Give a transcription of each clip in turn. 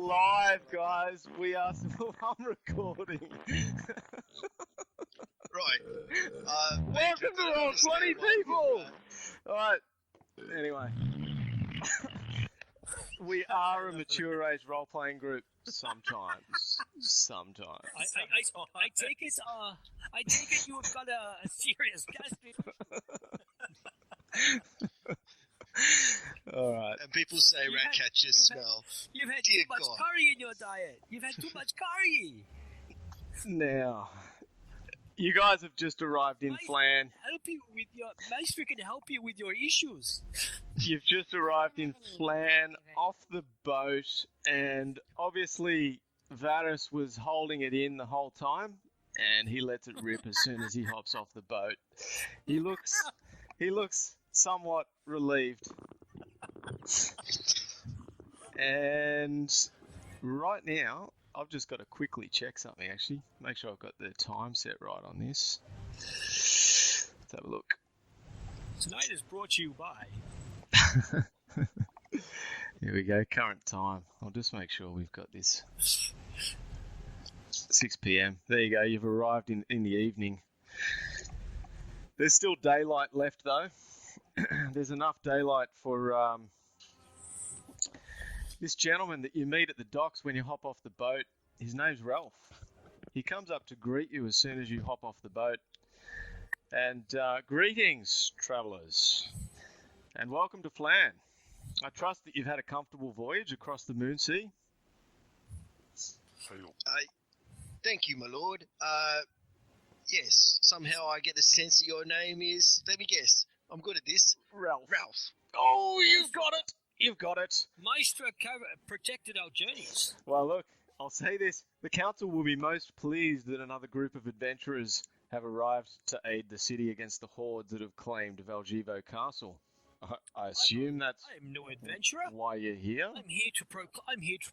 live, guys. We are still on recording. Right. Welcome to Roll20, people! Alright, anyway. We are a mature age role-playing group sometimes. I take it you have got a serious gastric. Alright. And people say rat catchers smell. You've had Dear too much God. curry in your diet. You've had too much curry. Now, you guys have just arrived in Flan. Maestro can help you with your issues. You've just arrived in Flan, off the boat, and obviously Varys was holding it in the whole time, and he lets it rip as soon as he hops off the boat. He looks somewhat relieved. And right now, I've just got to quickly check something, actually. Make sure I've got the time set right on this. Let's have a look. Tonight is brought to you by... Here we go, current time. I'll just make sure we've got this. 6 p.m. There you go, you've arrived in the evening. There's still daylight left, though. There's enough daylight for this gentleman that you meet at the docks when you hop off the boat. His name's Ralph. He comes up to greet you as soon as you hop off the boat. And greetings, travellers. And welcome to Flan. I trust that you've had a comfortable voyage across the Moonsea. Thank you, my lord. Yes, somehow I get the sense that your name is... Let me guess. I'm good at this. Ralph. Ralph. Oh, you've got it. You've got it. Maestro protected our journeys. Well, look, I'll say this. The council will be most pleased that another group of adventurers have arrived to aid the city against the hordes that have claimed Valjevo Castle. I assume that's I am no adventurer. why you're here? I'm here to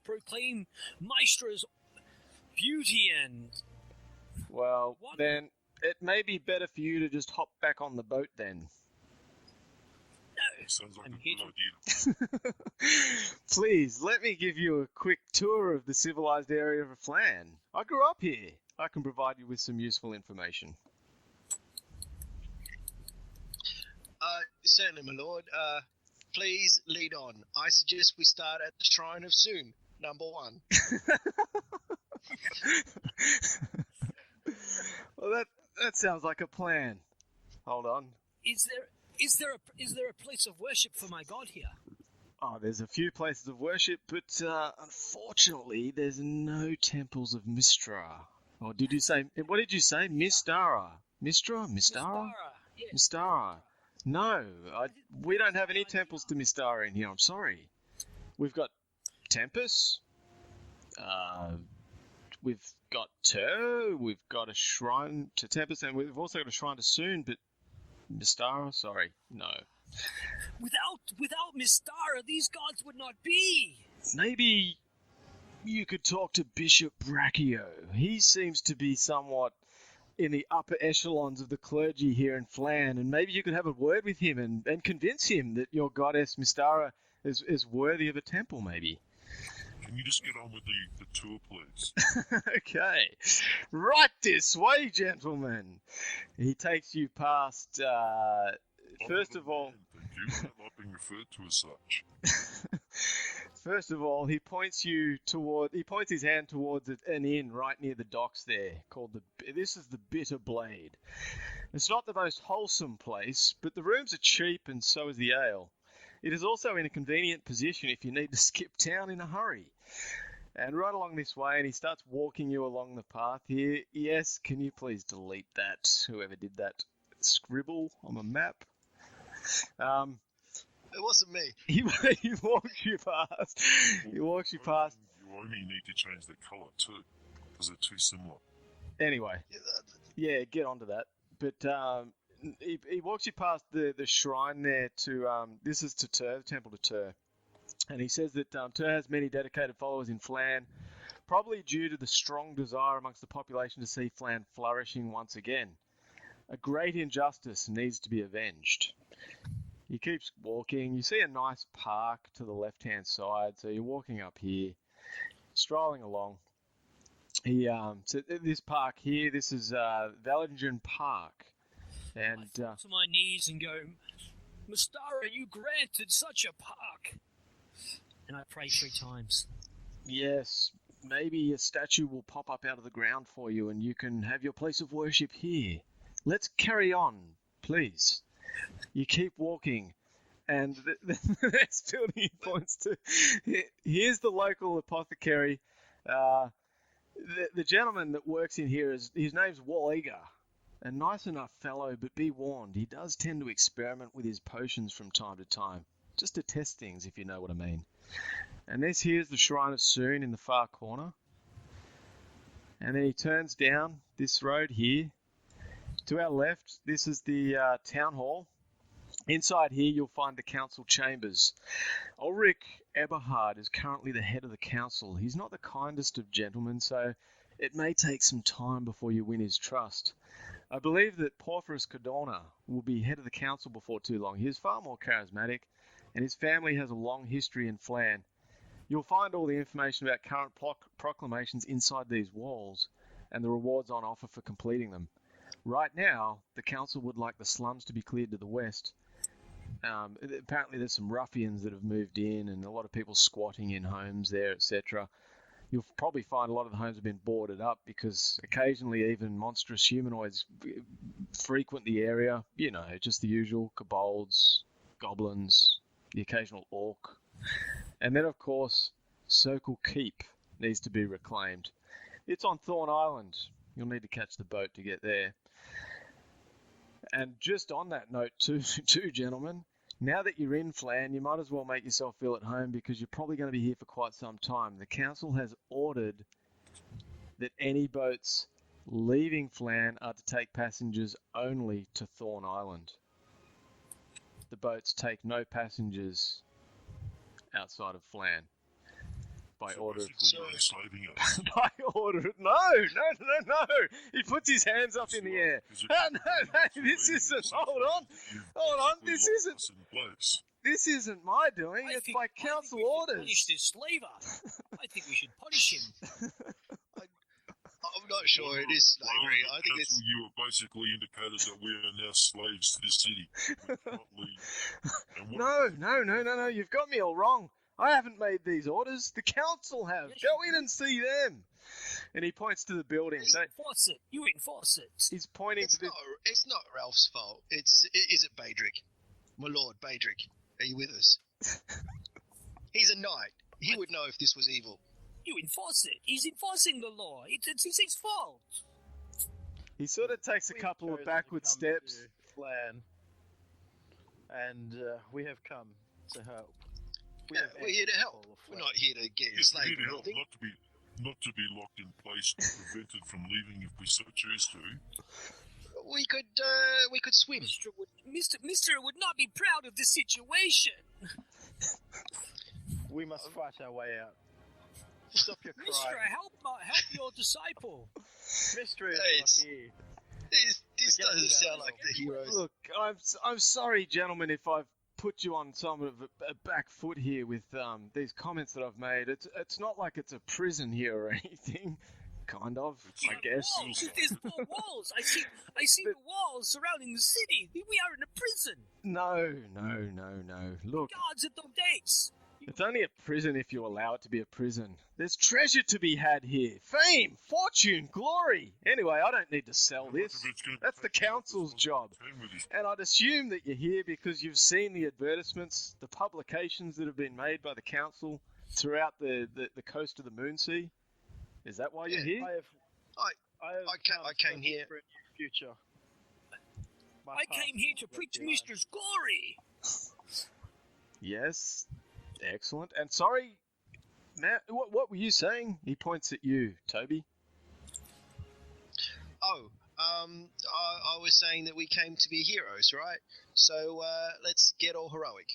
proclaim Maestro's beauty and... Well, What? then it may be better for you to just hop back on the boat then. No, Sounds like I'm a here good to... idea. Please, let me give you a quick tour of the civilised area of Flan. I grew up here. I can provide you with some useful information. Certainly, my lord. Please lead on. I suggest we start at the Shrine of Soon, number 1. Well, that sounds like a plan. Hold on. Is there a place of worship for my god here? Oh, there's a few places of worship, but unfortunately, there's no temples of Mistra. Or did you say? What did you say? Mistara? Mistra? Mistara? Yes. Mistara. No, we don't have any temples to Mistara in here. I'm sorry. We've got Tempest. We've got Tur. We've got a shrine to Tempest, and we've also got a shrine to Soon. But Mistara, sorry, no. Without Mistara, these gods would not be. Maybe you could talk to Bishop Brachio. He seems to be somewhat in the upper echelons of the clergy here in Flan, and maybe you could have a word with him and convince him that your goddess Mistara is worthy of a temple, maybe. Can you just get on with the tour, please? Okay. Right this way, gentlemen. He takes you past, first of all... Thank you. I'm not being referred to as such. First of all, he points his hand towards an inn right near the docks there, this is the Bitter Blade. It's not the most wholesome place, but the rooms are cheap and so is the ale. It is also in a convenient position if you need to skip town in a hurry. And right along this way, and he starts walking you along the path here. Yes, can you please delete that, whoever did that scribble on the map? It wasn't me. He walks you past. He walks you past. You only need to change the colour too, because they're too similar. Anyway, yeah, get onto that. But he walks you past the shrine there to this is to Tur, the temple to Tur, and he says that Tur has many dedicated followers in Flan, probably due to the strong desire amongst the population to see Flan flourishing once again. A great injustice needs to be avenged. He keeps walking. You see a nice park to the left-hand side, so you're walking up here. strolling along. So this park here, this is Valentin Park. And I fall to my knees and go, Mastara, you granted such a park. And I pray 3 times. yes, maybe a statue will pop up out of the ground for you and you can have your place of worship here. Let's carry on, please. You keep walking. And the next building he points to, here's the local apothecary. The gentleman that works in here, his name's Walliger. A nice enough fellow, but be warned, he does tend to experiment with his potions from time to time. Just to test things, if you know what I mean. And here's the Shrine of Soon in the far corner. And then he turns down this road here. To our left, this is the town hall. Inside here, you'll find the council chambers. Ulrich Eberhard is currently the head of the council. He's not the kindest of gentlemen, so it may take some time before you win his trust. I believe that Porphyros Codorna will be head of the council before too long. He is far more charismatic, and his family has a long history in Flan. You'll find all the information about current proclamations inside these walls, and the rewards on offer for completing them. Right now, the council would like the slums to be cleared to the west. Apparently there's some ruffians that have moved in and a lot of people squatting in homes there, etc. You'll probably find a lot of the homes have been boarded up because occasionally even monstrous humanoids frequent the area. You know, just the usual kobolds, goblins, the occasional orc. And then, of course, Circle Keep needs to be reclaimed. It's on Thorn Island. You'll need to catch the boat to get there. And just on that note, too, gentlemen, now that you're in Flan, you might as well make yourself feel at home because you're probably going to be here for quite some time. The council has ordered that any boats leaving Flan are to take passengers only to Thorn Island. The boats take no passengers outside of Flan. By order of... So you're enslaving us. By order of... No! He puts his hands up in the air. No, this isn't... Hold on, this isn't my doing. It's by council orders. Punish this slaver. I think we should punish him. I'm not sure it is slavery. I think it's... You have basically indicated that we are now slaves to this city. We cannot leave. No, you've got me all wrong. I haven't made these orders. The council have. Go in and see them. And he points to the building. Enforce it. You enforce it. He's pointing to the... It's not Ralph's fault. Is it Badrick? My lord, Badrick. Are you with us? He's a knight. He would know if this was evil. You enforce it. He's enforcing the law. It's his fault. He sort of takes a couple of backward steps. Flan, and we have come to help. We're here to help. We're not here to get enslaved or anything. Not to be locked in place or prevented from leaving if we so choose to. We could swim. Mister would not be proud of the situation. We must fight our way out. Stop your crying. Mister, help your disciple. Mister is not here. This doesn't sound like the heroes. Look, I'm sorry, gentlemen, if I've put you on some of a back foot here with these comments that I've made. It's not like it's a prison here or anything. Kind of, I guess. Walls. There's 4 walls. I see the walls surrounding the city. We are in a prison. No. Look, Guards at the gates. It's only a prison if you allow it to be a prison. There's treasure to be had here. Fame, fortune, glory. Anyway, I don't need to sell this. That's the council's job. And I'd assume that you're here because you've seen the advertisements, the publications that have been made by the council throughout the coast of the Moonsea. Is that why you're here? I came here for a new future. I came here to preach Mister's glory. Yes. Excellent. And sorry, Matt, what were you saying? He points at you, Toby. I was saying that we came to be heroes, right? So let's get all heroic.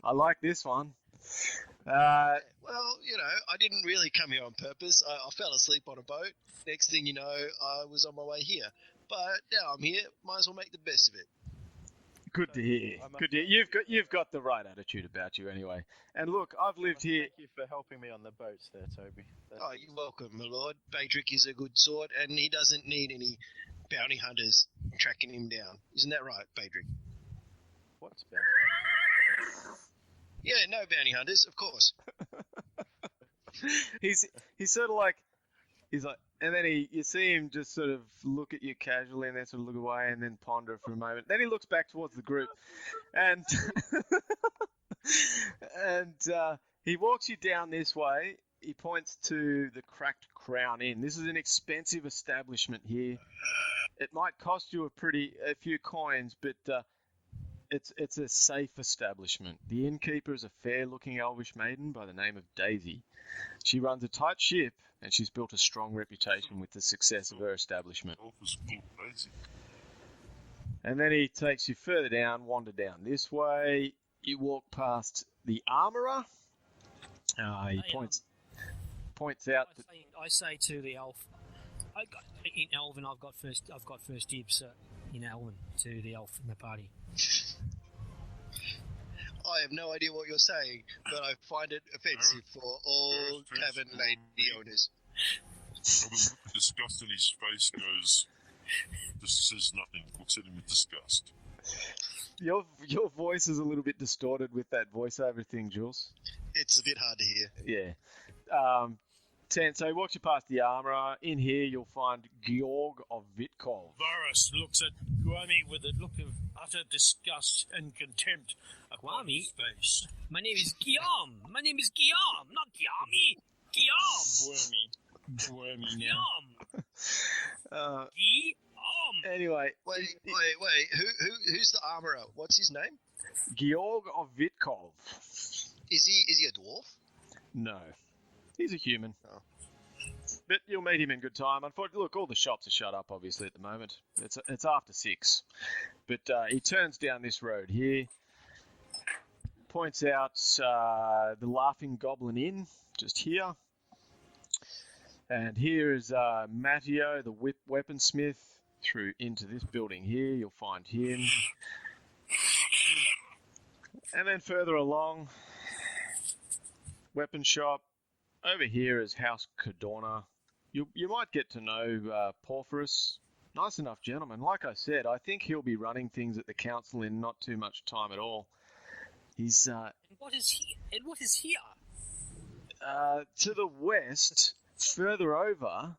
I like this one. Well, I didn't really come here on purpose. I fell asleep on a boat. Next thing you know, I was on my way here. But now I'm here. Might as well make the best of it. Good to hear. I must Good to hear. You've got the right attitude about you anyway. And look, I've lived here. Thank you for helping me on the boats there, Toby. Oh, you're welcome, my lord. Badrick is a good sword, and he doesn't need any bounty hunters tracking him down. Isn't that right, Badrick? What's bounty? Yeah, no bounty hunters, of course. He's sort of like and then you see him just sort of look at you casually and then sort of look away and then ponder for a moment. Then he looks back towards the group and he walks you down this way. He points to the Cracked Crown Inn. This is an expensive establishment here. It might cost you a few coins, but it's a safe establishment. The innkeeper is a fair-looking elvish maiden by the name of Daisy. She runs a tight ship, and she's built a strong reputation with the success of her establishment. And then he takes you further down, wander down this way. You walk past the armourer. He points out that I say to the elf, in Elven, I've got first dibs in Elven to the elf in the party. I have no idea what you're saying, but I find it offensive for all tavern lady owners. With a look of disgust in his face goes, just says nothing, looks at him with disgust. your voice is a little bit distorted with that voiceover thing, Jules. It's a bit hard to hear. Yeah. So he walks you past the armourer. In here, you'll find Georg of Vitkov. Varus looks at Guami with a look of utter disgust and contempt upon Guami? his face. My name is Guillaume. My name is Guillaume, not Guillaume. Guillaume. Wormy now. Guillaume. Anyway, Wait. Who's the armourer? What's his name? Georg of Vitkov. Is he a dwarf? No. He's a human. Oh. But you'll meet him in good time. Unfortunately, look, all the shops are shut up, obviously, at the moment. It's after 6. But he turns down this road here, points out the Laughing Goblin Inn, just here. And here is Matteo, the weaponsmith, through into this building here. You'll find him. And then further along, weapon shop. Over here is House Cadorna. You might get to know Porphyros. Nice enough gentleman. Like I said, I think he'll be running things at the council in not too much time at all. He's And what is here? to the west, further over,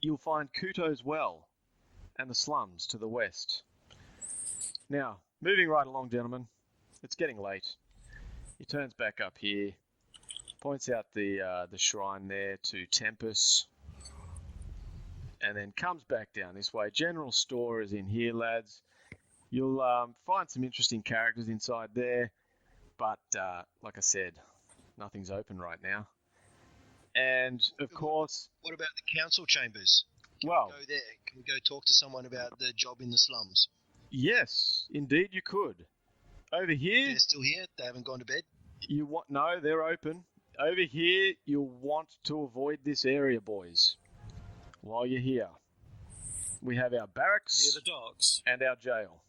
you'll find Kuto's Well and the slums to the west. Now, moving right along, gentlemen. It's getting late. He turns back up here. Points out the shrine there to Tempus, and then comes back down this way. General store is in here, lads. You'll find some interesting characters inside there, but like I said, nothing's open right now. And of course, What about the council chambers? Can we go there? Can we go talk to someone about the job in the slums? Yes, indeed you could. Over here, They're still here. They haven't gone to bed. no, they're open. Over here, you'll want to avoid this area, boys. While you're here, we have our barracks Near the docks. and our jail.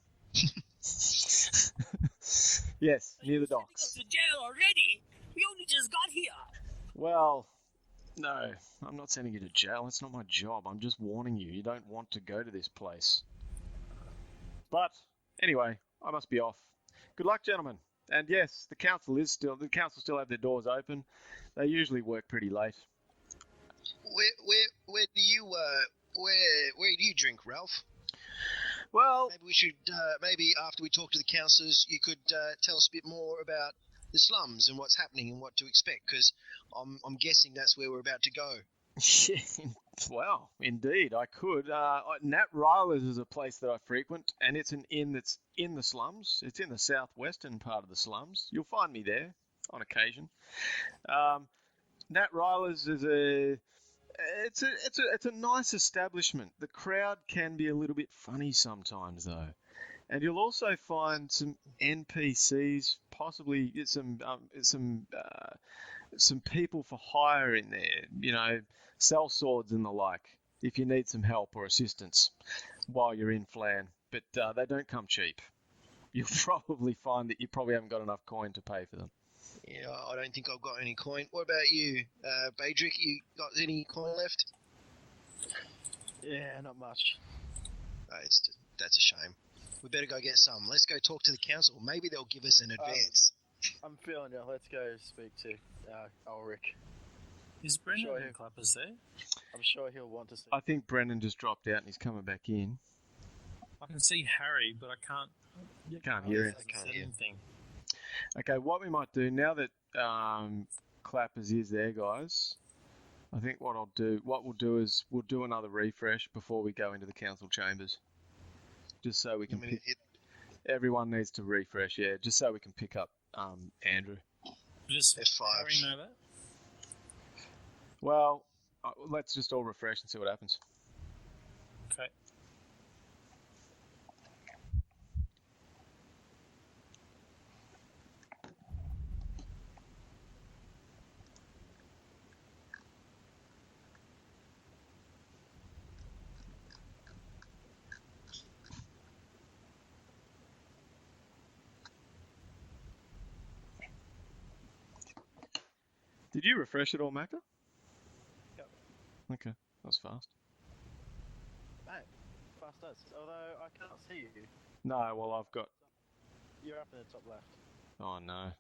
Yes, near the Sending docks. us to jail already? We only just got here. Well, no, I'm not sending you to jail. It's not my job. I'm just warning you. You don't want to go to this place. But anyway, I must be off. Good luck, gentlemen. And yes, the council still have their doors open. They usually work pretty late. Where do you drink, Ralph? Well, Maybe we should maybe after we talk to the councillors, you could tell us a bit more about the slums and what's happening and what to expect, because I'm guessing that's where we're about to go. well, indeed, I could. Nat Ryler's is a place that I frequent, and it's an inn that's in the slums. It's in the southwestern part of the slums. You'll find me there on occasion. Nat Ryler's is it's a nice establishment. The crowd can be a little bit funny sometimes, though, and you'll also find some NPCs, possibly some people for hire in there. You know, sell swords and the like, if you need some help or assistance while you're in Flan. But they don't come cheap. you'll probably find that you probably haven't got enough coin to pay for them. Yeah, I don't think I've got any coin. What about you, Badrick? You got any coin left? Yeah, not much. Oh, that's a shame. We better go get some. Let's go talk to the council. Maybe they'll give us an advance. I'm feeling you. Let's go speak to Ulrich. Is Brendan Sure, and Clappers there? I'm sure he'll want to see. I think Brendan just dropped out and he's coming back in. I can see Harry, but I can't. Can't hear him. I can't hear. Anything. Okay, what we might do now that Clappers is there, guys. I think what we'll do is we'll do another refresh before we go into the council chambers, just so we can. Everyone needs to refresh, yeah, just so we can pick up Andrew. Does F5. Harry know that? Well, let's just all refresh and see what happens. Okay. Did you refresh it all, Macca? Yep. Okay, that was fast. Mate, fast as. Although I can't see you. No, well I've got. You're up in the top left. Oh no.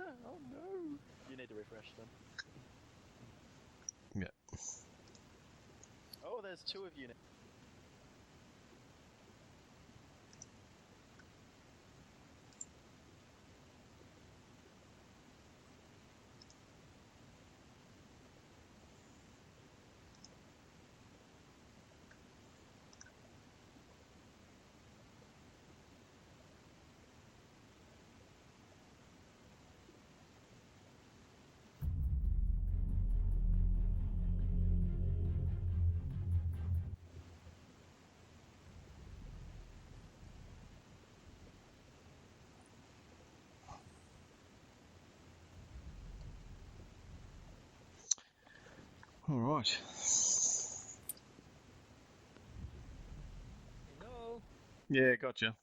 Oh no. You need to refresh them. Yeah. Oh, there's two of you now. All right. Hello. Yeah, gotcha.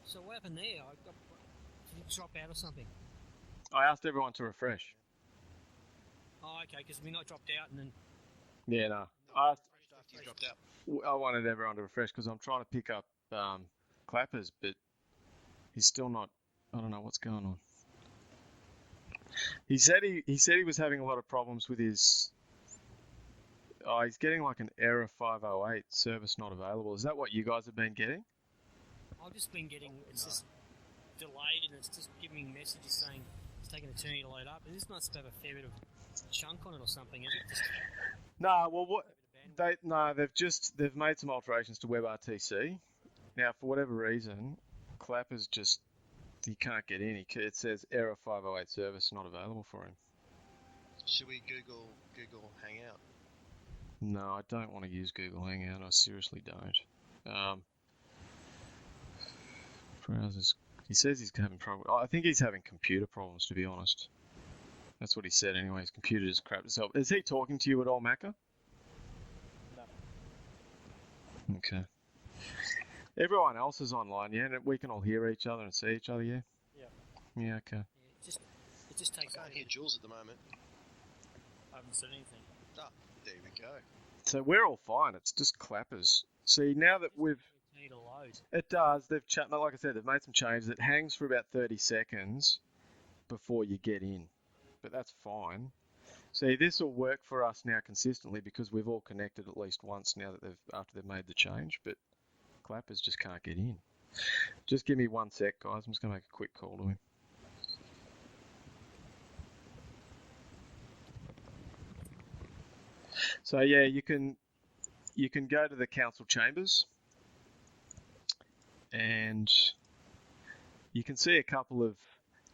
So what happened there? Did you drop out or something? I asked everyone to refresh. Oh, okay, because we not dropped out and then. Yeah, no. After you dropped out. I wanted everyone to refresh because I'm trying to pick up Clappers, but he's still not. I don't know what's going on. He said he was having a lot of problems with his. Oh, he's getting like an error 508 service not available. Is that what you guys have been getting? I've just been getting. It's just delayed and it's just giving me messages saying it's taking an eternity to load up. And this must have a fair bit of chunk on it or something, is it? Just No, well, what they've made some alterations to WebRTC. Now, for whatever reason, Clapper's just he can't get in. It says error 508 service not available for him. Should we Google Hangout? No, I don't want to use Google Hangout. I seriously don't. Browsers. He says he's having problems. I think he's having computer problems, to be honest. That's what he said anyway. His computer just crapped itself. Is he talking to you at all, Macca? No. Okay. Everyone else is online, yeah? And we can all hear each other and see each other, yeah? Yeah. Yeah, okay. yeah, it just I takes. can't hear Jules at the moment. I haven't said anything. Ah, there we go. So we're all fine. It's just Clappers. See, now that we've... Need a load. It does. Like I said, they've made some changes. It hangs for about 30 seconds before you get in. But that's fine. See, this will work for us now consistently because we've all connected at least once now that after they've made the change. But Clappers just can't get in. Just give me 1 sec, guys. I'm just going to make a quick call to him. So yeah, you can go to the council chambers. And you can see a couple of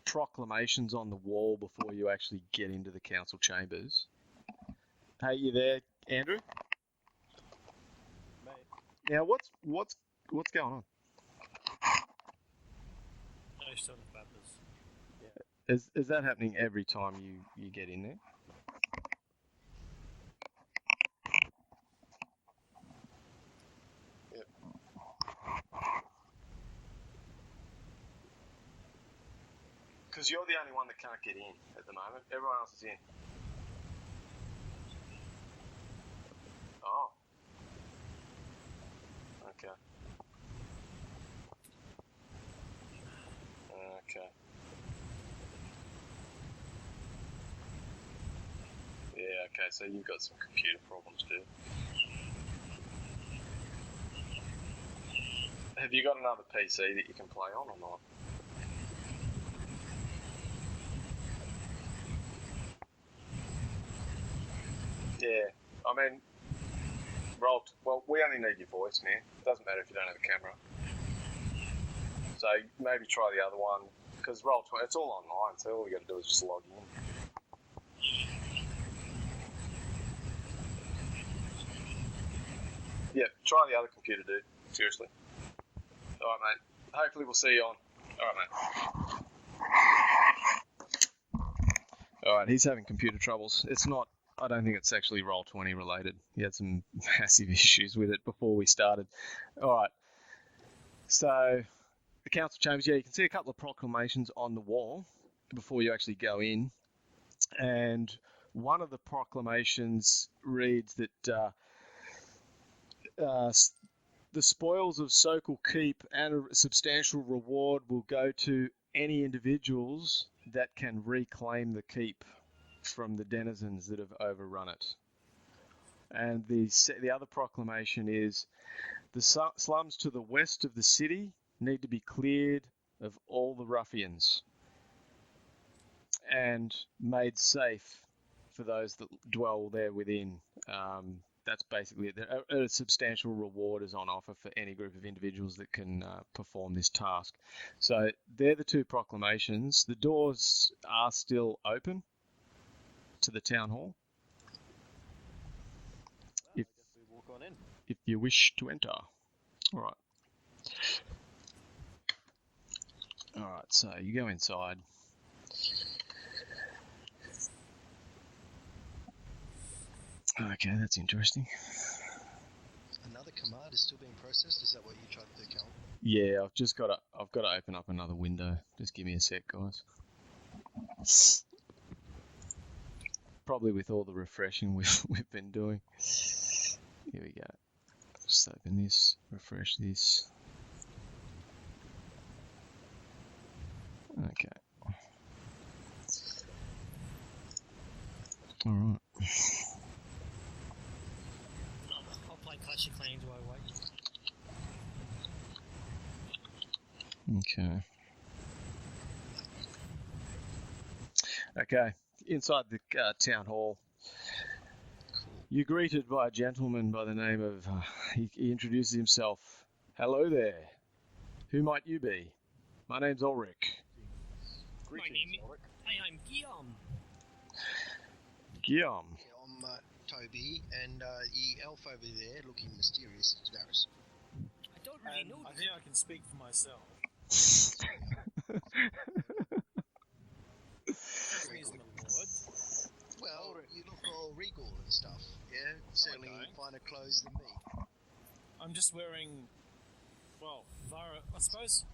proclamations on the wall before you actually get into the council chambers. Hey, you there, Andrew? Mate. Now, what's going on? No, still the Clappers. Is that happening every time you get in there? Because you're the only one that can't get in at the moment. Everyone else is in. Oh. Okay. Okay. Yeah, okay, so you've got some computer problems too. Have you got another PC that you can play on or not? Yeah, I mean, well, we only need your voice, man. It doesn't matter if you don't have a camera. So maybe try the other one, because Roll20, it's all online, so all we got to do is just log in. Yeah, try the other computer, dude. Seriously. All right, mate. Hopefully we'll see you on. All right, mate. All right, he's having computer troubles. It's not. I don't think it's actually Roll20 related. He had some massive issues with it before we started. All right. So the council chambers. Yeah, you can see a couple of proclamations on the wall before you actually go in, and one of the proclamations reads that. The spoils of Sokol Keep and a substantial reward will go to any individuals that can reclaim the keep from the denizens that have overrun it. And the other proclamation is the slums to the west of the city need to be cleared of all the ruffians and made safe for those that dwell there within. That's basically it. A substantial reward is on offer for any group of individuals that can perform this task. So they're the two proclamations. The doors are still open to the town hall. I guess we walk on in. If you wish to enter. All right. All right, so you go inside. Okay, that's interesting. Another command is still being processed. Is that what you tried to do, Cal? Yeah, I've got to open up another window. Just give me a sec, guys. Probably with all the refreshing we've been doing. Here we go. Just open this, refresh this. Okay. All right. I'll play Clash of Clans while I wait. Okay. Okay. Inside the town hall, you're greeted by a gentleman by the name of. He introduces himself. Hello there. Who might you be? My name's Ulrich. I'm Guillaume. Guillaume. I'm Toby, and the elf over there looking mysterious is Varys. I don't really know. I think I can speak for myself. Praise the Lord. Well, you look all regal and stuff, yeah? Certainly in finer clothes than me. I'm just wearing, well, Vara, I suppose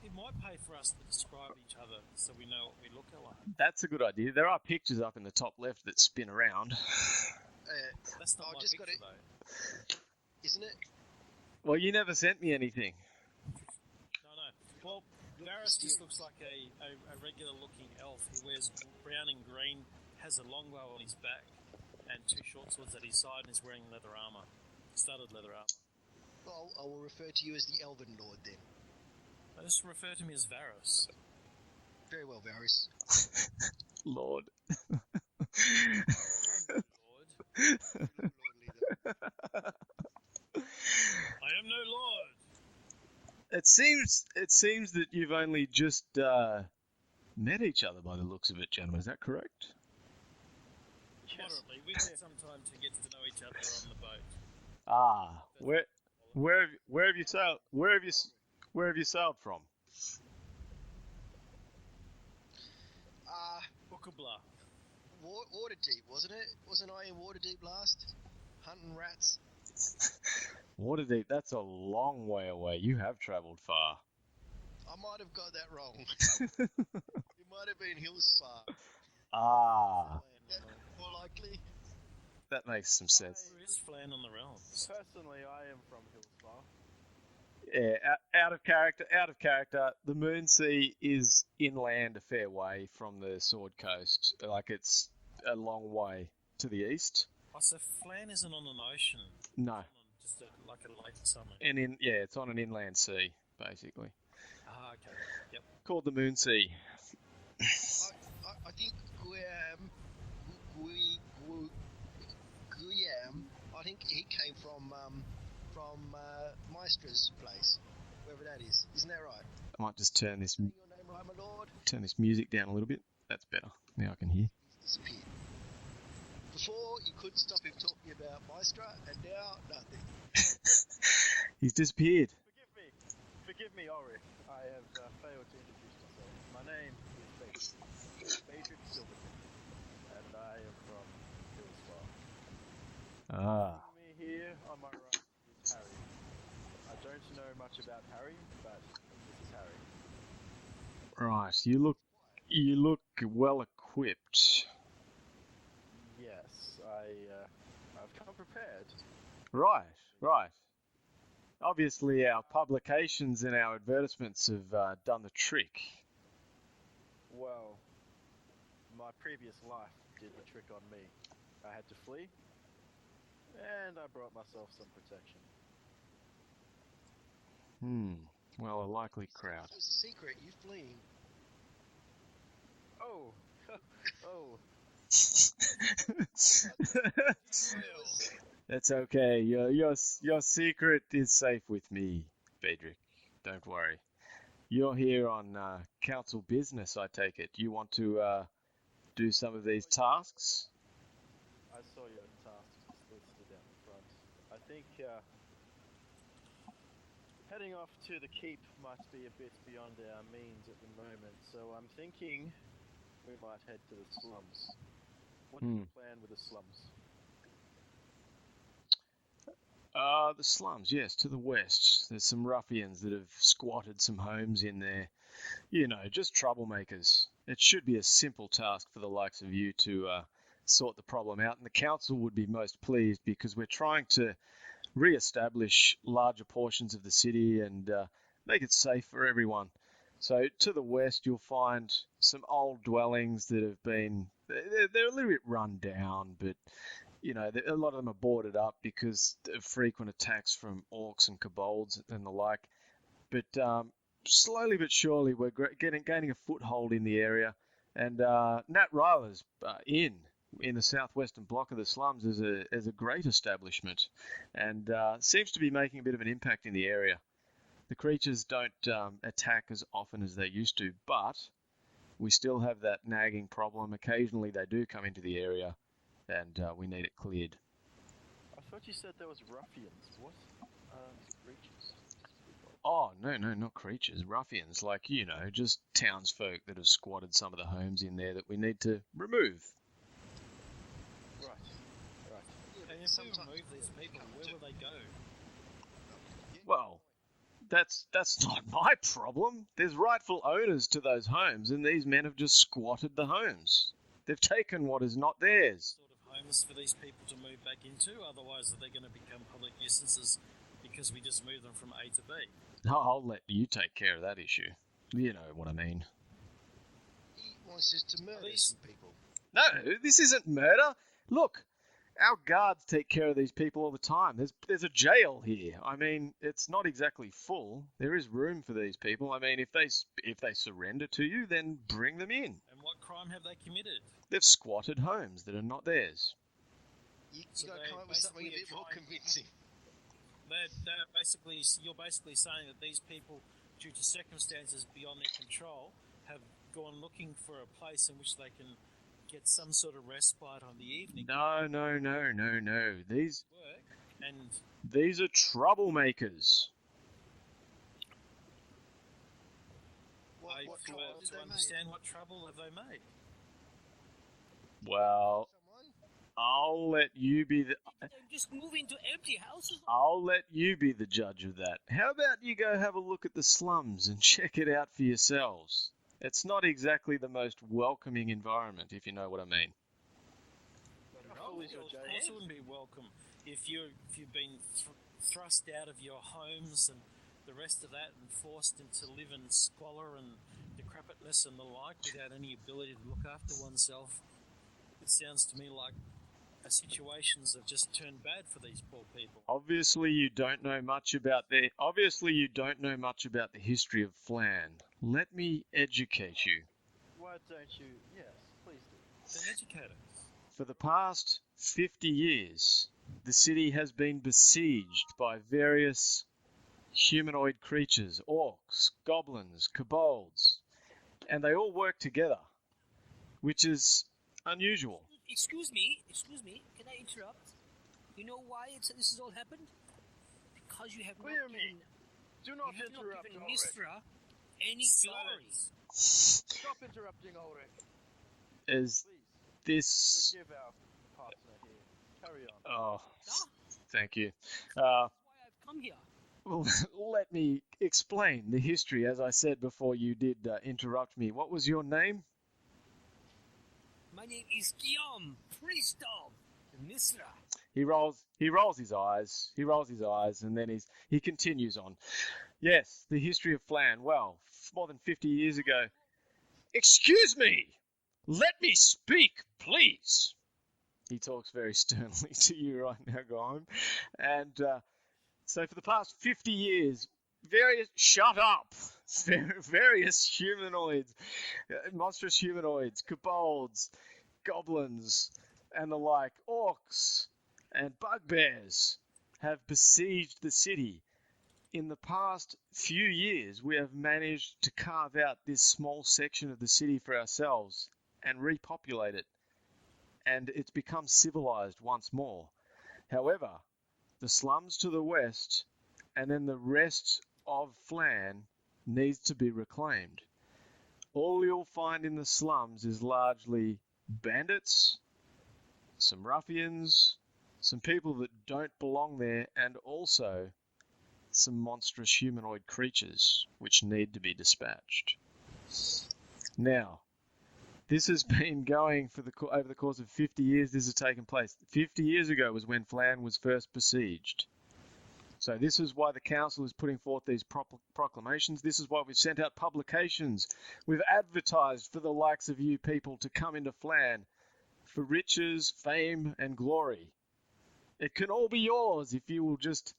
it might pay for us to describe each other so we know what we look like. That's a good idea. There are pictures up in the top left that spin around. That's not my just picture, got it. though. Isn't it? Well, you never sent me anything. No. Well, Varys just looks like a regular-looking elf. He wears brown and green, has a longbow on his back, and two short swords at his side, and is wearing leather armor, studded leather armor. Well, I will refer to you as the Elven Lord then. I just refer to me as Varys. Very well, Varys. Lord. Lord. I am no lord. It seems that you've only just met each other by the looks of it, gentlemen. Is that correct? Moderately. We took some time to get to know each other on the boat. Ah, where have you sailed? Where have you sailed from? Bookabla. Waterdeep, wasn't it? Wasn't I in Waterdeep last? Hunting rats. Waterdeep, that's a long way away. You have travelled far. I might have got that wrong. You might have been Hillsfar. Ah, More likely. that makes some sense. Where is Flan on the realms? Personally, I am from Hillsfar. Yeah, out of character. The Moonsea is inland a fair way from the Sword Coast. Like, it's a long way to the east. Oh, so Flan isn't on an ocean. No, It's on just like a lake somewhere. it's on an inland sea, basically, Ah, okay. Yep. called the Moonsea. I think Guillaume, I think he came from Maestra's place, wherever that is. Isn't that right? I might just turn this Your name right, my lord? music down a little bit. That's better. Now I can hear. He's disappeared. Before, you couldn't stop him talking about Maestra, and now, nothing. He's disappeared. Forgive me, Ori. I have failed to introduce myself. My name is Badrick Silverton, and I am from Hillsfar. Ah. Me here on my right is Harry. I don't know much about Harry, but this is Harry. Right. You look well equipped. Yes, I've come prepared. Right. Obviously, our publications and our advertisements have done the trick. Well, my previous life did the trick on me. I had to flee, and I brought myself some protection. Well, a likely crowd. It was a secret, you fleeing. Oh, oh. That's okay. Your secret is safe with me, Badrick. Don't worry. You're here on council business, I take it. You want to do some of these tasks? I saw your tasks listed down the front. I think heading off to the keep might be a bit beyond our means at the moment, so I'm thinking we might head to the slums. What's the plan with the slums? The slums, yes, to the west. There's some ruffians that have squatted some homes in there. You know, just troublemakers. It should be a simple task for the likes of you to sort the problem out, and the council would be most pleased because we're trying to re-establish larger portions of the city and make it safe for everyone. So to the west, you'll find some old dwellings that have been... They're a little bit run down, but... You know, a lot of them are boarded up because of frequent attacks from orcs and kobolds and the like. But slowly but surely, we're gaining a foothold in the area. And Nat Ryler's in the southwestern block of the slums is a great establishment, and seems to be making a bit of an impact in the area. The creatures don't attack as often as they used to, but we still have that nagging problem. Occasionally, they do come into the area. And we need it cleared. I thought you said there was ruffians. What? Creatures? Oh, no, not creatures. Ruffians, like, you know, just townsfolk that have squatted some of the homes in there that we need to remove. Right. And if we remove these people, where will they go? Well, that's not my problem. There's rightful owners to those homes, and these men have just squatted the homes. They've taken what is not theirs. Homes for these people to move back into, otherwise are they going to become public nuisances because we just move them from A to B? I'll let you take care of that issue. You know what I mean. He wants us to murder some people. No, this isn't murder. Look, our guards take care of these people all the time. There's a jail here. I mean, it's not exactly full. There is room for these people. I mean, if they surrender to you, then bring them in. And what crime have they committed? They've squatted homes that are not theirs. You got to come up with something a bit more convincing. You're basically saying that these people, due to circumstances beyond their control, have gone looking for a place in which they can get some sort of respite on the evening. No. And These are troublemakers. What trouble to have they understand what trouble have they made? Well, I'll let you be the... Just move into empty houses. I'll let you be the judge of that. How about you go have a look at the slums and check it out for yourselves? It's not exactly the most welcoming environment, if you know what I mean. Full is your Of J course, it wouldn't be welcome if you've been thrust out of your homes and the rest of that, and forced into live in squalor and decrepitness and the like, without any ability to look after oneself. It sounds to me like situations have just turned bad for these poor people. Obviously, you don't know much about the history of Flan. Let me educate you. Why don't you? Yes, please do. Then educate us. For the past 50 years, the city has been besieged by various humanoid creatures, orcs, goblins, kobolds, and they all work together, which is unusual. Excuse me, can I interrupt? You know why this has all happened? Because you have Clear not me. given, Do not you have not interrupt given Ulrich. Mistra any glory. Stop interrupting Ulrich. Is Please, this... forgive our partner here. Carry on. Oh, thank you. That's why I've come here. Well, let me explain the history, as I said before you did interrupt me. What was your name? My name is Guillaume, priest of Mistra. He rolls his eyes, and then he continues on. Yes, the history of Flan. Well, more than 50 years ago. Excuse me! Let me speak, please! He talks very sternly to you right now, Guillaume. And so for the past 50 years, shut up! Various humanoids, monstrous humanoids, kobolds, goblins, and the like, orcs, and bugbears have besieged the city. In the past few years, we have managed to carve out this small section of the city for ourselves and repopulate it, and it's become civilized once more. However, the slums to the west and then the rest of Flan needs to be reclaimed. All you'll find in the slums is largely bandits, some ruffians, some people that don't belong there, and also some monstrous humanoid creatures which need to be dispatched. Now, this has been going over the course of 50 years. This has taken place. 50 years ago was when Flan was first besieged. So this is why the council is putting forth these proclamations. This is why we've sent out publications. We've advertised for the likes of you people to come into Flan for riches, fame, and glory. It can all be yours if you will just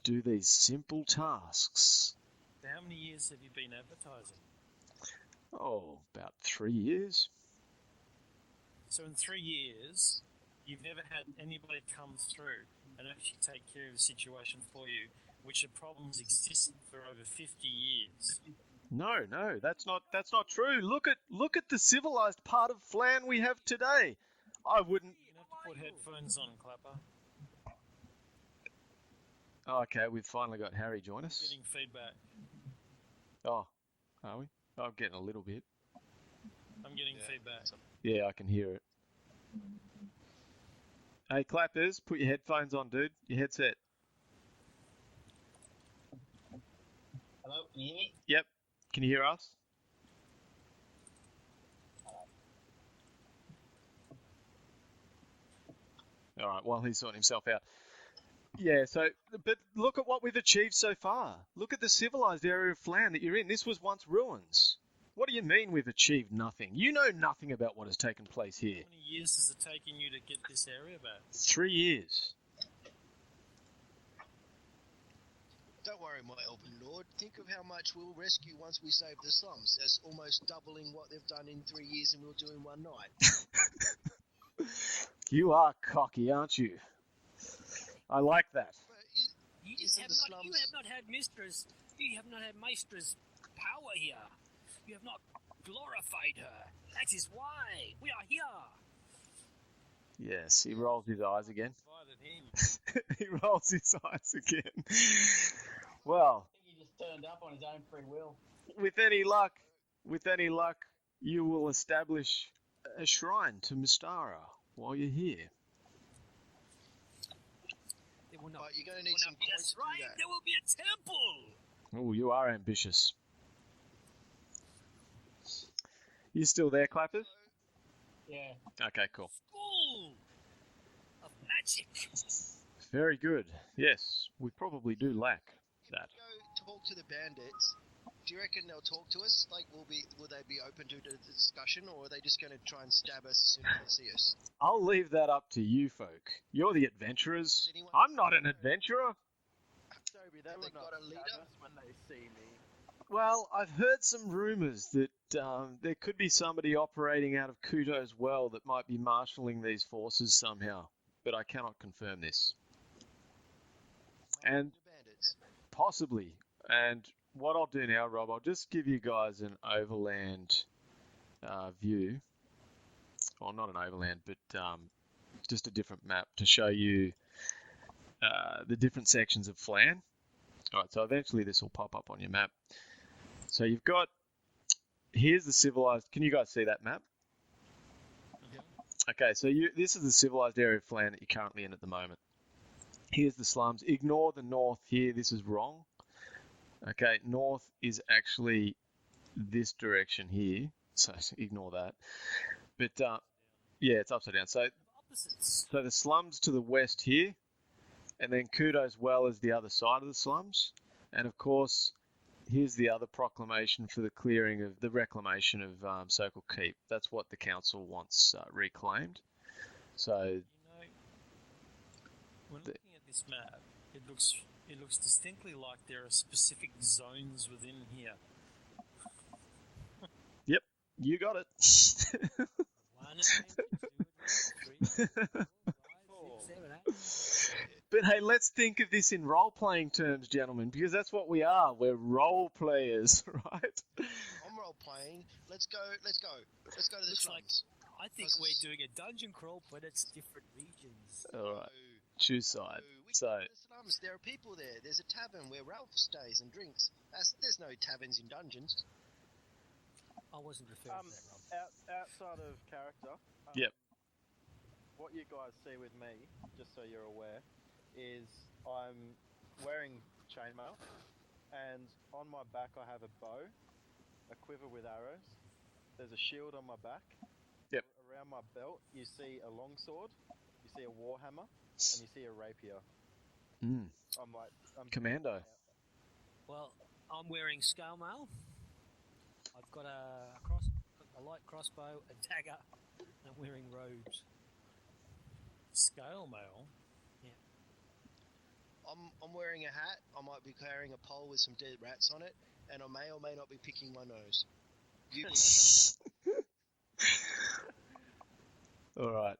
do these simple tasks. How many years have you been advertising? Oh, about 3 years. So in 3 years, you've never had anybody come through and actually take care of the situation for you, which the problems existed for over 50 years. No, that's not true. Look at the civilized part of Flan we have today. I wouldn't. You have to put headphones on, Clapper. Oh, okay, we've finally got Harry join us. Getting feedback. Oh, are we? I'm getting a little bit. I'm getting feedback. Yeah, I can hear it. Hey, Clappers, put your headphones on, dude. Your headset. Hello, can you hear me? Yep. Can you hear us? All right, while he's sorting himself out. Yeah, but look at what we've achieved so far. Look at the civilized area of Flan that you're in. This was once ruins. What do you mean we've achieved nothing? You know nothing about what has taken place here. How many years has it taken you to get this area back? 3 years. Don't worry, my Elven Lord. Think of how much we'll rescue once we save the slums. That's almost doubling what they've done in 3 years and we'll do in one night. You are cocky, aren't you? I like that. But You isn't have the not. slums... You have not had Mistra's. You have not had Maestra's power here. You have not glorified her. That is why we are here. Yes, he rolls his eyes again. Invited him. He rolls his eyes again. Well, I think he just turned up on his own free will. with any luck, you will establish a shrine to Mystara while you're here. There will not. But you're going to need will some not be a coins to do shrine. that. There will be a temple. Oh, you are ambitious. You still there, Clappers? Yeah. Okay, cool. School of magic. Very good. Yes, we probably do lack that. Go talk to the bandits. Do you reckon they'll talk to us? Like, will they be open to the discussion, or are they just going to try and stab us as soon as they see us? I'll leave that up to you folk. You're the adventurers. I'm not an adventurer. Toby, they Have would they not got a stab leader? us when they see me. Well, I've heard some rumours that there could be somebody operating out of Kuto's well that might be marshalling these forces somehow, but I cannot confirm this. And The bandits. possibly. And what I'll do now, Rob, I'll just give you guys an overland view. Well, not an overland, but just a different map to show you the different sections of Flan. All right, so eventually this will pop up on your map. So you've got, here's the civilized, can you guys see that map? Okay, so this is the civilized area of Flan that you're currently in at the moment. Here's the slums. Ignore the north here, this is wrong. Okay, north is actually this direction here, so ignore that. But yeah, it's upside down. So Opposites. the slums to the west here, and then Kuto's well is the other side of the slums. And of course, here's the other proclamation for the clearing of the reclamation of Circle Keep. That's what the council wants reclaimed. So You know, when looking at this map, it looks distinctly like there are specific zones within here. yep, you got it. 1 2 3 4 5 6 7 8. But hey, let's think of this in role-playing terms, gentlemen, because that's what we are. We're role players, right? I'm role playing. Let's go to the Looks like slums. I think we're doing a dungeon crawl, but it's different regions. All right, choose side. We So go to the slums. There are people there. There's a tavern where Ralph stays and drinks. There's no taverns in dungeons. I wasn't referring to that, Rob. Outside of character, Yep. what you guys see with me, just so you're aware, is I'm wearing chainmail, and on my back I have a bow, a quiver with arrows. There's a shield on my back. Yep. Around my belt, you see a longsword, you see a warhammer, and you see a rapier. I'm Commando. Well, I'm wearing scale mail. I've got a light crossbow, a dagger, and I'm wearing robes. Scale mail. I'm wearing a hat. I might be carrying a pole with some dead rats on it, and I may or may not be picking my nose. You All right.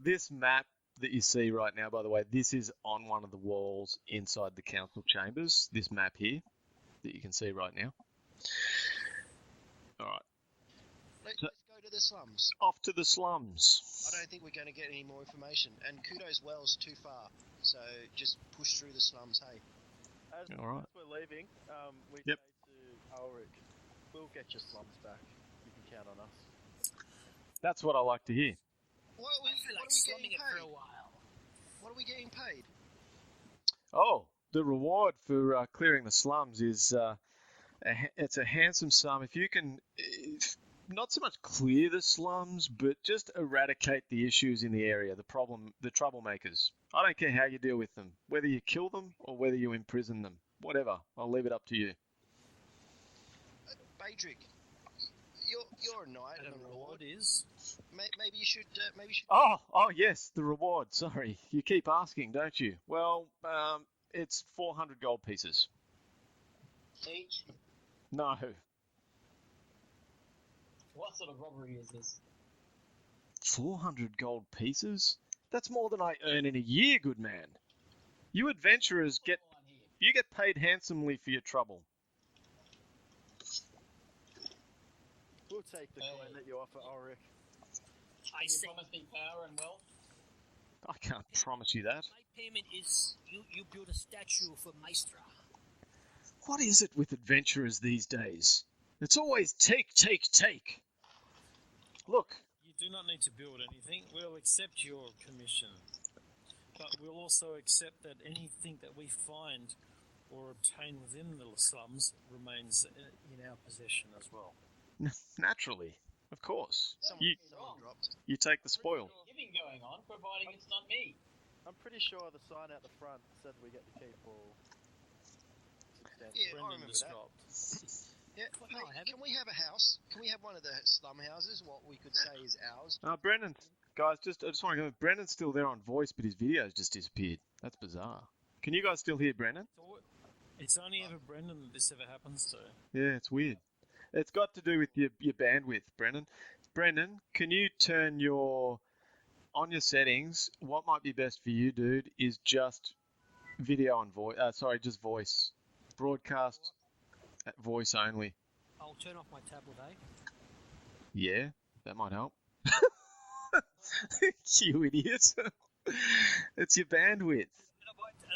This map that you see right now, by the way, this is on one of the walls inside the council chambers. This map here that you can see right now. All right. Let's go to the slums. Off to the slums. I don't think we're going to get any more information. And Kuto's well's too far, so just push through the slums, hey. As All right. we're leaving, we Yep. say to Ulrich, we'll get your slums back. You can count on us. That's what I like to hear. What are we, I feel what like are we slumming getting it for paid? a while. What are we getting paid? Oh, the reward for clearing the slums is it's a handsome sum. If you can, not so much clear the slums, but just eradicate the issues in the area, the troublemakers. I don't care how you deal with them, whether you kill them or whether you imprison them, whatever. I'll leave it up to you. Badrick, you're a knight, And and the the reward reward. is Maybe you should. Oh yes, the reward. Sorry, you keep asking, don't you? Well, it's 400 gold pieces. Each? No. What sort of robbery is this? 400 gold pieces? That's more than I earn in a year, good man. You adventurers get paid handsomely for your trouble. We'll take the coin that you offer, Ulrich. I You say promise me power and wealth? I can't promise you that. my payment is you build a statue for Maestra. What is it with adventurers these days? It's always take, take, take. Look, you do not need to build anything. We'll accept your commission, but we'll also accept that anything that we find or obtain within the slums remains in our possession as well. naturally. Of course. Someone, You someone dropped. you take the spoil. Giving going on, providing it's not me. I'm pretty sure the sign out the front said we get to keep all substantial. Yeah, I Brendan remember just that. dropped. Yeah, Well, hey, no, I haven't. can we have a house? Can we have one of the slum houses? What we could say is ours. Brendan, guys, I just want to go. Brendan's still there on voice, but his video's just disappeared. That's bizarre. Can you guys still hear Brendan? It's only ever Brendan that this ever happens to. Yeah, it's weird. It's got to do with your bandwidth, Brendan. Brendan, can you turn on your settings? What might be best for you, dude, is just video and voice. Just voice. Broadcast at voice only. I'll turn off my tablet, eh? Yeah, that might help. You idiot. It's your bandwidth.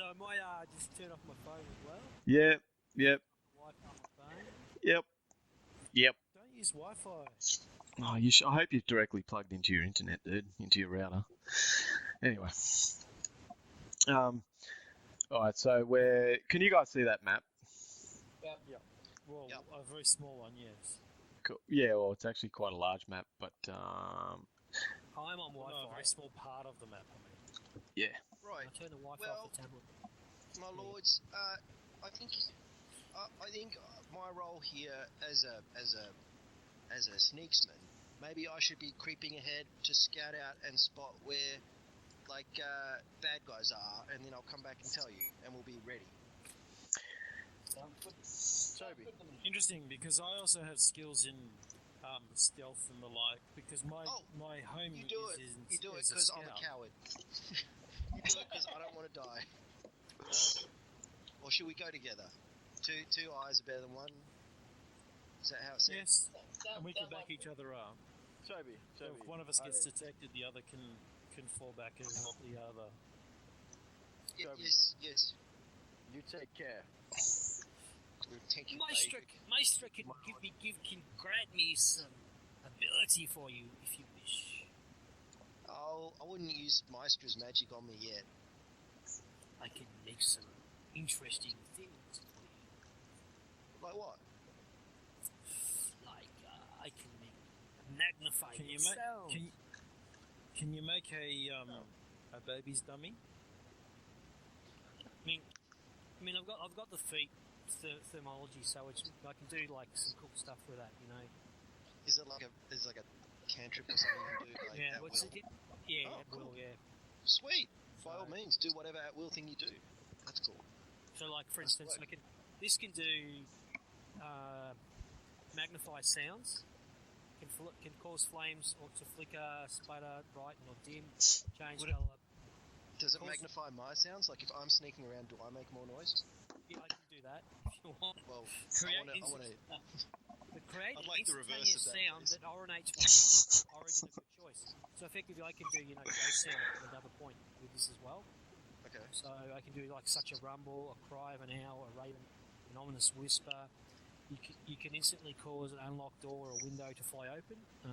I might just turn off my phone as well. Yep. Wi-Fi on my phone. Yep. Don't use Wi-Fi. Oh, I hope you're directly plugged into your internet, dude, into your router. Anyway. Alright, so can you guys see that map? Well, Yep. a very small one, yes. Cool. Yeah, well, it's actually quite a large map, but I'm on Well, no, a Wi-Fi. very small part of the map, I mean. yeah. Right, I turn the Wi-Fi Well- off the tablet. my lords. I think my role here as a sneaksman, maybe I should be creeping ahead to scout out and spot where bad guys are, and then I'll come back and tell you, and we'll be ready. Sounds good. Toby. Good to me. Interesting, because I also have skills in stealth and the like, because my home You do is it. in, You do it as a because I'm a scout. coward. You do it because I don't want to die. Or should we go together? Two eyes are better than one. Is that how it says? Yes, Sounds- and we can sounds back like- each other up. Toby. So if one of us gets detected, the other can fall back and help the other. Toby. Yes. You take care. We'll take you, Maestro can grant me some ability for you if you wish. I wouldn't use Maestra's magic on me yet. I can make some interesting things for you. Like what? Like I can make magnify Can you sound. make can you make a baby's dummy? I mean, I've got the feet thermology, so I can do like some cool stuff with that, you know. Is it like a cantrip or something you can do? Like Yeah, at what's will? it? Yeah, Oh, at cool. will, yeah. Sweet. By all means, do whatever at will thing you do. That's cool. So, like for Nice instance, work. this can do magnify sounds. Can cause flames or to flicker, sputter, brighten, or dim. Change Would it- color. Does it Cool. magnify my sounds? Like if I'm sneaking around, do I make more noise? Yeah, I can do that if you want. Well, Create I want to. But create I'd an like the reverse instantaneous of that, sound please. that originates from origin of your choice. So effectively, I can do ghost sound at another point with this as well. Okay. So I can do like such a rumble, a cry of an owl, a raven, an ominous whisper. You can instantly cause an unlocked door or a window to fly open and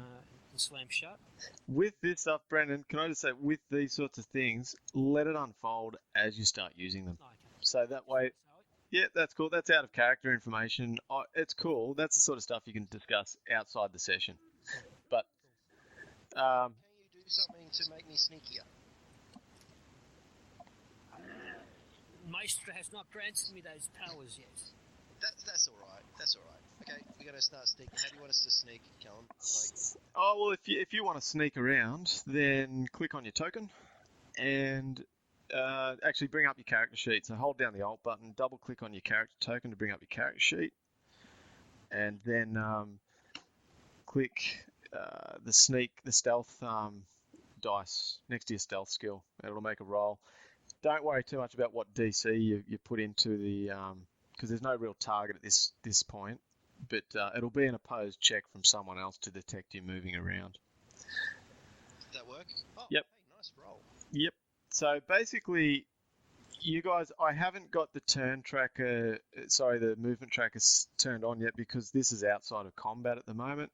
slam shut. With this stuff, Brendan, can I just say, with these sorts of things, let it unfold as you start using them. No, I can't. So that way, yeah, that's cool. That's out of character information. It's cool. That's the sort of stuff you can discuss outside the session. But, Can you do something to make me sneakier? Maestro has not granted me those powers yet. That's all right. That's all right. Okay, we're gonna start sneaking. How do you want us to sneak, Kellen? well, if you want to sneak around, then click on your token and actually bring up your character sheet. So hold down the Alt button, double click on your character token to bring up your character sheet, and then click the stealth dice next to your stealth skill. It'll make a roll. Don't worry too much about what DC you put into the because there's no real target at this point, but it'll be an opposed check from someone else to detect you moving around. Did that work? Oh, Yep. Hey, nice roll. Yep. So basically, you guys, I haven't got the movement tracker turned on yet because this is outside of combat at the moment.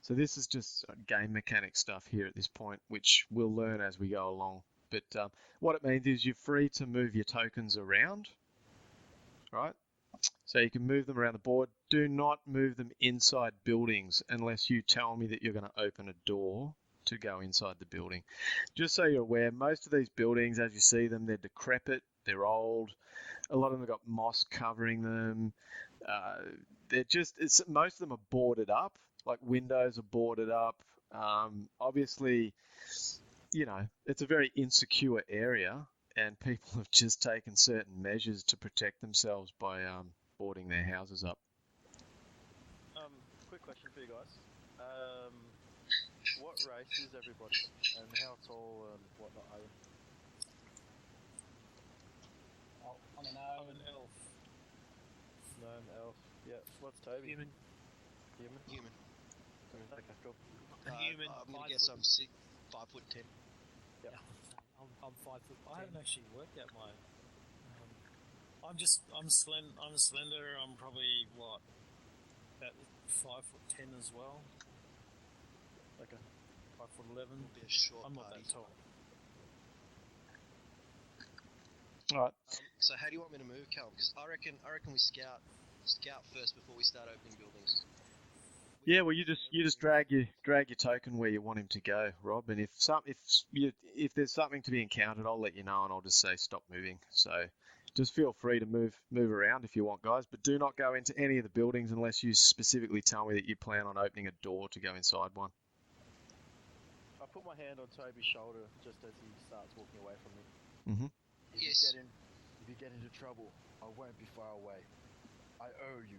So this is just game mechanic stuff here at this point, which we'll learn as we go along. But what it means is you're free to move your tokens around, right? So you can move them around the board. do not move them inside buildings unless you tell me that you're going to open a door to go inside the building. Just so you're aware, most of these buildings, as you see them, they're decrepit, they're old. A lot of them have got moss covering them. Most of them are boarded up, like windows are boarded up. Obviously, it's a very insecure area, and people have just taken certain measures to protect themselves by boarding their houses up. Quick question for you guys. What race is everybody, and how tall and whatnot are you? I'm an I'm an elf. Gnome, elf. Yeah. What's Toby? Human. Human. Okay, cool. Human. I'm gonna 5 guess foot. I'm 5'10". Yeah, I'm 5 foot. I 10. haven't actually worked out my. I'm slender. I'm probably about 5'10" as well. Okay. 5'11". Be a short I'm not party. that tall. All right. So how do you want me to move, Cal? Because I reckon we scout first before we start opening buildings. Yeah, well, you just drag your token where you want him to go, Rob. And if there's something to be encountered, I'll let you know, and I'll just say stop moving. So just feel free to move around if you want, guys. But do not go into any of the buildings unless you specifically tell me that you plan on opening a door to go inside one. I put my hand on Toby's shoulder just as he starts walking away from me. Mm-hmm. Yes. If you get into trouble, I won't be far away. I owe you.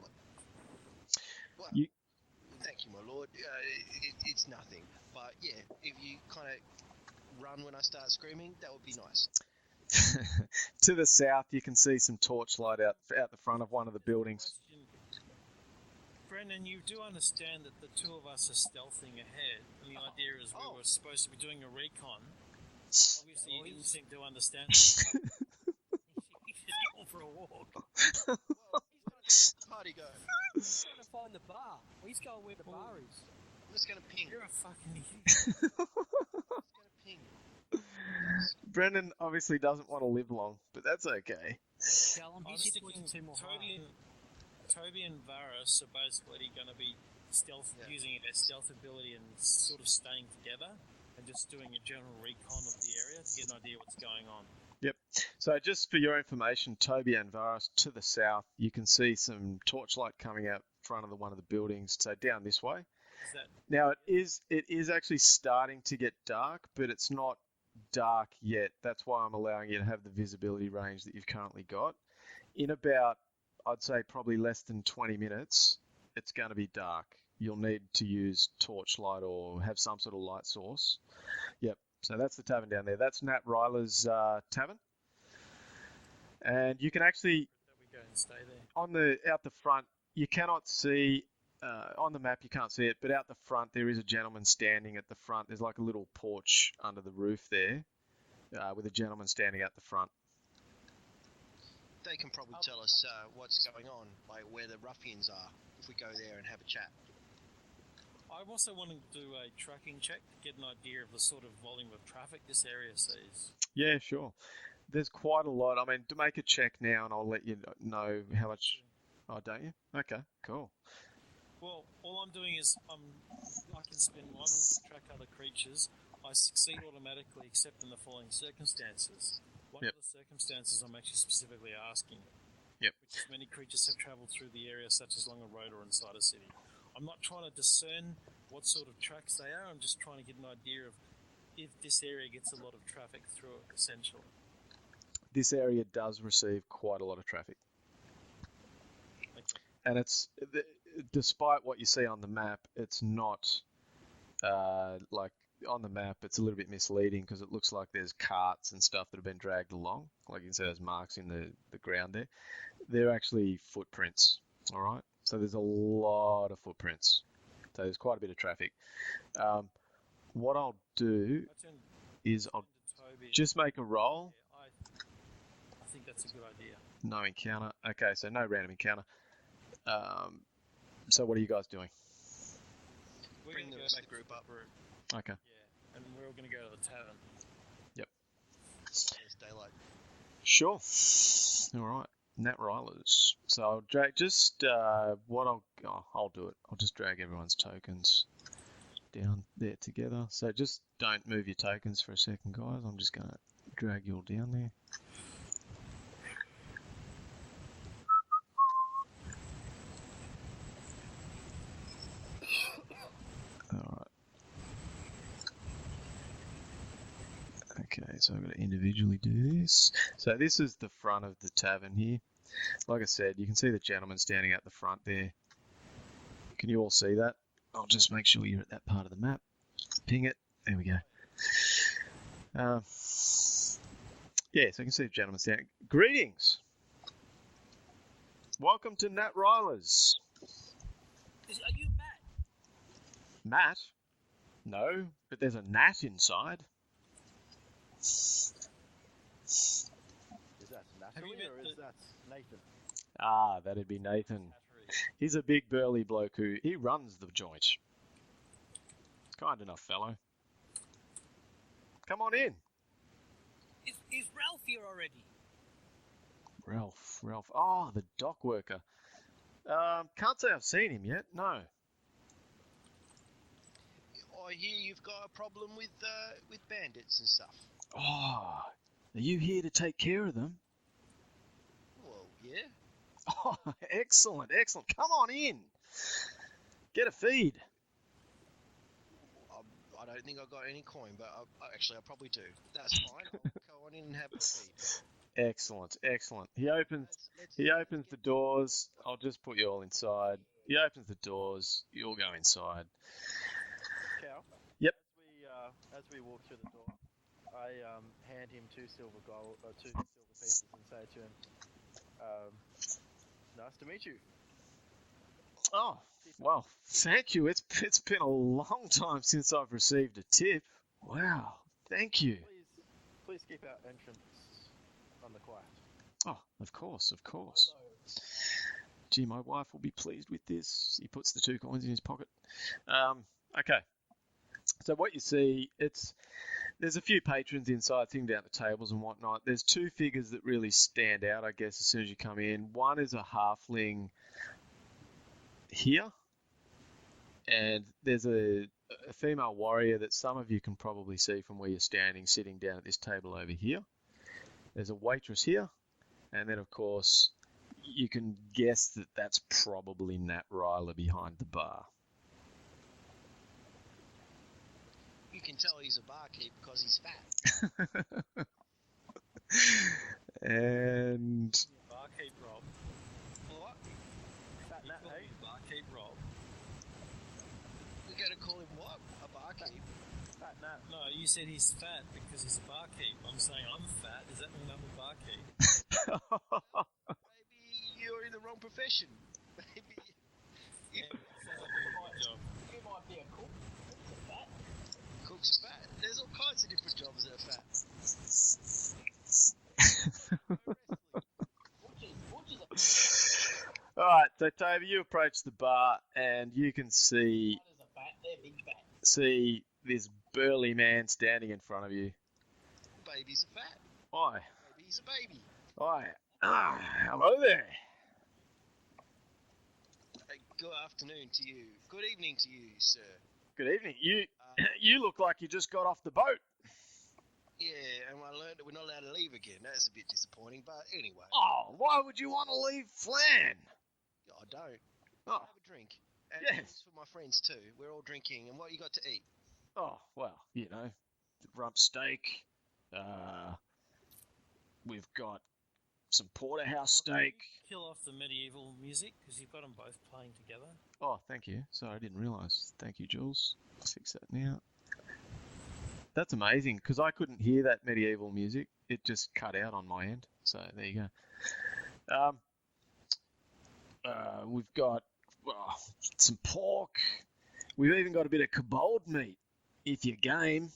Well, You- thank you, my lord. It's nothing. But yeah, if you kind of run when I start screaming, that would be nice. To the south, you can see some torchlight out the front of one of the buildings. Question. Brendan, you do understand that the two of us are stealthing ahead, and the idea is we were supposed to be doing a recon. Obviously, you didn't seem to understand. You should go for a walk. Well, party go. He's trying to find the bar. Well, he's going where the bar is. I'm just gonna ping. You're a fucking idiot. I'm just gonna ping. Brendan obviously doesn't want to live long, but that's okay. Callum, I'm he's hit sticking 22 more high. Toby and Varus are basically going to be using their stealth ability and sort of staying together and just doing a general recon of the area to get an idea what's going on. Yep. So just for your information, Toby and Varus to the south, you can see some torchlight coming out front of one of the buildings. So down this way. Is that Now it is actually starting to get dark, but it's not dark yet. That's why I'm allowing you to have the visibility range that you've currently got. In about, I'd say probably less than 20 minutes, it's going to be dark. You'll need to use torchlight or have some sort of light source. Yep. So that's the tavern down there. That's Nat Ryler's tavern. And you can actually, that we go and stay there? out the front, you cannot see, on the map you can't see it, but out the front there is a gentleman standing at the front. There's like a little porch under the roof there with a gentleman standing at the front. They can probably tell us what's going on, like where the ruffians are, if we go there and have a chat. I also want to do a tracking check to get an idea of the sort of volume of traffic this area sees. Yeah, sure. There's quite a lot. I mean, to make a check now and I'll let you know how much... Oh, don't you? Okay, cool. Well, all I'm doing is I can spend one to track other creatures. I succeed automatically except in the following circumstances. One Yep. of the circumstances I'm actually specifically asking, Yep. which is many creatures have travelled through the area such as along a road or inside a city. I'm not trying to discern what sort of tracks they are, I'm just trying to get an idea of if this area gets a lot of traffic through it, essentially. This area does receive quite a lot of traffic. Okay. And it's, despite what you see on the map, it's not like on the map, it's a little bit misleading because it looks like there's carts and stuff that have been dragged along. Like you can see those marks in the ground there. They're actually footprints, all right? So there's a lot of footprints. So there's quite a bit of traffic. What I'll do is I'll just make a roll. Yeah, I think that's a good idea. No encounter. Okay, so no random encounter. So what are you guys doing? We're Bring going to the go rest back of the group to up. group. Okay. Yeah, and we're all going to go to the tavern. It's daylight. Sure. All right. Nat Rylers. So I'll drag just I'll do it. I'll just drag everyone's tokens down there together. So just don't move your tokens for a second, guys. I'm just gonna drag you all down there. Alright. Okay, so I've got to individually do this. So this is the front of the tavern here. Like I said, you can see the gentleman standing at the front there. Can you all see that? I'll just make sure you're at that part of the map. Ping it. There we go. Yeah, so you can see the gentleman standing. Greetings. Welcome to Nat Rylers. Are you Matt? Matt? No, but there's a gnat inside. Is that Natalie or is that Nathan? Ah, that'd be Nathan. He's a big burly bloke he runs the joint. Kind enough fellow. Come on in. Is Ralph here already? Ralph. Oh, the dock worker. Can't say I've seen him yet, no. I hear you've got a problem with bandits and stuff. Oh, are you here to take care of them? Well, yeah. Oh, excellent. Come on in. Get a feed. I don't think I got any coin, but I probably do. That's fine. I'll go on in and have a feed. Excellent. He opens the doors. I'll just put you all inside. He opens the doors. You all go inside. Cow? Yep. As we walk through the door, I hand him two silver pieces and say to him, nice to meet you. Oh, well, thank you. It's been a long time since I've received a tip. Wow, thank you. Please keep our entrance on the quiet. Oh, of course. Gee, my wife will be pleased with this. He puts the 2 coins in his pocket. Okay. So what you see, there's a few patrons inside sitting down at the tables and whatnot. There's 2 figures that really stand out, I guess, as soon as you come in. One is a halfling here, and there's a female warrior that some of you can probably see from where you're standing, sitting down at this table over here. There's a waitress here, and then, of course, you can guess that that's probably Nat Ryler behind the bar. You can tell he's a barkeep because he's fat. And Barkeep Rob. What? Fat Nat, hey? Barkeep Rob. We're going to call him what? A barkeep? Fat Nat. No, you said he's fat because he's a barkeep. I'm saying I'm fat. Does that mean I'm a barkeep? Maybe you're in the wrong profession. Maybe. Yeah, sounds like a good job. You might be a cook. It's a fat. Cook's fat. There's all kinds of different jobs that are fat. Butchers All right, so Toby, you approach the bar and you can see are fat. They're big fat. this burly man standing in front of you. Babies are fat. Hi. Baby's a baby. Hi. Hello there. Good afternoon to you. Good evening to you, sir. Good evening. You look like you just got off the boat. Yeah, and I learned that we're not allowed to leave again. That's a bit disappointing, but anyway. Oh, why would you want to leave Flan? I don't. Oh, Have a drink. And yes. it's for my friends too. We're all drinking. And what you got to eat? Oh, well, you know, rump steak. We've got some porterhouse steak. Kill off the medieval music because you've got them both playing together. Oh, thank you. Sorry, I didn't realise. Thank you, Jules. I'll fix that now. That's amazing because I couldn't hear that medieval music. It just cut out on my end. So there you go. We've got some pork. We've even got a bit of kobold meat, if you're game.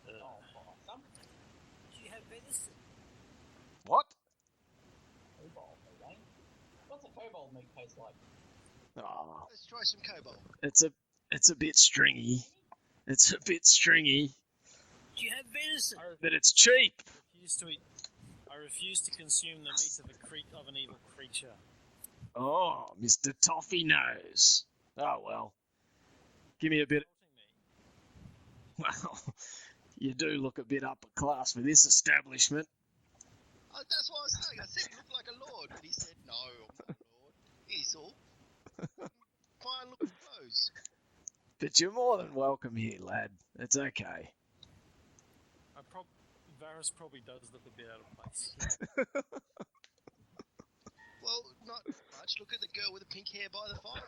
Awesome. Do you have venison? What? Kobold, okay? What's a kobold meat taste like? Oh, Let's try some kobold. it's a bit stringy. It's a bit stringy, Do you have venison? but it's cheap. I refuse to consume the meat of an evil creature. Oh, Mr. Toffee Nose. Oh, well. Give me a bit... Well, you do look a bit upper class for this establishment. Oh, that's what I was saying. I said he looked like a lord, but he said, no, I'm not a lord. He's all fine looking clothes. But you're more than welcome here, lad. It's okay. Varys probably does look a bit out of place. Well, not much. Look at the girl with the pink hair by the fire.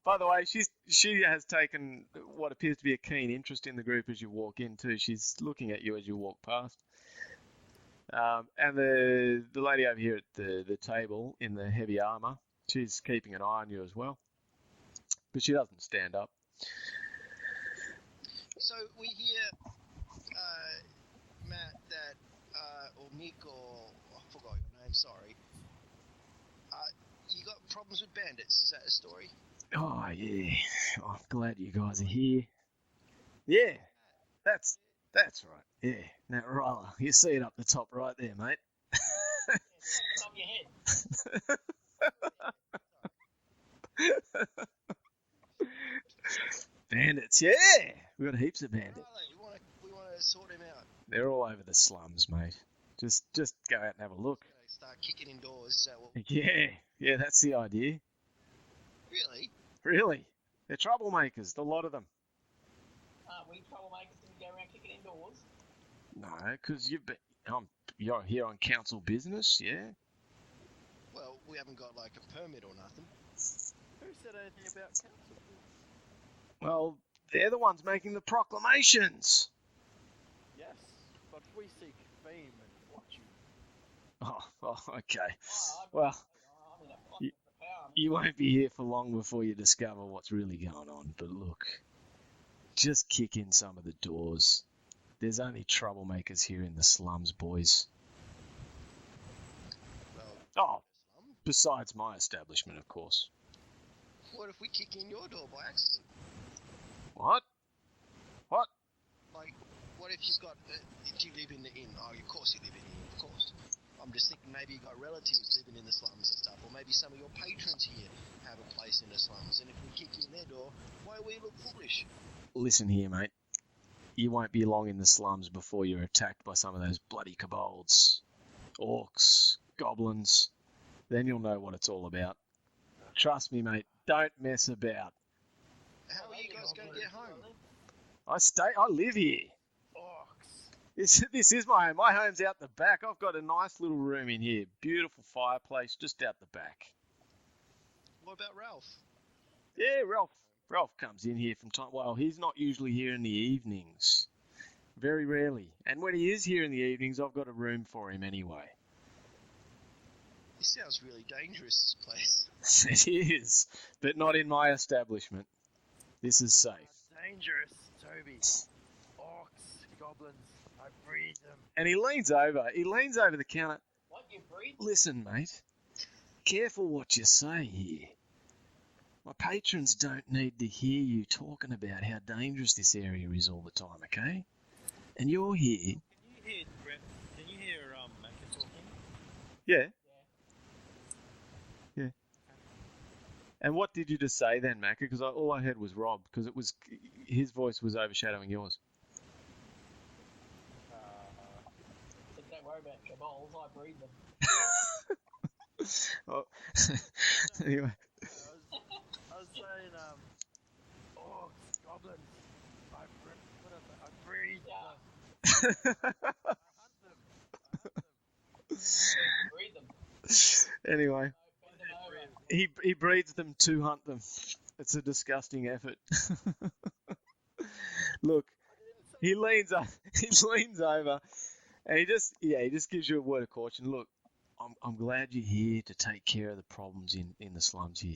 By the way, she has taken what appears to be a keen interest in the group as you walk in too. She's looking at you as you walk past. And the lady over here at the table in the heavy armour, she's keeping an eye on you as well. But she doesn't stand up. So we hear, Matt, that, or Mick, or I forgot your name, sorry. You got problems with bandits, is that a story? Oh, yeah. Oh, I'm glad you guys are here. Yeah, that's right. Yeah. Now, Ryla, you see it up the top right there, mate. Top of your head. Bandits, yeah. We've got heaps of bandits. We want to sort him out. They're all over the slums, mate. Just go out and have a look. Start kicking indoors, is that what... Yeah, that's the idea. Really? Really? They're troublemakers, a lot of them. Aren't we troublemakers and go around kicking indoors? No, because you're here on council business, yeah? Well, we haven't got, like, a permit or nothing. Who said anything about council? Well, they're the ones making the proclamations. Yes, but we seek fame and fortune. Oh, okay. I'm Well, in a fight for power. you won't be here for long before you discover what's really going on. But look, just kick in some of the doors. There's only troublemakers here in the slums, boys. Well, Besides my establishment, of course. what if we kick in your door by accident? What? Like, what if you've got... do you live in the inn? Oh, of course you live in the inn, of course. I'm just thinking maybe you've got relatives living in the slums and stuff, or maybe some of your patrons here have a place in the slums, and if we kick in their door, why we look foolish? Listen here, mate. You won't be long in the slums before you're attacked by some of those bloody kobolds, orcs, goblins. Then you'll know what it's all about. Trust me, mate. Don't mess about. How are you guys going to get home? I live here. This is my home. My home's out the back. I've got a nice little room in here. Beautiful fireplace just out the back. What about Ralph? Yeah, Ralph comes in here from time. Well, he's not usually here in the evenings. Very rarely. And when he is here in the evenings, I've got a room for him anyway. This sounds really dangerous, this place. It is, but not in my establishment. This is safe. Dangerous, Toby. Orcs, goblins, I breed them. And he leans over the counter. What, you breed? Listen, mate, careful what you say here. My patrons don't need to hear you talking about how dangerous this area is all the time, okay? And you're here. Can you hear Macca talking? Yeah. And what did you just say then, Macca? Because all I heard was Rob, because his voice was overshadowing yours. So don't worry about kobolds, I breed them. Oh. Anyway. I was saying, orcs, goblins, I breed them. I hunt them. Breed them. Anyway. Bend them over. He breeds them to hunt them. It's a disgusting effort. Look, he leans over, and he just gives you a word of caution. Look, I'm glad you're here to take care of the problems in the slums here,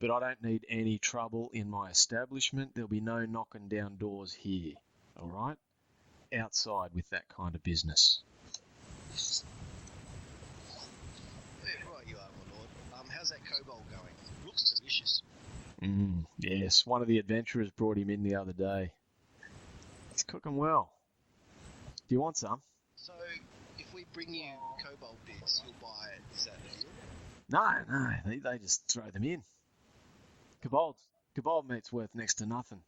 but I don't need any trouble in my establishment. There'll be no knocking down doors here. All right, outside with that kind of business. Right you are, my lord. How's that kobold going? Looks delicious. Yes, one of the adventurers brought him in the other day. It's cooking well. Do you want some? So, if we bring you kobold bits, you'll buy it. Is that the deal? No, they just throw them in. Kobold meat's worth next to nothing.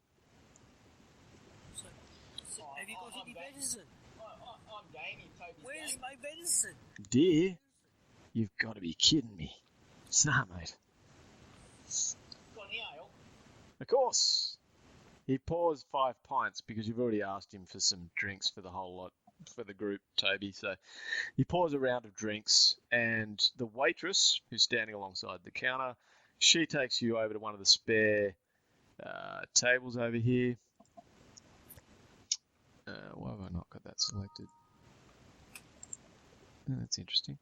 So, have you got any venison? I'm gaming, Toby's Where's game. my venison? Dear, you've got to be kidding me. Nah, mate. Got any ale? Of course. He pours 5 pints because you've already asked him for some drinks for the whole lot, for the group, Toby. So he pours a round of drinks, and the waitress, who's standing alongside the counter, she takes you over to one of the spare tables over here. Why have I not got that selected? Oh, that's interesting.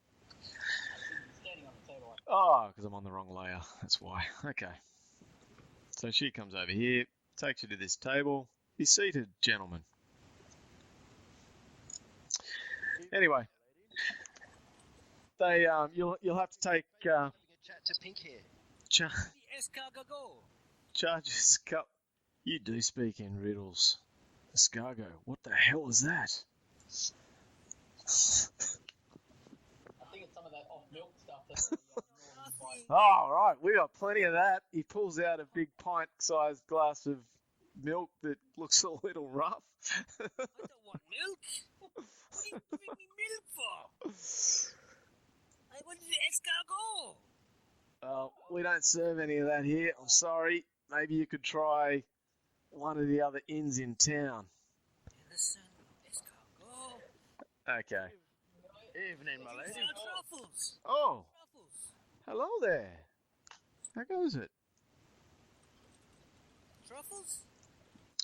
Standing on the table. Oh, because I'm on the wrong layer. That's why. Okay. So she comes over here, takes you to this table. Be seated, gentlemen. Anyway, they you'll have to take Having a chat to Pink Hair. The escargot. charges. You do speak in riddles. Escargot. What the hell is that? I think it's some of that off milk stuff that's the northern bite. Oh, right. We got plenty of that. He pulls out a big pint-sized glass of milk that looks a little rough. I don't want milk. What are you giving me milk for? I wanted the escargot. We don't serve any of that here. I'm sorry. Maybe you could try one of the other inns in town. Listen, escargot. Okay. Evening, my lady. These are truffles. Oh, Truffles. hello there. How goes it? Truffles?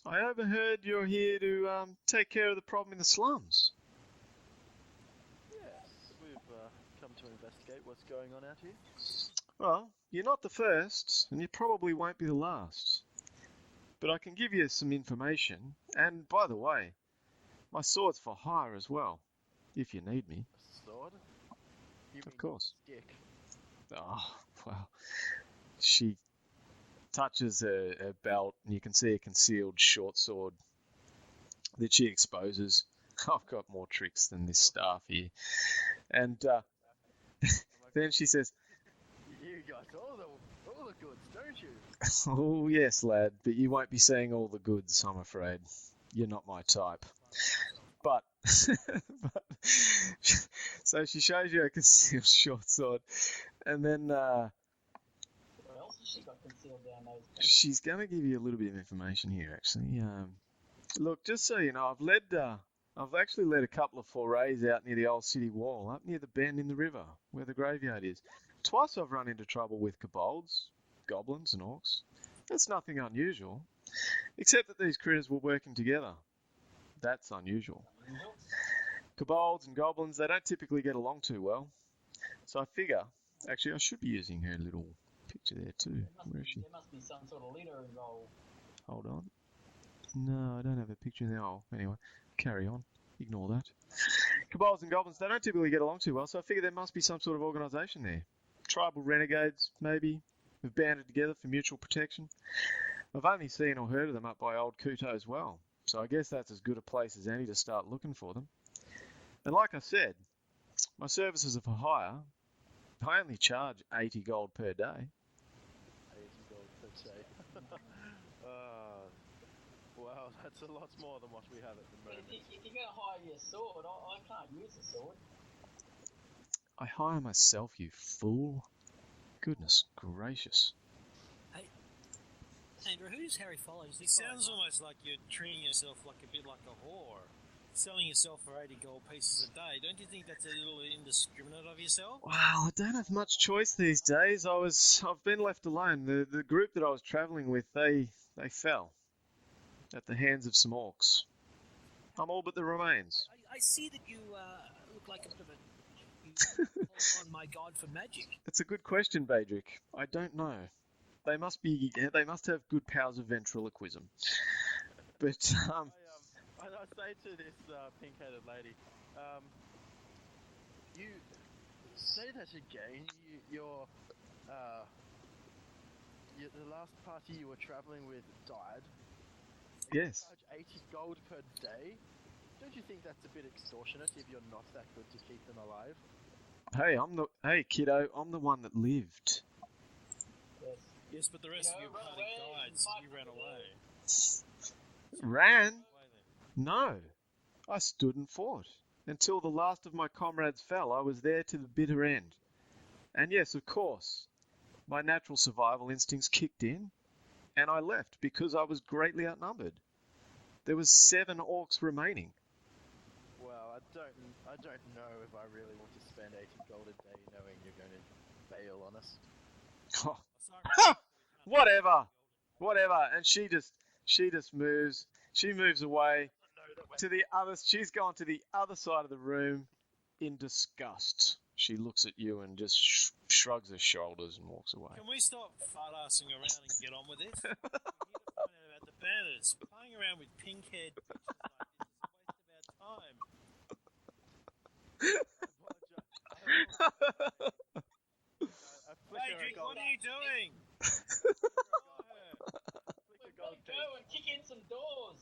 I overheard you're here to take care of the problem in the slums. Yes, we've come to investigate what's going on out here. Well, you're not the first, and you probably won't be the last. But I can give you some information, and by the way, my sword's for hire as well, if you need me. A sword? You Of mean course. stick? Oh, well. She touches her belt, and you can see a concealed short sword that she exposes. I've got more tricks than this staff here. And then she says, You got all the goods, don't you? oh, yes, lad, but you won't be seeing all the goods, I'm afraid. You're not my type. But, so she shows you a concealed short sword, and then What else has she got concealed down those things? she's going to give you a little bit of information here, actually. Look, just so you know, I've actually led a couple of forays out near the old city wall, up near the bend in the river, where the graveyard is. Twice I've run into trouble with kobolds, goblins, and orcs. That's nothing unusual, except that these critters were working together. That's unusual. Kobolds and goblins, they don't typically get along too well. So I figure, actually, I should be using her little picture there too. Where is she? There must be some sort of leader involved. Hold on. No, I don't have a picture in there. Oh, anyway, carry on. Ignore that. Kobolds and goblins, they don't typically get along too well, so I figure there must be some sort of organisation there. Tribal renegades, maybe, have banded together for mutual protection. I've only seen or heard of them up by Old Kuto as well, so I guess that's as good a place as any to start looking for them. And like I said, my services are for hire. I only charge 80 gold per day. 80 gold per day. Wow, that's a lot more than what we have at the moment. If you're going to hire your sword, I can't use a sword. I hire myself, you fool. Goodness gracious. Andrew, who's Harry follows? It sounds almost like you're treating yourself like a bit like a whore. Selling yourself for 80 gold pieces a day. Don't you think that's a little indiscriminate of yourself? Well, I don't have much choice these days. I've been left alone. The group that I was travelling with, they fell at the hands of some orcs. I'm all but the remains. I see that you look like a bit of a... on my god for magic. It's a good question, Badrick. I don't know. They must have good powers of ventriloquism. But I say to this pink-headed lady, you say that again. The last party you were travelling with died. Yes. Charge 80 gold per day? Don't you think that's a bit extortionate if you're not that good to keep them alive? Hey kiddo, I'm the one that lived. Yes. Yes, but the rest of You your know, run party away, died, so fight you for ran the away. Ran? Away then. No. I stood and fought. Until the last of my comrades fell, I was there to the bitter end. And yes, of course, my natural survival instincts kicked in, and I left because I was greatly outnumbered. There was 7 orcs remaining. Well, I don't know if I really want to spend 80 gold a day knowing you're going to bail on us. Oh, Sorry. whatever. And she just moves. She moves away to the other. She's gone to the other side of the room in disgust. She looks at you and just shrugs her shoulders and walks away. Can we stop fart-assing around and get on with this? We're here to find out about the bandits. Playing around with pink-haired bitches like this is a waste of our time. Patrick, what are you doing? Let's go and kick in some doors.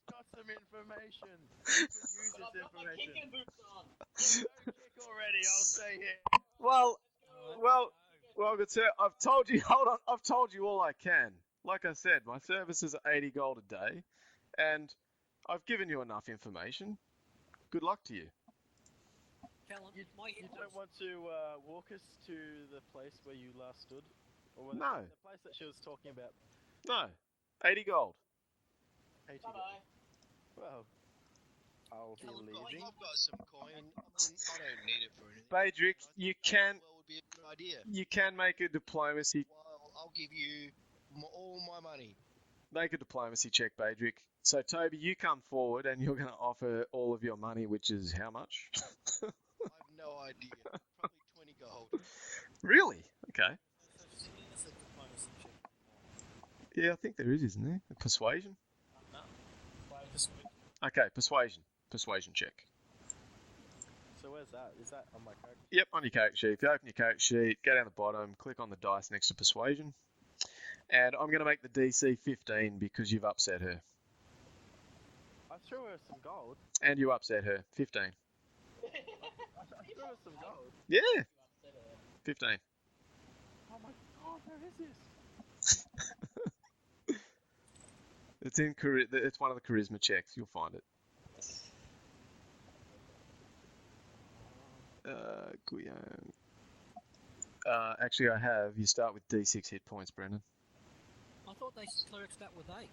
Got some information. You could use But I've this got my information. kicking boots on. Go kick already, I'll stay here. Well, good sir. I've told you. Hold on. I've told you all I can. Like I said, my services are 80 gold a day, and I've given you enough information. Good luck to you. Callum, You don't want to walk us to the place where you last stood? Or No. The place that she was talking about. No, 80 gold. 80 Bye gold. bye. Well, I'll be leaving. I've got some coin. I mean, I don't need it for anything. Badrick, you can Well, would be a good idea. you can make a diplomacy Well, I'll give you all my money. check, Badrick. So Toby, you come forward and you're going to offer all of your money, which is how much? I have no idea. Probably 20 gold. Really? Okay. It's a diplomacy check. Yeah, I think there is, isn't there? Persuasion. No. Wait. Okay, persuasion. Persuasion check. So where's that? Is that on my character? Yep, on your character sheet. If you open your character sheet, go down the bottom, click on the dice next to persuasion. And I'm going to make the DC 15 because you've upset her. I threw her some gold. And you upset her. 15. I threw her some gold. Yeah, 15. Oh my god, where is this? It's in it's one of the charisma checks. You'll find it. Guillaume. Actually, I have. You start with D6 hit points, Brendan. I thought they clerics that with 8.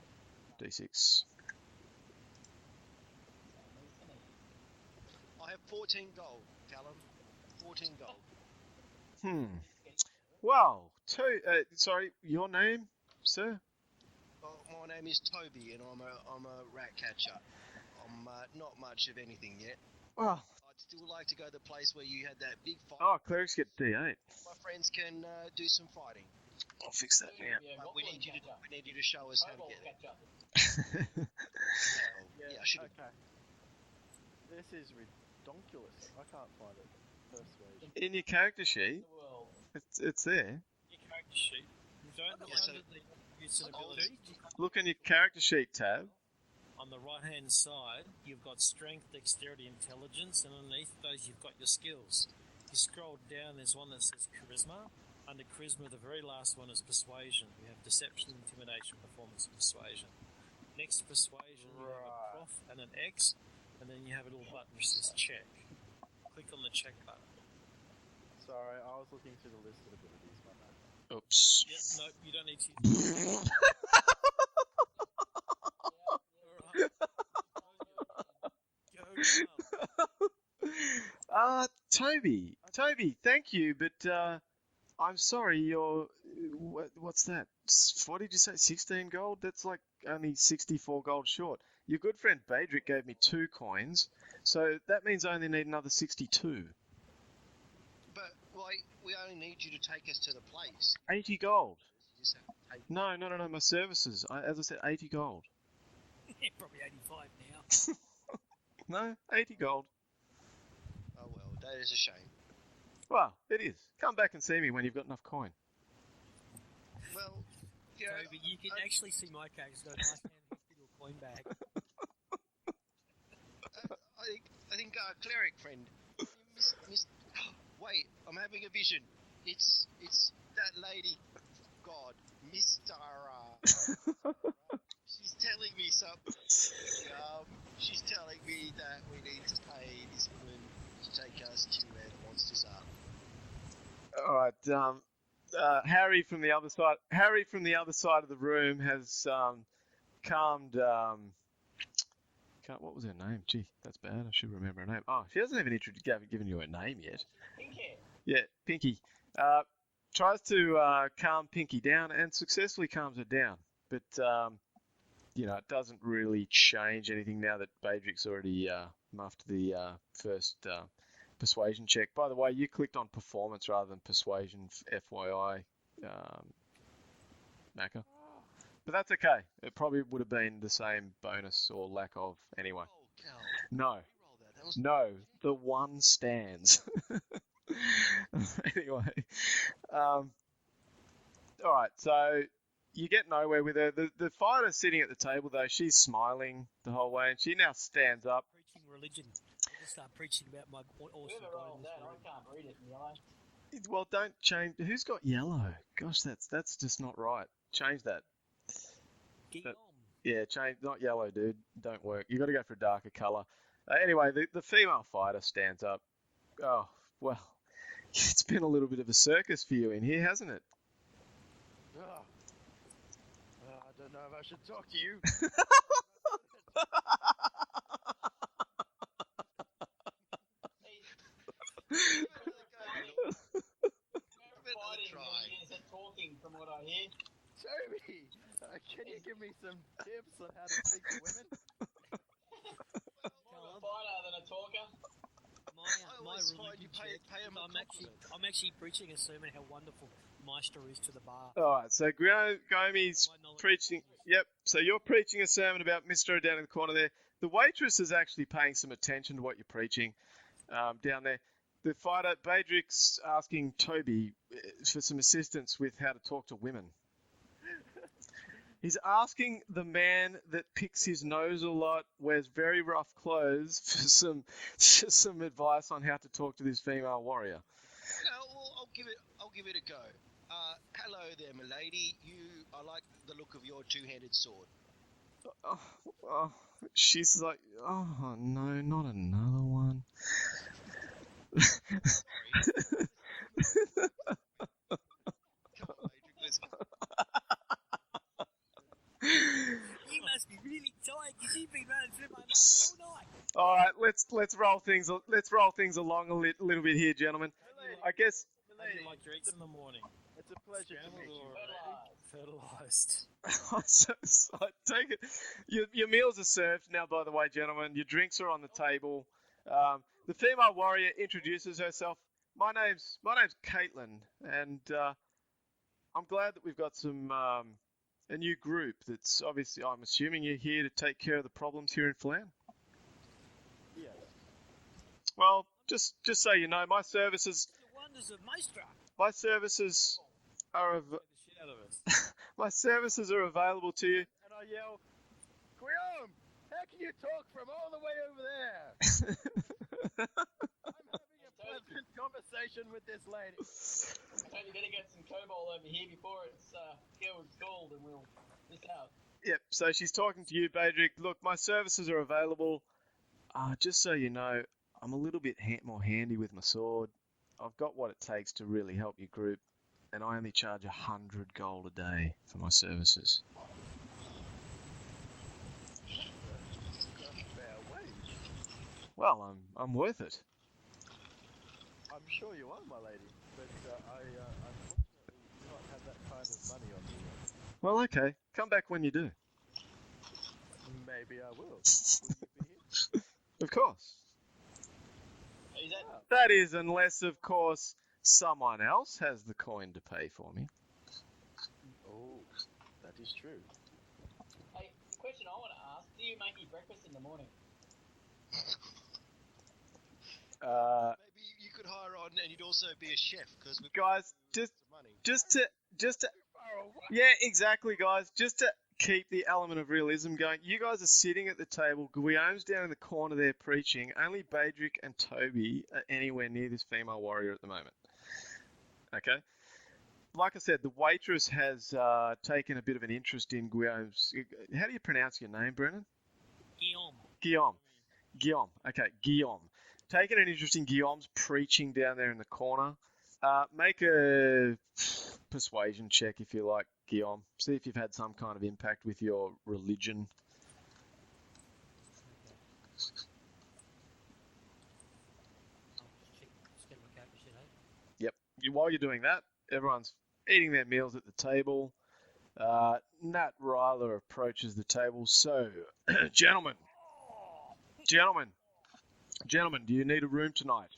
D6. I have 14 gold, Callum. 14 gold. Wow. Sorry, your name, sir? Well, my name is Toby, and I'm a rat catcher. I'm not much of anything yet. Well, I'd still like to go to the place where you had that big fight. oh, clerics get D8. My friends can do some fighting. I'll fix that now. Yeah, But what we will need you catch up? to show us how to Kobolds get it. catch up. Yeah, I should have. Okay. This is redonkulous. I can't find it. Persuasion. In your character sheet, The world. it's there. Your character sheet. You don't look Yeah, so- under the use and ability. Look in your character sheet tab. On the right-hand side, you've got strength, dexterity, intelligence, and underneath those you've got your skills. You scroll down, there's one that says charisma. Under charisma, the very last one is persuasion. You have deception, intimidation, performance, and persuasion. Next to persuasion, you have a prof and an X, and then you have a little button which says check. Click on the check button. Sorry, I was looking through the list of abilities, my bad. Oops. Yep, no, you don't need to use Alright. Toby, thank you, but I'm sorry, what's that? What did you say, 16 gold? That's like only 64 gold short. Your good friend Badrick gave me 2 coins, so that means I only need another 62. But like, we only need you to take us to the place. 80 gold. You just have to take. No, my services. As I said, 80 gold. Probably 85 now. No, 80 gold. Oh well, that is a shame. Well, it is. Come back and see me when you've got enough coin. Well, Yeah, Toby, you can actually see my character's got a nice hand into a coin bag. I think cleric friend. Wait, I'm having a vision. It's that lady, God, Mister. She's telling me something. She's telling me that we need to pay this woman to take us to where the monsters are. All right. Harry from the other side. Harry from the other side of the room has calmed. What was her name? Gee, that's bad. I should remember her name. Oh, she hasn't even given you her name yet. Pinky. Yeah, Pinky. Tries to calm Pinky down and successfully calms her down. But, it doesn't really change anything now that Badrick's already muffed the first persuasion check. By the way, you clicked on performance rather than persuasion, FYI, Macca. But that's okay. It probably would have been the same bonus or lack of anyway. Oh, Cal. No. Reroll that. That was No, the one stands. Anyway, all right. So you get nowhere with her. The fighter sitting at the table though, she's smiling the whole way, and she now stands up. Preaching religion. I just start preaching about my awesome Whoever rolled bonus. that, I can't read it in yellow. Well, don't change. Who's got yellow? Gosh, that's just not right. Change that. Guillaume. Yeah, change. Not yellow, dude. Don't work. You got to go for a darker color. Anyway, the female fighter stands up. Oh well, it's been a little bit of a circus for you in here, hasn't it? I don't know if I should talk to you. Fighting is it talking from what I hear. Toby, can you give me some tips on how to speak to women? More of a fighter than a talker. My always find religion you pay check, him a I'm actually preaching a sermon how wonderful Meister is to the bar. All right, so Gomy's My knowledge- preaching. Yep, so you're preaching a sermon about Mistro down in the corner there. The waitress is actually paying some attention to what you're preaching down there. The fighter, Badrick's asking Toby for some assistance with how to talk to women. He's asking the man that picks his nose a lot, wears very rough clothes, for some advice on how to talk to this female warrior. No, well, I'll give it a go. Hello there, milady. I like the look of your two-handed sword. She's like, oh no, not another one. Come on, Adrian, let's go. You must be really tired because you've been running through my mind all night. All right, let's roll things along a little bit here, gentlemen. I guess. How do you like your eggs in the morning? It's a pleasure to meet you. Fertilized. So I take it. Your meals are served now. By the way, gentlemen, your drinks are on the table. The female warrior introduces herself. My name's Caitlin, and I'm glad that we've got a new group. That's obviously, I'm assuming you're here to take care of the problems here in Flan. Yes. Well, just so you know, my services The wonders of Maestra. are The shit out of us. my services are available to you. And I yell, Guillaume, how can you talk from all the way over there? I'm having a pleasant conversation with this lady. So you better get some cobalt over here before it's gold and we'll miss out. Yep, so she's talking to you, Badrick. Look, my services are available. Just so you know, I'm a little bit more handy with my sword. I've got what it takes to really help your group, and I only charge 100 gold a day for my services. Fair wage. Well, I'm worth it. I'm sure you are, my lady, but I unfortunately do not have that kind of money on me. Well, okay. Come back when you do. Maybe I will. Will you be here? Of course. Is that That is, unless, of course, someone else has the coin to pay for me. Oh, that is true. hey, the question I want to ask, do you make me breakfast in the morning? Maybe you could hire on, and you'd also be a chef because we've Guys, got money. just to Far away. Yeah, exactly, guys. Just to keep the element of realism going, you guys are sitting at the table. Guillaume's down in the corner there preaching. Only Badrick and Toby are anywhere near this female warrior at the moment. Okay? Like I said, the waitress has taken a bit of an interest in Guillaume's... How do you pronounce your name, Brennan? Guillaume. Guillaume. Okay, Guillaume. Taking an interest in Guillaume's preaching down there in the corner. Make a persuasion check if you like, Guillaume. See if you've had some kind of impact with your religion. Just get my character sheet, eh? Yep. While you're doing that, everyone's eating their meals at the table. Nat Ryler approaches the table. So, gentlemen, do you need a room tonight?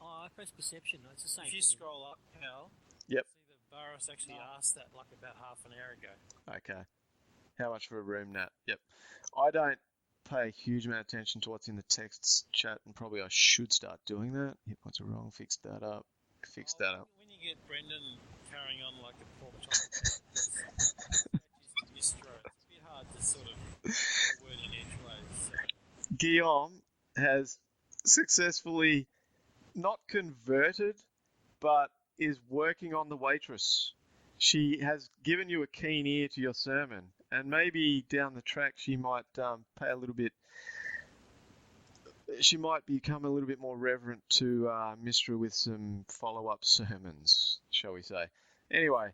Oh, I press perception. No, it's the same If you thing. scroll up, Cal, Yep. see that Barros actually asked that like about half an hour ago. Okay. How much for a room, Nat? Yep. I don't pay a huge amount of attention to what's in the text chat, and probably I should start doing that. Hit points are wrong. Fix that up. When you get Brendan carrying on like a pork chop, it's a bit hard to sort of word in edgeways. So. Guillaume has successfully not converted, but is working on the waitress. She has given you a keen ear to your sermon, and maybe down the track she might pay a little bit. She might become a little bit more reverent to Mistra with some follow-up sermons, shall we say. Anyway,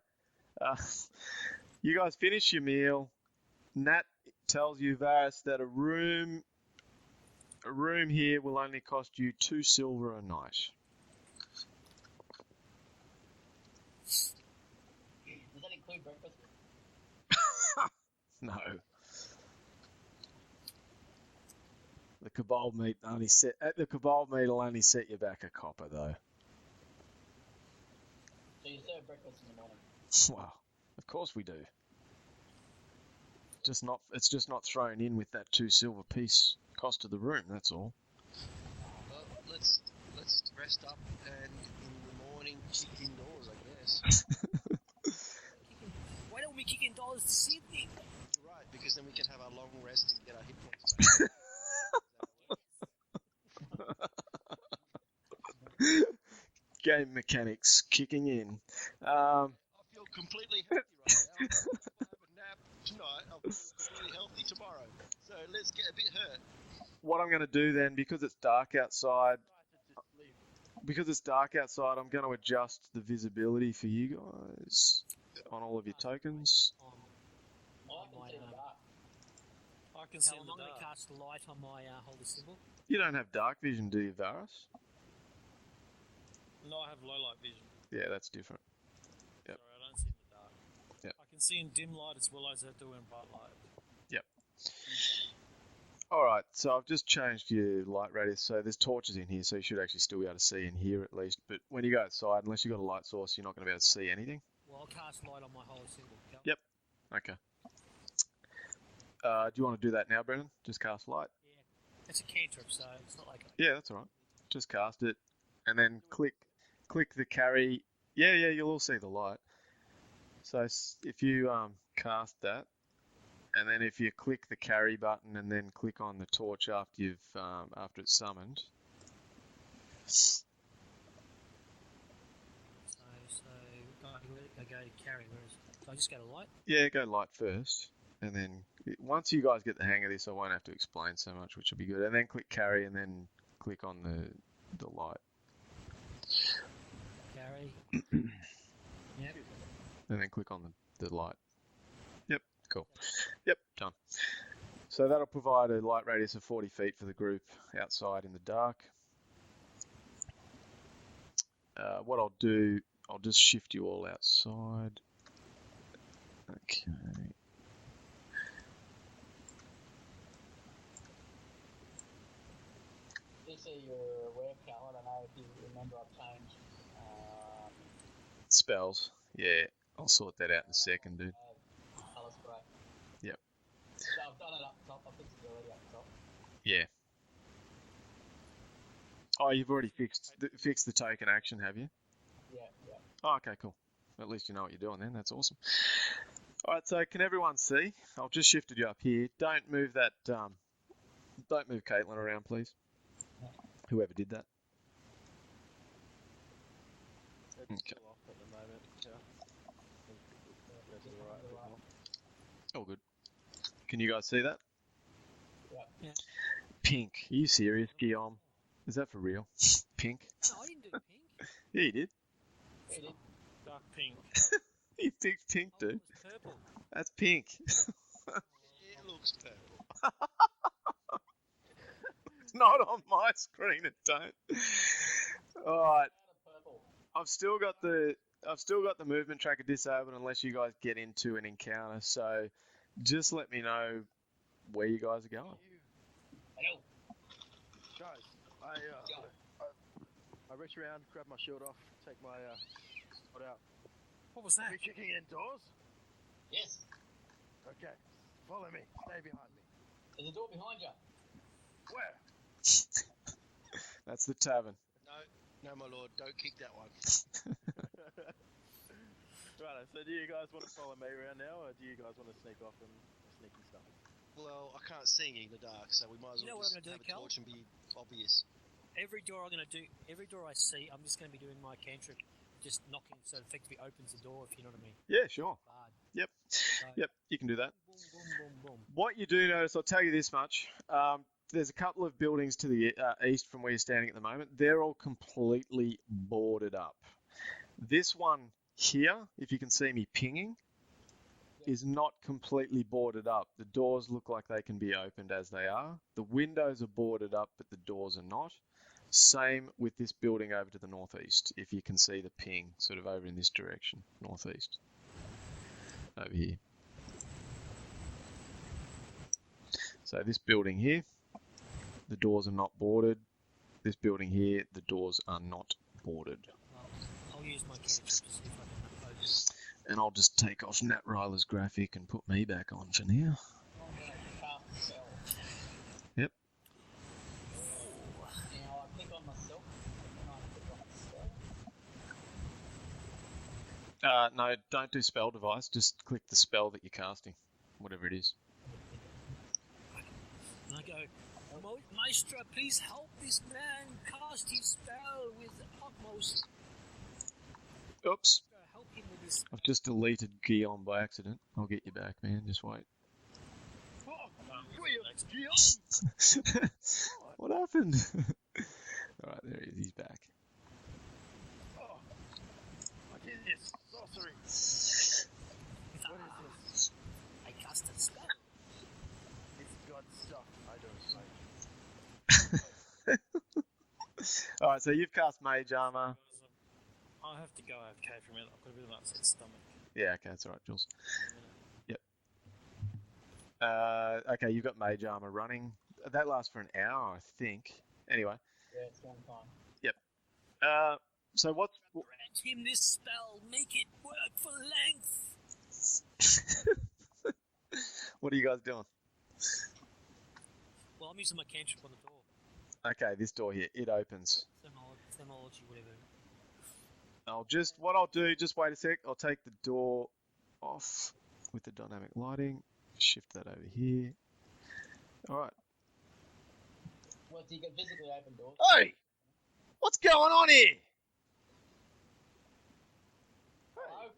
you guys finish your meal. Nat tells you, Varys, that a room here will only cost you 2 silver a night. Does that include breakfast? No. The kebab meat will only set you back a copper, though. So you serve breakfast in the morning. Well, of course we do. It's just not thrown in with that 2 silver piece cost of the room. That's all. Well, let's rest up and in the morning kick indoors, I guess. Why don't we kick indoors this evening? Right, because then we can have our long rest and get our hit points back. Game mechanics kicking in. I feel completely healthy right now. I'll have a nap tonight. I'll feel completely healthy tomorrow. So let's get a bit hurt. What I'm going to do then, because it's dark outside, I'm going to adjust the visibility for you guys on all of your tokens. I can see the dark. I can see So in I'm the not going dark. to cast light on my holy symbol. You don't have dark vision, do you, Varys? No, I have low light vision. Yeah, that's different. Yep. Sorry, I don't see in the dark. Yep. I can see in dim light as well as I do in bright light. Yep. All right, so I've just changed your light radius, so there's torches in here, so you should actually still be able to see in here at least. But when you go outside, unless you've got a light source, you're not going to be able to see anything. Well, I'll cast light on my holy symbol. Cal. Yep. Okay. Do you want to do that now, Brennan? Just cast light? Yeah. It's a cantrip, so it's not like... Yeah, that's all right. Just cast it, and then click the carry. Yeah, you'll all see the light. So if you cast that, and then if you click the carry button and then click on the torch after it's summoned. So I go to carry, whereas... So I just go to light? Yeah, go light first, and then once you guys get the hang of this, I won't have to explain so much, which will be good. And then click carry, and then click on the light. Carry. Yep. And then click on the light. Yep, cool. Yep, done. So that'll provide a light radius of 40 feet for the group outside in the dark. What I'll do, I'll just shift you all outside. Okay. Just so you're aware, Cal, I don't know if you remember I've changed Spells. Yeah, I'll sort that out in a second, dude. colour spray. Yep. So I've done it up top. I fixed it already up top. Yeah. Oh, you've already fixed the token action, have you? Yeah. Oh, okay, cool. At least you know what you're doing then. That's awesome. All right, so can everyone see? I've just shifted you up here. Don't move that. Don't move Caitlin around, please. Whoever did that. It's Okay. still off at the moment. Yeah. Go to the right a bit more. All good. Can you guys see that? Yeah. Pink. Are you serious, Guillaume? Is that for real? Pink? No, I didn't do pink. Yeah, you did. It is. Dark pink. You picked pink, Oh, it dude. was purple. That's pink. It looks purple. It's not on my screen. It don't. All right. Purple. I've still got the movement tracker disabled unless you guys get into an encounter. So just let me know where you guys are going. Hello. Guys, I reach around, grab my shield off, take my sword out. What was that? Are we checking indoors? Yes. Okay. Follow me. Stay behind me. There's a door behind you. Where? That's the tavern. No, my lord, don't kick that one. Right, so do you guys want to follow me around now, or do you guys want to sneak off and sneaky stuff? Well, I can't see in the dark, so we might as You know well what just I'm gonna have do, a Cal? torch and be obvious. Every door I see, I'm just going to be doing my cantrip, just knocking, so it effectively opens the door, if you know what I mean. Yeah, sure. Bard. Yep. So, Yep, you can do that. Boom, boom, boom, boom. What you do notice, I'll tell you this much. There's a couple of buildings to the east from where you're standing at the moment. They're all completely boarded up. This one here, if you can see me pinging, is not completely boarded up. The doors look like they can be opened as they are. The windows are boarded up, but the doors are not. Same with this building over to the northeast, if you can see the ping, sort of over in this direction, northeast. Over here. So this building here, the doors are not boarded. This building here, the doors are not boarded. I'll use my cantrip to see if I can open. And I'll just take off Nat Ryler's graphic and put me back on for now. I'm going to cast a spell. Yep. Now I click on myself. And I click on the spell. No, don't do spell device. Just click the spell that you're casting, whatever it is. And I go, Maestra, please help this man cast his spell with utmost. Oops. Help him with his. I've just deleted Guillaume by accident. I'll get you back, man. Just wait. What happened? Alright, there he is. He's back. What is this? Sorcery. What is this? I cast a spell. It's God stuff. I don't like. Alright, so you've cast Mage Armor. I have to go AFK for a minute. I've got a bit of an upset stomach. Yeah, okay, that's alright, Jules. Yep. Okay, you've got Mage Armor running. That lasts for an hour, I think. Anyway. Yeah, it's going fine. So what's... Grant him this spell. Make it work for length. What are you guys doing? Well, I'm using my cantrip on the door. Okay, this door here, it opens. Thermology, whatever. What I'll do, just wait a sec, I'll take the door off with the dynamic lighting, shift that over here. Alright. Well, so you can physically open doors. Hey! What's going on here? Hello?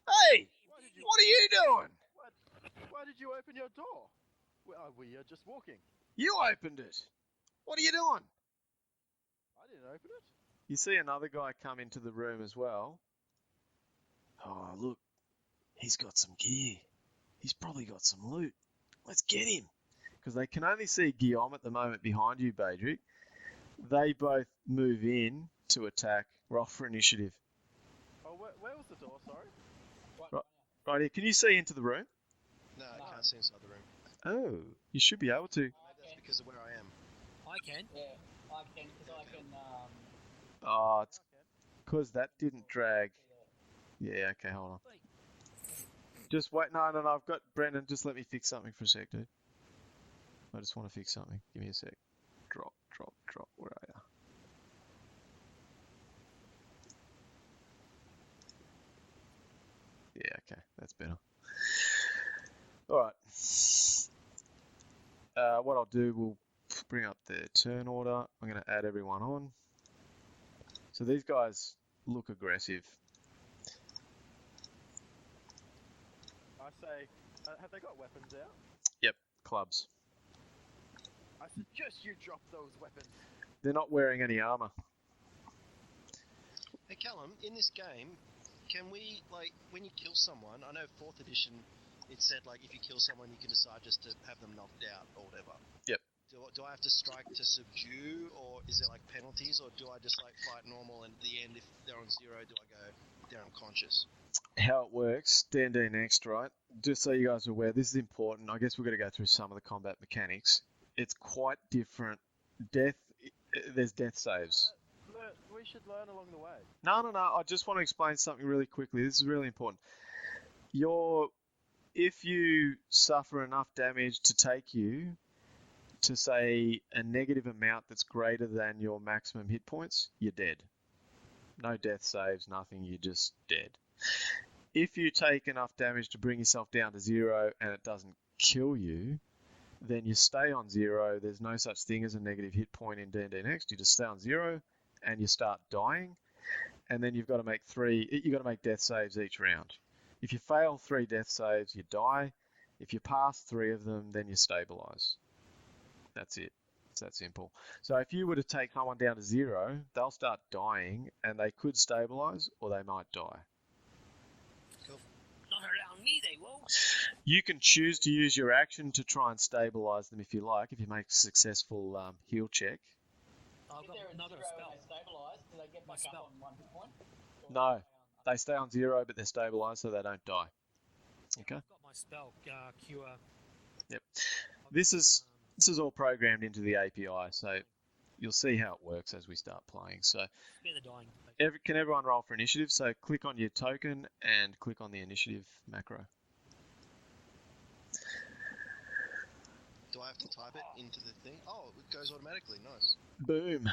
Hey! What are you doing? Why did you open your door? We are just walking. You opened it. What are you doing? I didn't open it. You see another guy come into the room as well. Oh, look. He's got some gear. He's probably got some loot. Let's get him. Because they can only see Guillaume at the moment behind you, Badrick. They both move in to attack. Roll for initiative. Oh, where was the door? Sorry. Right here. Can you see into the room? No, I can't see inside the room. Oh, you should be able to. Maybe that's because of where I am. I can. Yeah, I can, because I can, Oh, it's because that didn't drag. Yeah, okay, hold on. Just wait. No, I've got Brendan. Just let me fix something for a sec, dude. I just want to fix something. Give me a sec. Drop. Where are you? Yeah, okay, that's better. Alright. What I'll do, we'll bring up the turn order. I'm going to add everyone on. So these guys look aggressive. I say, have they got weapons out? Yep, clubs. I suggest you drop those weapons. They're not wearing any armor. Hey Callum, in this game, can we, like, when you kill someone, I know 4th edition, it said, like, if you kill someone, you can decide just to have them knocked out or whatever. Yep. Do I have to strike to subdue, or is there, like, penalties, or do I just, like, fight normal, and at the end, if they're on 0, do I go, they're unconscious? How it works, D&D Next, right? Just so you guys are aware, this is important. I guess we're going to go through some of the combat mechanics. It's quite different. There's death saves. We should learn along the way. No. I just want to explain something really quickly. This is really important. If you suffer enough damage to take you to, say, a negative amount that's greater than your maximum hit points, you're dead. No death saves, nothing, you're just dead. If you take enough damage to bring yourself down to 0 and it doesn't kill you, then you stay on 0. There's no such thing as a negative hit point in D&D Next. You just stay on 0 and you start dying, and then you've got to make death saves each round. If you fail 3 death saves, you die. If you pass 3 of them, then you stabilize. That's it. It's that simple. So if you were to take someone down to 0, they'll start dying, and they could stabilize, or they might die. Cool. Not around me, they won't. You can choose to use your action to try and stabilize them if you like, if you make a successful heal check. I've If got they're at another 0 spell. and they stabilise, do they get My back spell. up on 1 hit point? Or No, do they stay on 0, but they're stabilized, so they don't die. Okay. I've got my spell, cure. Yep. This is all programmed into the API, so you'll see how it works as we start playing. So Spare the dying. can everyone roll for initiative? So click on your token and click on the initiative macro. Do I have to type it into the thing? Oh, it goes automatically. Nice. Boom.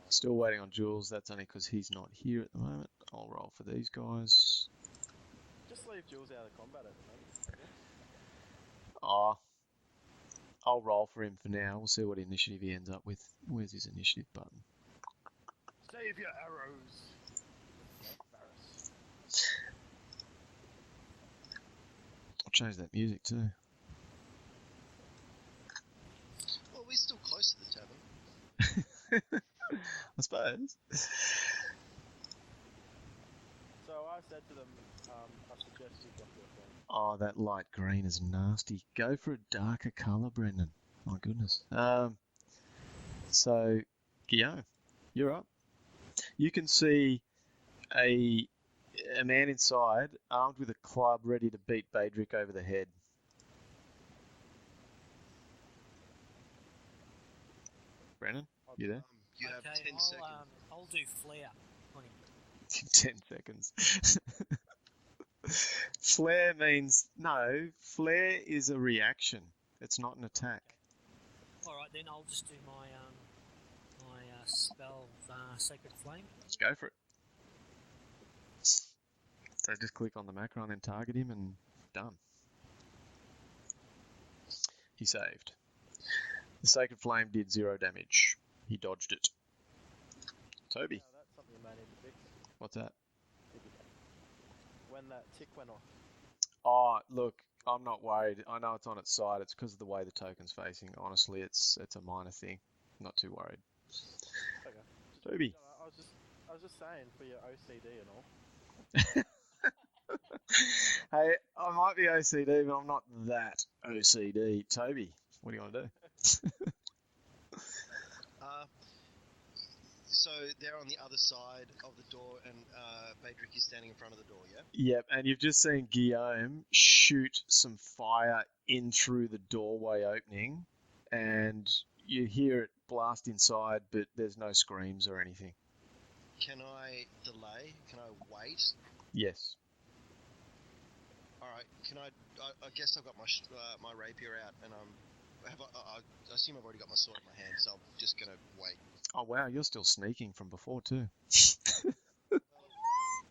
Still waiting on Jules. That's only because he's not here at the moment. I'll roll for these guys. Just leave Jules out of combat at the moment. I'll roll for him for now. We'll see what initiative he ends up with. Where's his initiative button? Save your arrows. Varus. I'll change that music too. Well, we're still close to the tavern. I suppose. So I said to them, I suggest you drop your thing. Oh, that light green is nasty. Go for a darker colour, Brendan. My goodness. So, Guillaume, you're up. You can see a man inside, armed with a club, ready to beat Baedric over the head. Brendan, you there? You have 10 I'll, seconds. I'll do flare on him. 10 seconds. Flare means... No, flare is a reaction. It's not an attack. Alright, then I'll just do my spell, Sacred Flame. Let's go for it. So just click on the macro and then target him and done. He saved. The Sacred Flame did 0 damage. He dodged it. Toby, Now that's something you may need to fix. what's that? When that tick went off. Oh, look, I'm not worried. I know it's on its side. It's because of the way the token's facing. Honestly, it's a minor thing. Not too worried. Okay. Toby. No, I was just saying for your OCD and all. Hey, I might be OCD, but I'm not that OCD. Toby, what do you want to do? So they're on the other side of the door, and Baedric is standing in front of the door, yeah? Yep, and you've just seen Guillaume shoot some fire in through the doorway opening, and you hear it blast inside, but there's no screams or anything. Can I delay? Can I wait? Yes. Alright, can I guess I've got my my rapier out, and I assume I've already got my sword in my hand, so I'm just gonna wait. Oh wow, you're still sneaking from before too.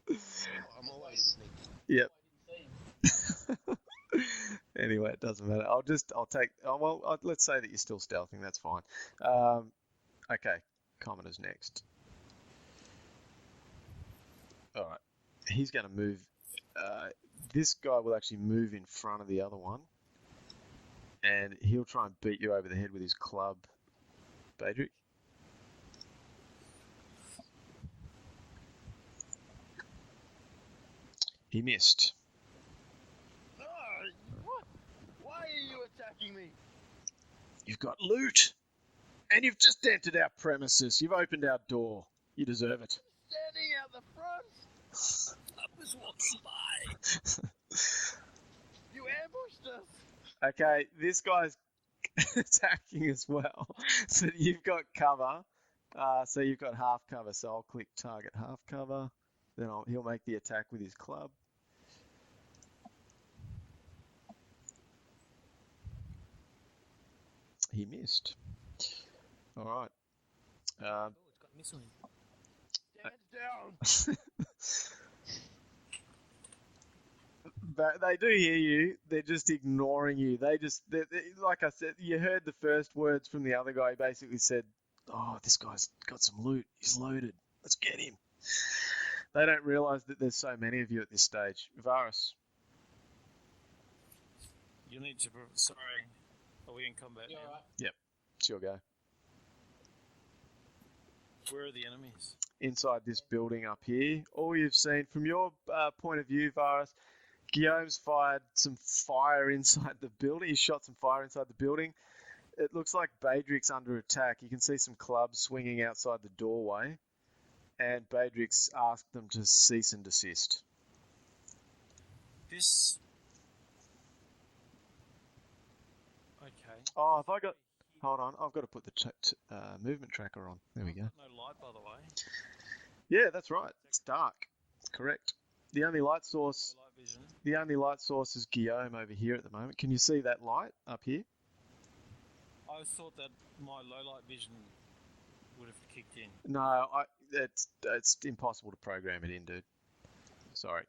I'm always sneaky. Yep. I didn't see him. Anyway, it doesn't matter. Let's say that you're still stealthing. That's fine. Okay, Commoner's next. All right, he's going to move. This guy will actually move in front of the other one, and he'll try and beat you over the head with his club, Badrick. He missed. No! What? Why are you attacking me? You've got loot, and you've just entered our premises. You've opened our door. You deserve it. Standing out the front! I was walking by. You ambushed us! Okay, this guy's attacking as well. So you've got cover. So you've got half cover. So I'll click target half cover. Then he'll make the attack with his club. He missed. All right. Oh, it's got a missile in. Stand down! But they do hear you. They're just ignoring you. They like I said, you heard the first words from the other guy. He basically said, "Oh, this guy's got some loot. He's loaded. Let's get him." They don't realise that there's so many of you at this stage. Varus, You need to. Sorry. Are we in combat You now? alright? it's your go. Where are the enemies? Inside this building up here, all you've seen from your point of view, Varus, Guillaume's fired some fire inside the building. He shot some fire inside the building. It looks like Badrick's under attack. You can see some clubs swinging outside the doorway. And Badrick's asked them to cease and desist. This. Okay. Oh, have I got... Hold on, I've got to put the movement tracker on. There we go. No light, by the way. Yeah, that's right. It's dark. Correct. The only light source... No light vision. The only light source is Guillaume over here at the moment. Can you see that light up here? I thought that my low light vision would have kicked in. No, it's impossible to program it in, dude. Sorry.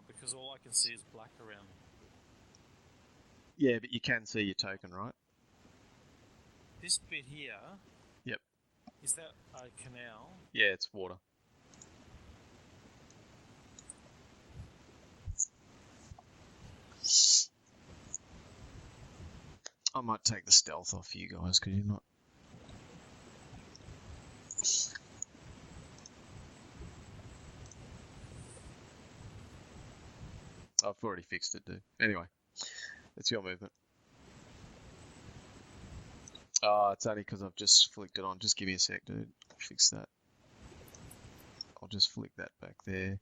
Because all I can see is black around me. Yeah, but you can see your token, right? This bit here. Yep. Is that a canal? Yeah, it's water. I might take the stealth off you guys, because you're not... I've already fixed it, dude. Anyway, it's your movement. It's only because I've just flicked it on. Just give me a sec, dude. I'll fix that. I'll just flick that back there.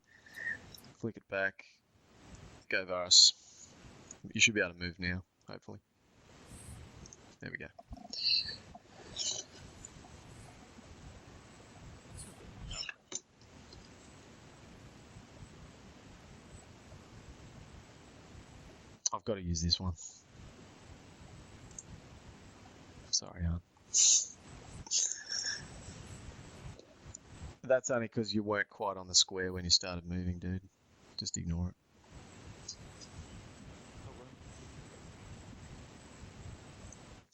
Flick it back. Go, Varus. You should be able to move now, hopefully. There we go. I've got to use this one. Sorry, hon. That's only because you weren't quite on the square when you started moving, dude. Just ignore it.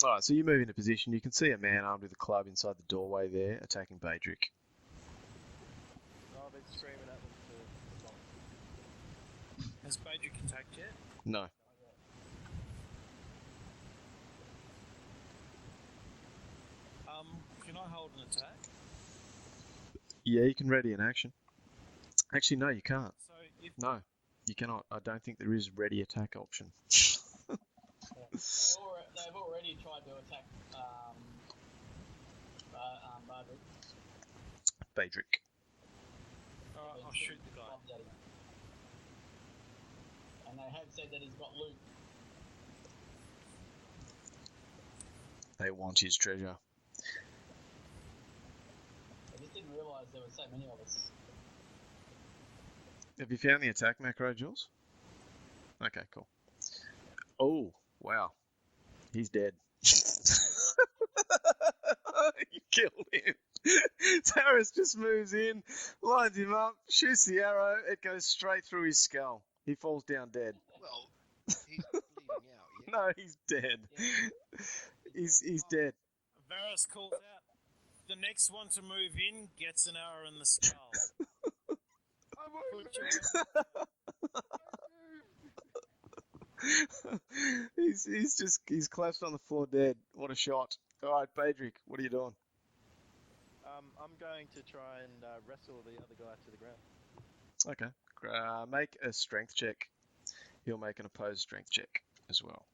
Alright, so you move into position. You can see a man armed with a club inside the doorway there, attacking Badrick. No, I've been screaming at them to stop. Has Badrick attacked yet? No. Can I hold an attack? Yeah, you can ready an action. Actually, no, you can't. So if No, you cannot. I don't think there is ready attack option. They've already tried to attack Bardwick. Badrick. Alright, I'll shoot the guy. And they have said that he's got loot. They want his treasure. I just didn't realise there were so many of us. Have you found the attack macro, Jules? Okay, cool. Oh, wow. He's dead. You killed him. Taris just moves in, lines him up, shoots the arrow. It goes straight through his skull. He falls down dead. Well, he's bleeding out, yeah? No, he's dead. He's dead. Varus calls out. The next one to move in gets an arrow in the skull. He's collapsed on the floor dead. What a shot. Alright, Badrick, what are you doing? I'm going to try and wrestle the other guy to the ground. Okay. Make a strength check. He'll make an opposed strength check as well.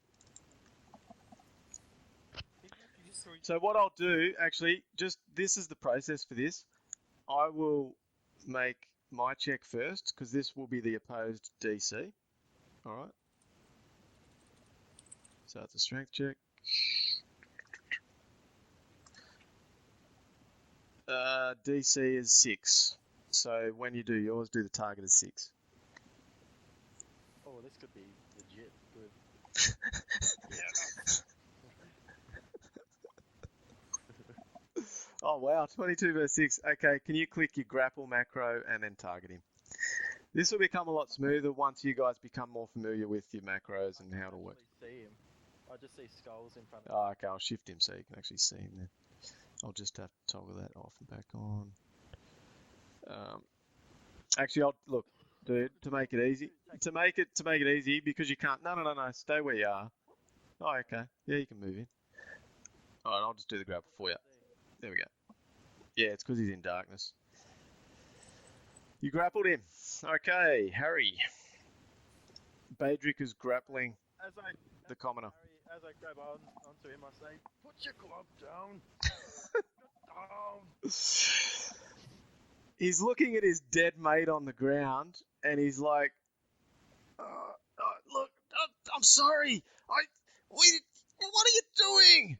So what I'll do, actually, just this is the process for this. I will make my check first, because this will be the opposed DC. Alright. So it's a strength check. DC is 6. So when you do yours, do the target as 6. Oh, this could be legit good. Oh wow, 22 versus 6. Okay, can you click your grapple macro and then target him? This will become a lot smoother once you guys become more familiar with your macros and how to work. I see him. I just see skulls in front of Oh, okay, I'll shift him so you can actually see him then. I'll just have to toggle that off and back on. Actually, I'll look, dude, to make it easy, because you can't. No, stay where you are. Oh, okay, yeah, you can move in. All right, I'll just do the grapple for you. There we go. Yeah, it's because he's in darkness. You grappled him. Okay, Harry. Badrick is grappling the commoner. As I grab onto him, I say, "Put your glove down." He's looking at his dead mate on the ground, and he's like, "Look, I'm sorry. What are you doing?"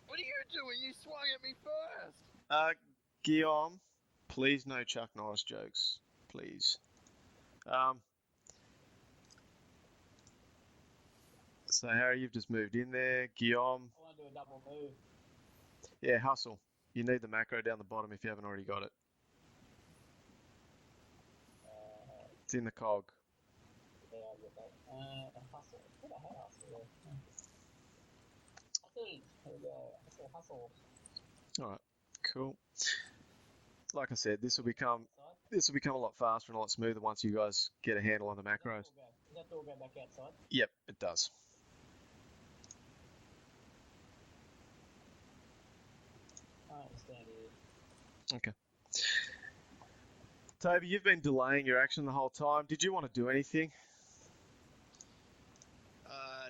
What are you doing? You swung at me first. Guillaume, please no Chuck Norris jokes, please. So Harry, you've just moved in there. Guillaume. I want to do a double move. Yeah, hustle. You need the macro down the bottom if you haven't already got it. It's in the cog. Yeah, I'll get that. Hustle. What the hell hustle there? Hustle. Here we go. Hustle. Alright, cool. Like I said, this will become a lot faster and a lot smoother once you guys get a handle on the macros. Does that door go back outside? Yep, it does. I understand it. Okay. Toby, you've been delaying your action the whole time. Did you want to do anything?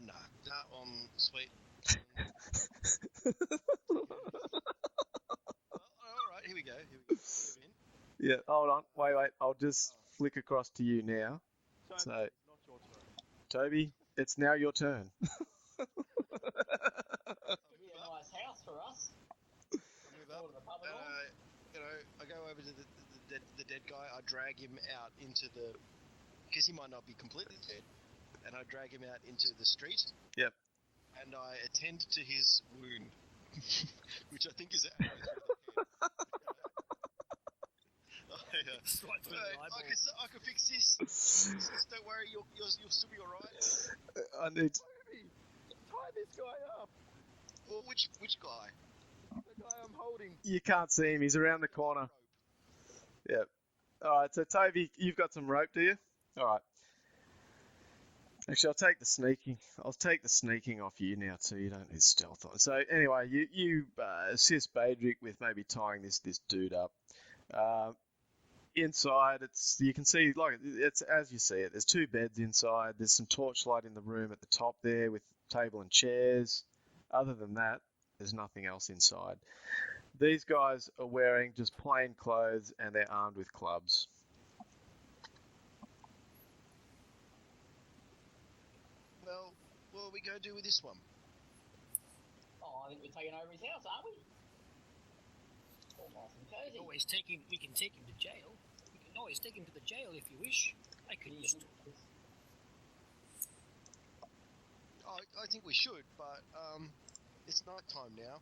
No. Sweet. Alright, here we go. Move in. Yeah, hold on. Wait. I'll just flick across to you now. It's So, not your turn. Toby, it's now your turn. It'd be a nice house for us. I move up. Sort of a pub and all. I go over to the dead guy. I drag him out into the, because he might not be completely dead, and I drag him out into the street. Yep. And I attend to his wound, which I think is I can fix this. Don't worry, you'll still be alright. I need. Tie this guy up. Well, which guy? The guy I'm holding. You can't see him. He's around the corner. Yep. All right. So Toby, you've got some rope, do you? All right. Actually, I'll take the sneaking off you now too. You don't need stealth on. So anyway, you assist Badrick with maybe tying this dude up. Inside, you can see it's as you see it. There's 2 beds inside. There's some torchlight in the room at the top there with table and chairs. Other than that, there's nothing else inside. These guys are wearing just plain clothes and they're armed with clubs. Well, what are we going to do with this one? Oh, I think we're taking over his house, aren't we? All nice and cozy. We can take him to jail. We can always take him to the jail if you wish. I could just... I think we should, but It's night time now.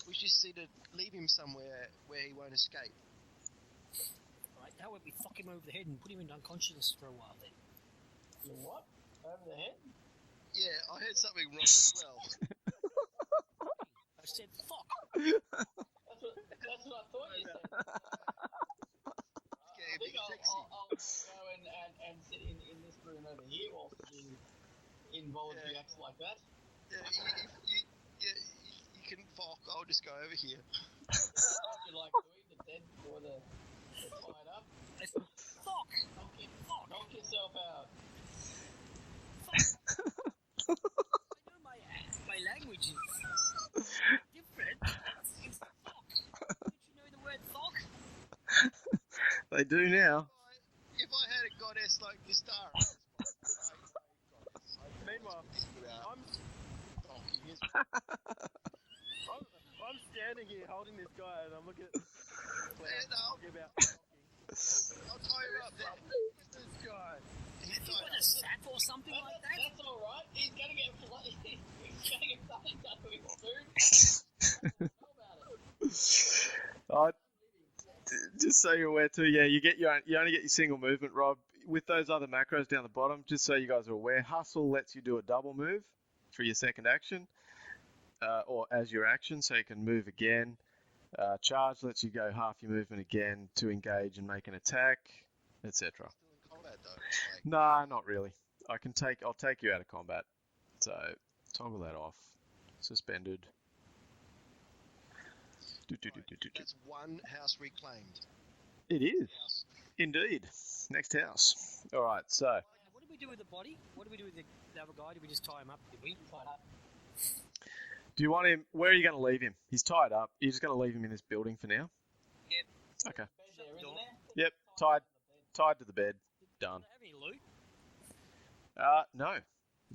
We just need to leave him somewhere where he won't escape. Right, that would be fuck him over the head and put him in unconsciousness for a while then. You what? Over the head? Yeah, I heard something wrong as well. I said fuck. That's what I thought you said. Yeah, I think big sexy. I'll go and sit in this room over here whilst you involuntary acts like that. Yeah, you can fuck. I'll just go over here. What you like doing, the dead or the tied up? I said fuck. Knock yourself out. I know my language is different. It's fuck. Don't you know the word fuck? They do now. If I had a goddess like the star. Meanwhile, I'm standing here holding this guy, and I'm looking at talking about fucking. I'll tie you up there. This guy. He's You tied got up. a sack or something like that? That's all right. He's gonna get something done with his food. Know about it. Just so you're aware too, yeah, you only get your single movement, Rob. With those other macros down the bottom, just so you guys are aware, hustle lets you do a double move for your second action, or as your action, so you can move again. Charge lets you go half your movement again to engage and make an attack, etc. Still in combat though. Like, Nah, not really. I'll take you out of combat. So toggle that off. Suspended. that's one house reclaimed. It is House. indeed. Next house. All right. So What did we do with the body? What did we do with the other guy? Did we just tie him up? Did we? Tied up. do you want him? Where are you going to leave him? He's tied up. You're just going to leave him in this building for now. Yep. Okay. Bed there, isn't there? Yep. Tied to the bed. Done. Do they have any loot? No,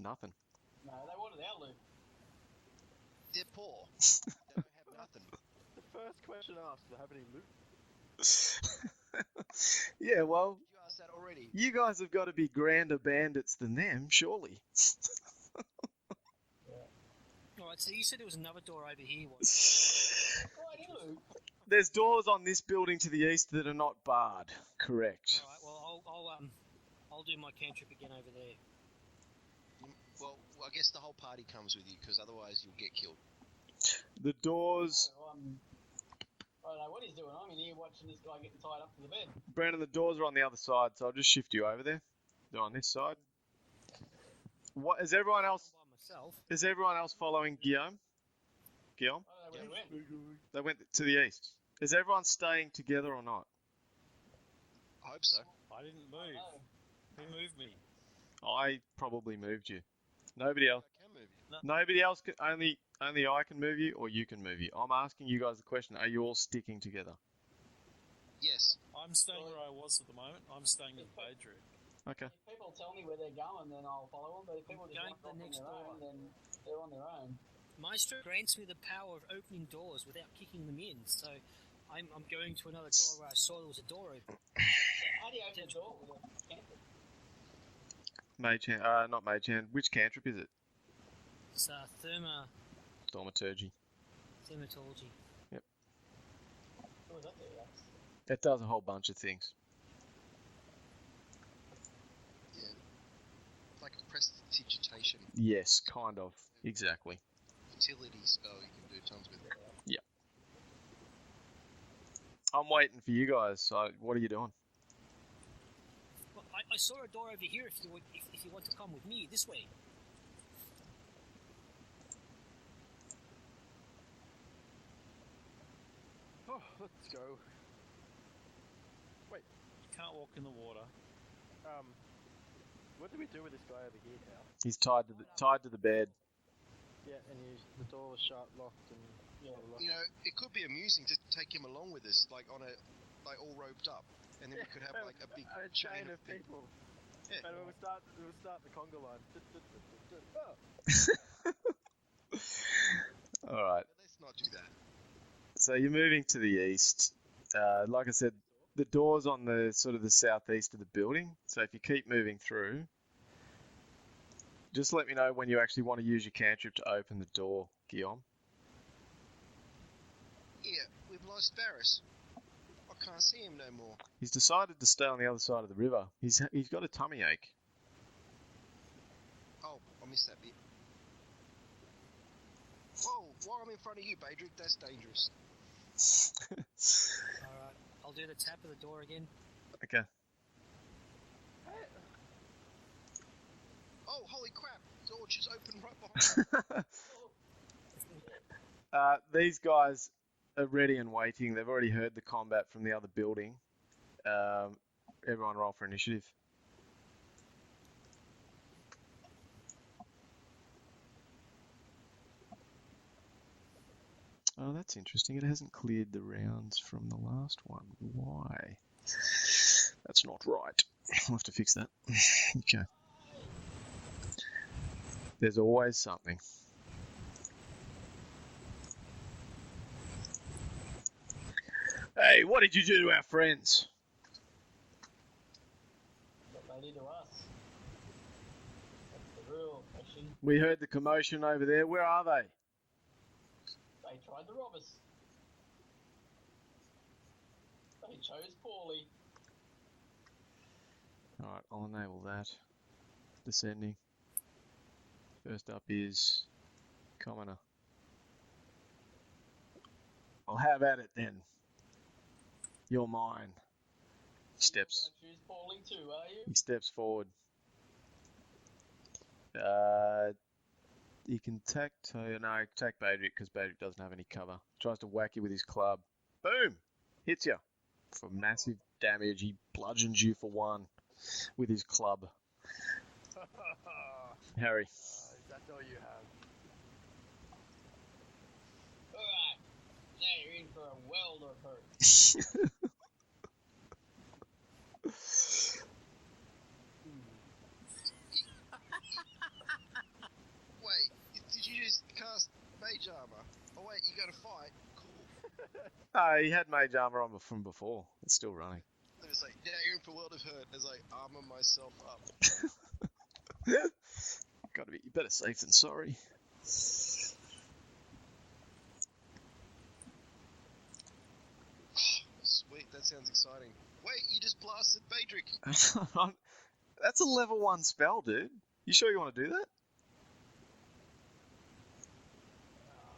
nothing. No, they wanted our loot. They're poor. They don't have nothing. The first question asked, do I have any loot? Yeah, well, Did you ask that already? you guys have got to be grander bandits than them, surely. Alright, so you said there was another door over here. What? Right, loot. There's doors on this building to the east that are not barred. Correct. Alright, well I'll do my cantrip again over there. Well, I guess the whole party comes with you because otherwise you'll get killed. The doors, I don't know what he's doing. I'm in here watching this guy getting tied up to the bed. Brandon, the doors are on the other side, so I'll just shift you over there. They're on this side. What is everyone else? By myself. Is everyone else following Guillaume? Guillaume? I don't know where he went. They went to the east. Is everyone staying together or not? I hope so. I didn't Oh, move. no. Who moved me? I probably moved you. Nobody else. I can move you. Nobody else can. Only I can move you, or you can move you. I'm asking you guys the question: are you all sticking together? Yes. I'm staying where I was at the moment. I'm staying in the bedroom. Okay. If people tell me where they're going, then I'll follow them. But if people just Going want to the off on next their door. own, then they're on their own. Maestro grants me the power of opening doors without kicking them in, so I'm going to another door where I saw there was a door open. How do you open the door with a cantrip? Mage hand. Not mage hand. Which cantrip is it? It's Thaumaturgy. thermatology. What was that do? It does a whole bunch of things. Yeah. Like a prestidigitation Yes, kind of. Exactly. utility spell you can do tons with. I'm waiting for you guys. So, what are you doing? Well, I saw a door over here. If you want to come with me this way. Oh, let's go. Wait, You can't walk in the water. what do we do with this guy over here now? He's tied to the bed. Yeah, and the door was shut, locked, and Yeah. You know, it could be amusing to take him along with us, like all roped up, and then we could have like a big a chain of people. Yeah. And we'll start the conga line. Oh. All right. But let's not do that. So you're moving to the east. Like I said, the door's on the sort of the southeast of the building. So if you keep moving through, Just let me know when you actually want to use your cantrip to open the door, Guillaume. Yeah, we've lost Varys. I can't see him no more. He's decided to stay on the other side of the river. He's got a tummy ache. Oh, I missed that bit. Whoa, while I'm in front of you, Badrick, that's dangerous. Alright, I'll do the tap of the door again. Okay. Oh, holy crap! The door just opened right behind me. These guys are ready and waiting. They've already heard the combat from the other building. Everyone roll for initiative. Oh, that's interesting. It hasn't cleared the rounds from the last one. Why? That's not right. I'll have to fix that. Okay. There's always something. Hey, what did you do to our friends? What they did to us. That's the real question. We heard the commotion over there. Where are they? They tried to rob us. They chose poorly. Alright, I'll enable that. Descending. First up is Commoner. I'll have at it then. You're mine. Steps. You're gonna choose poorly too, are you? He steps forward. You can attack Badrick because Badrick doesn't have any cover. Tries to whack you with his club. Boom! Hits you for massive damage. He bludgeons you for 1 with his club. Harry. That's all you have. Alright. Now you're in for a world of hurt. Wait, did you just cast mage armor? Oh wait, you got to fight? Cool. He had mage armor on from before. It's still running. It was like, yeah, you're in for world of hurt. As I armor myself up. Gotta be better safe than sorry. Sweet, that sounds exciting. Wait, you just blasted Badrick. That's a level 1 spell, dude. You sure you want to do that?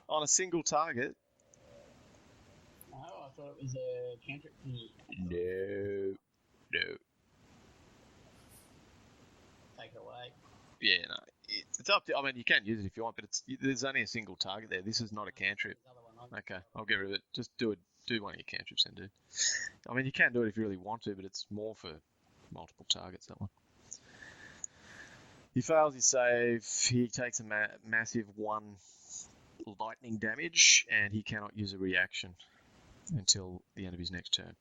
On a single target? No, I thought it was a cantrip. No. Take it away. Yeah, no. It's up to. I mean, you can use it if you want, but there's only a single target there. This is not a cantrip. This other one, Okay, I'll get rid of it. Just do it. Do one of your cantrips then, dude. I mean, you can do it if you really want to, but it's more for multiple targets, that one. He fails his save. He takes a massive 1 lightning damage, and he cannot use a reaction until the end of his next turn.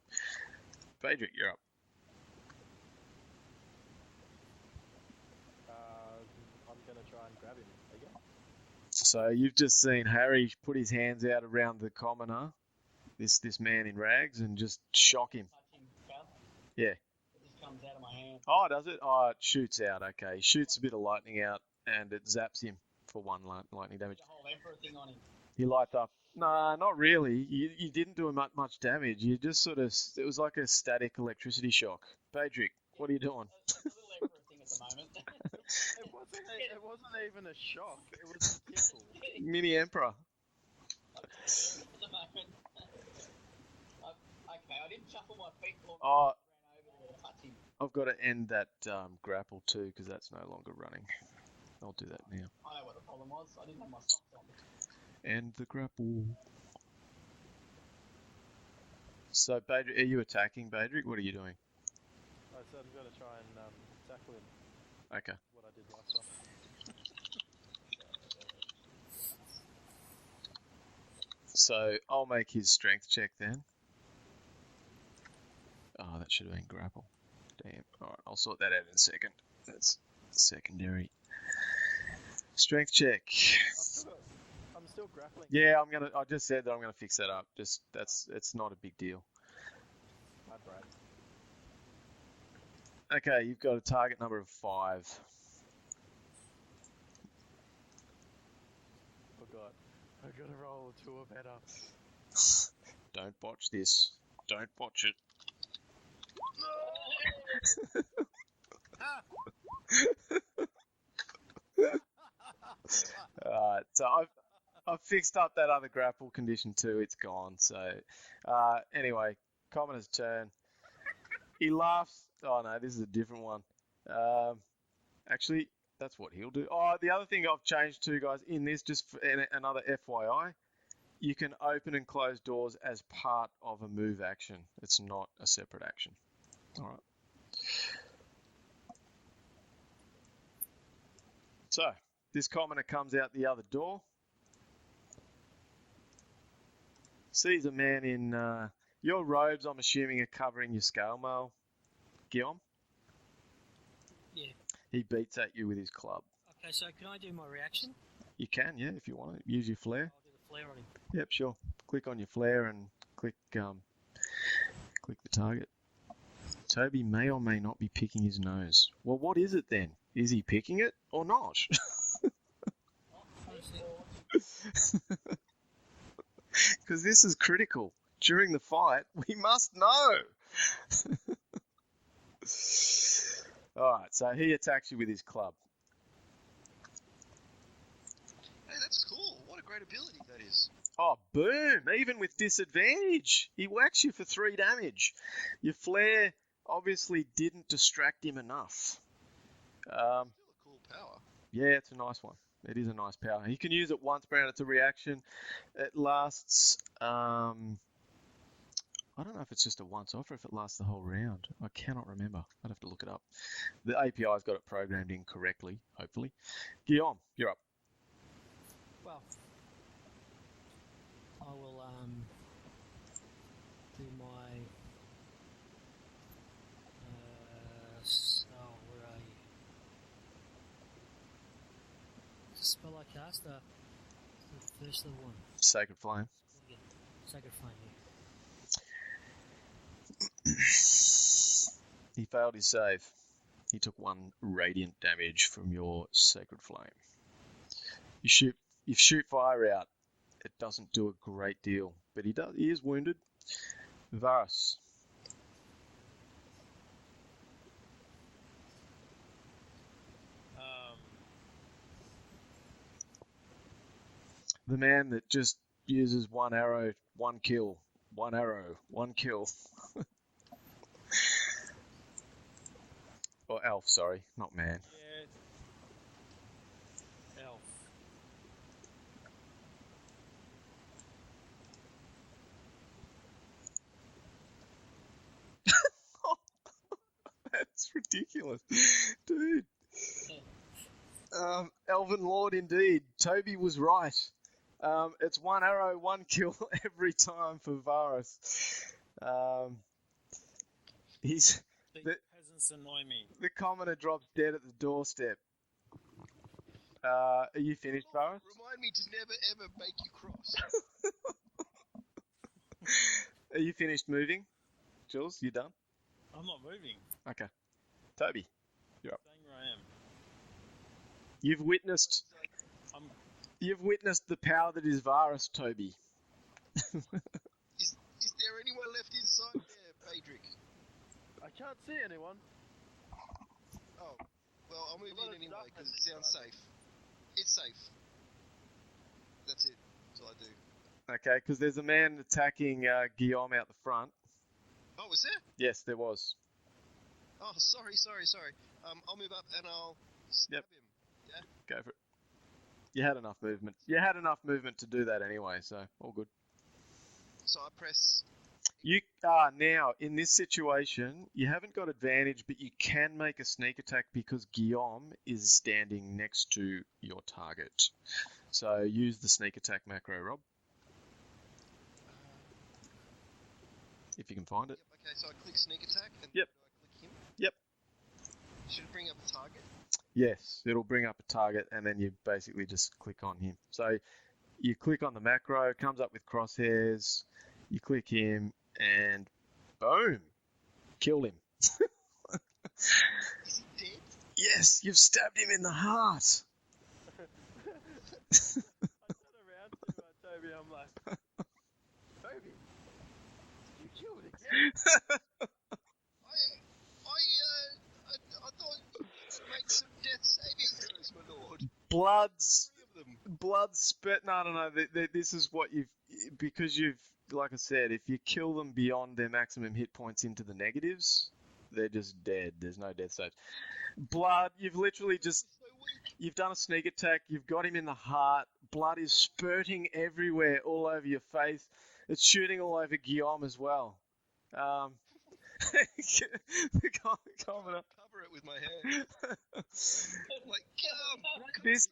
Badrick, you're up. I'm gonna try and grab him again. So you've just seen Harry put his hands out around the commoner, this man in rags, and just shock him. Touch him, Cal. Yeah. It just comes out of my hand. Oh, does it? Oh, it shoots out. Okay, shoots a bit of lightning out, and it zaps him for 1 lightning damage. The whole emperor thing on him. He lights up. Nah, not really. You didn't do him much damage. You just sort of. It was like a static electricity shock. Badrick, what are you doing? It's a little emperor thing at the moment. It wasn't even a shock. It was a tickle. Mini Emperor. At the moment. Okay, I didn't shuffle my feet. Or Oh, ran over to touch him. I've got to end that grapple too, because that's no longer running. I'll do that now. I know what the problem was. I didn't have my socks on. End the grapple. So, Badrick, are you attacking, Badrick? What are you doing? I said I'm gonna try and tackle him. Okay. What I did last time. So, I'll make his strength check then. Oh, that should have been grapple. Damn. Alright, I'll sort that out in a second. That's secondary. Strength check. I'm still grappling. Yeah, I just said that I'm gonna fix that up. It's not a big deal. My Brad. Okay, you've got a target number of 5. I gotta roll 2 or better. Don't botch this. Don't botch it. Alright, so I've fixed up that other grapple condition too. It's gone. So anyway, Commoner's turn. He laughs. Oh no, this is a different one. Actually, that's what he'll do. Oh, the other thing I've changed too, guys, in this, just for another FYI, you can open and close doors as part of a move action. It's not a separate action. All right. So, this commoner comes out the other door. Sees a man in... your robes, I'm assuming, are covering your scale mail, Guillaume. Yeah. He beats at you with his club. Okay, so can I do my reaction? You can, yeah, if you want to. Use your flare. I'll do the flare on him. Yep, sure. Click on your flare and click the target. Toby may or may not be picking his nose. Well, what is it then? Is he picking it or not? Because this is critical. During the fight, we must know. Alright, so he attacks you with his club. Hey, that's cool. What a great ability that is. Oh, boom! Even with disadvantage, he whacks you for 3 damage. Your flare obviously didn't distract him enough. Still a cool power. Yeah, it's a nice one. It is a nice power. He can use it once per round. It's a reaction. It lasts... I don't know if it's just a once-off or if it lasts the whole round. I cannot remember. I'd have to look it up. The API's got it programmed in correctly, hopefully. Guillaume, you're up. Well, I will do my... where are you? What's the spell I cast? The first level one. Sacred Flame. Sacred Flame, yeah. He failed his save. He took 1 radiant damage from your Sacred Flame. You shoot fire out. It doesn't do a great deal, but he is wounded. Varus. The man that just uses 1 arrow, 1 kill. 1 arrow, 1 kill. Or elf, sorry, not man. Yeah. Elf. That's ridiculous. Dude. Elven Lord indeed. Toby was right. It's 1 arrow, 1 kill every time for Varus. These peasants annoy me. The commoner drops dead at the doorstep. Are you finished, Varus? Remind me to never ever make you cross. Are you finished moving? Jules, you done? I'm not moving. Okay. Toby, you're up. Staying where I am. You've witnessed the power that is Varus, Toby. Is there anyone left inside there, Pedrick? I can't see anyone. Oh, well, I'll move Well, in it's anyway because it darkness, sounds right? safe. It's safe. That's it. That's all I do. Okay, because there's a man attacking Guillaume out the front. Oh, was there? Yes, there was. Oh, sorry. I'll move up and I'll stab Yep. him. Yeah? Go for it. You had enough movement. You had enough movement to do that anyway, so all good. So I press... You are now, in this situation, you haven't got advantage, but you can make a sneak attack because Guillaume is standing next to your target. So use the sneak attack macro, Rob. If you can find it. Yep, okay, so I click sneak attack and Yep. do I click him? Yep. Should it bring up a target? Yes, it'll bring up a target and then you basically just click on him. So you click on the macro, it comes up with crosshairs, you click him and boom, kill him. Is he dead? Yes, you've stabbed him in the heart. I turned around to like, Toby, you killed again. I thought you make some death saving throws, my lord. Bloods. Three of them. Blood spit. No. This is what because you've, like I said, if you kill them beyond their maximum hit points into the negatives, they're just dead. There's no death saves. Blood. You've literally just, So weak. you've done a sneak attack. You've got him in the heart. Blood is spurting everywhere, all over your face. It's shooting all over Guillaume as well. The commoner. Cover it with my hand. Like, This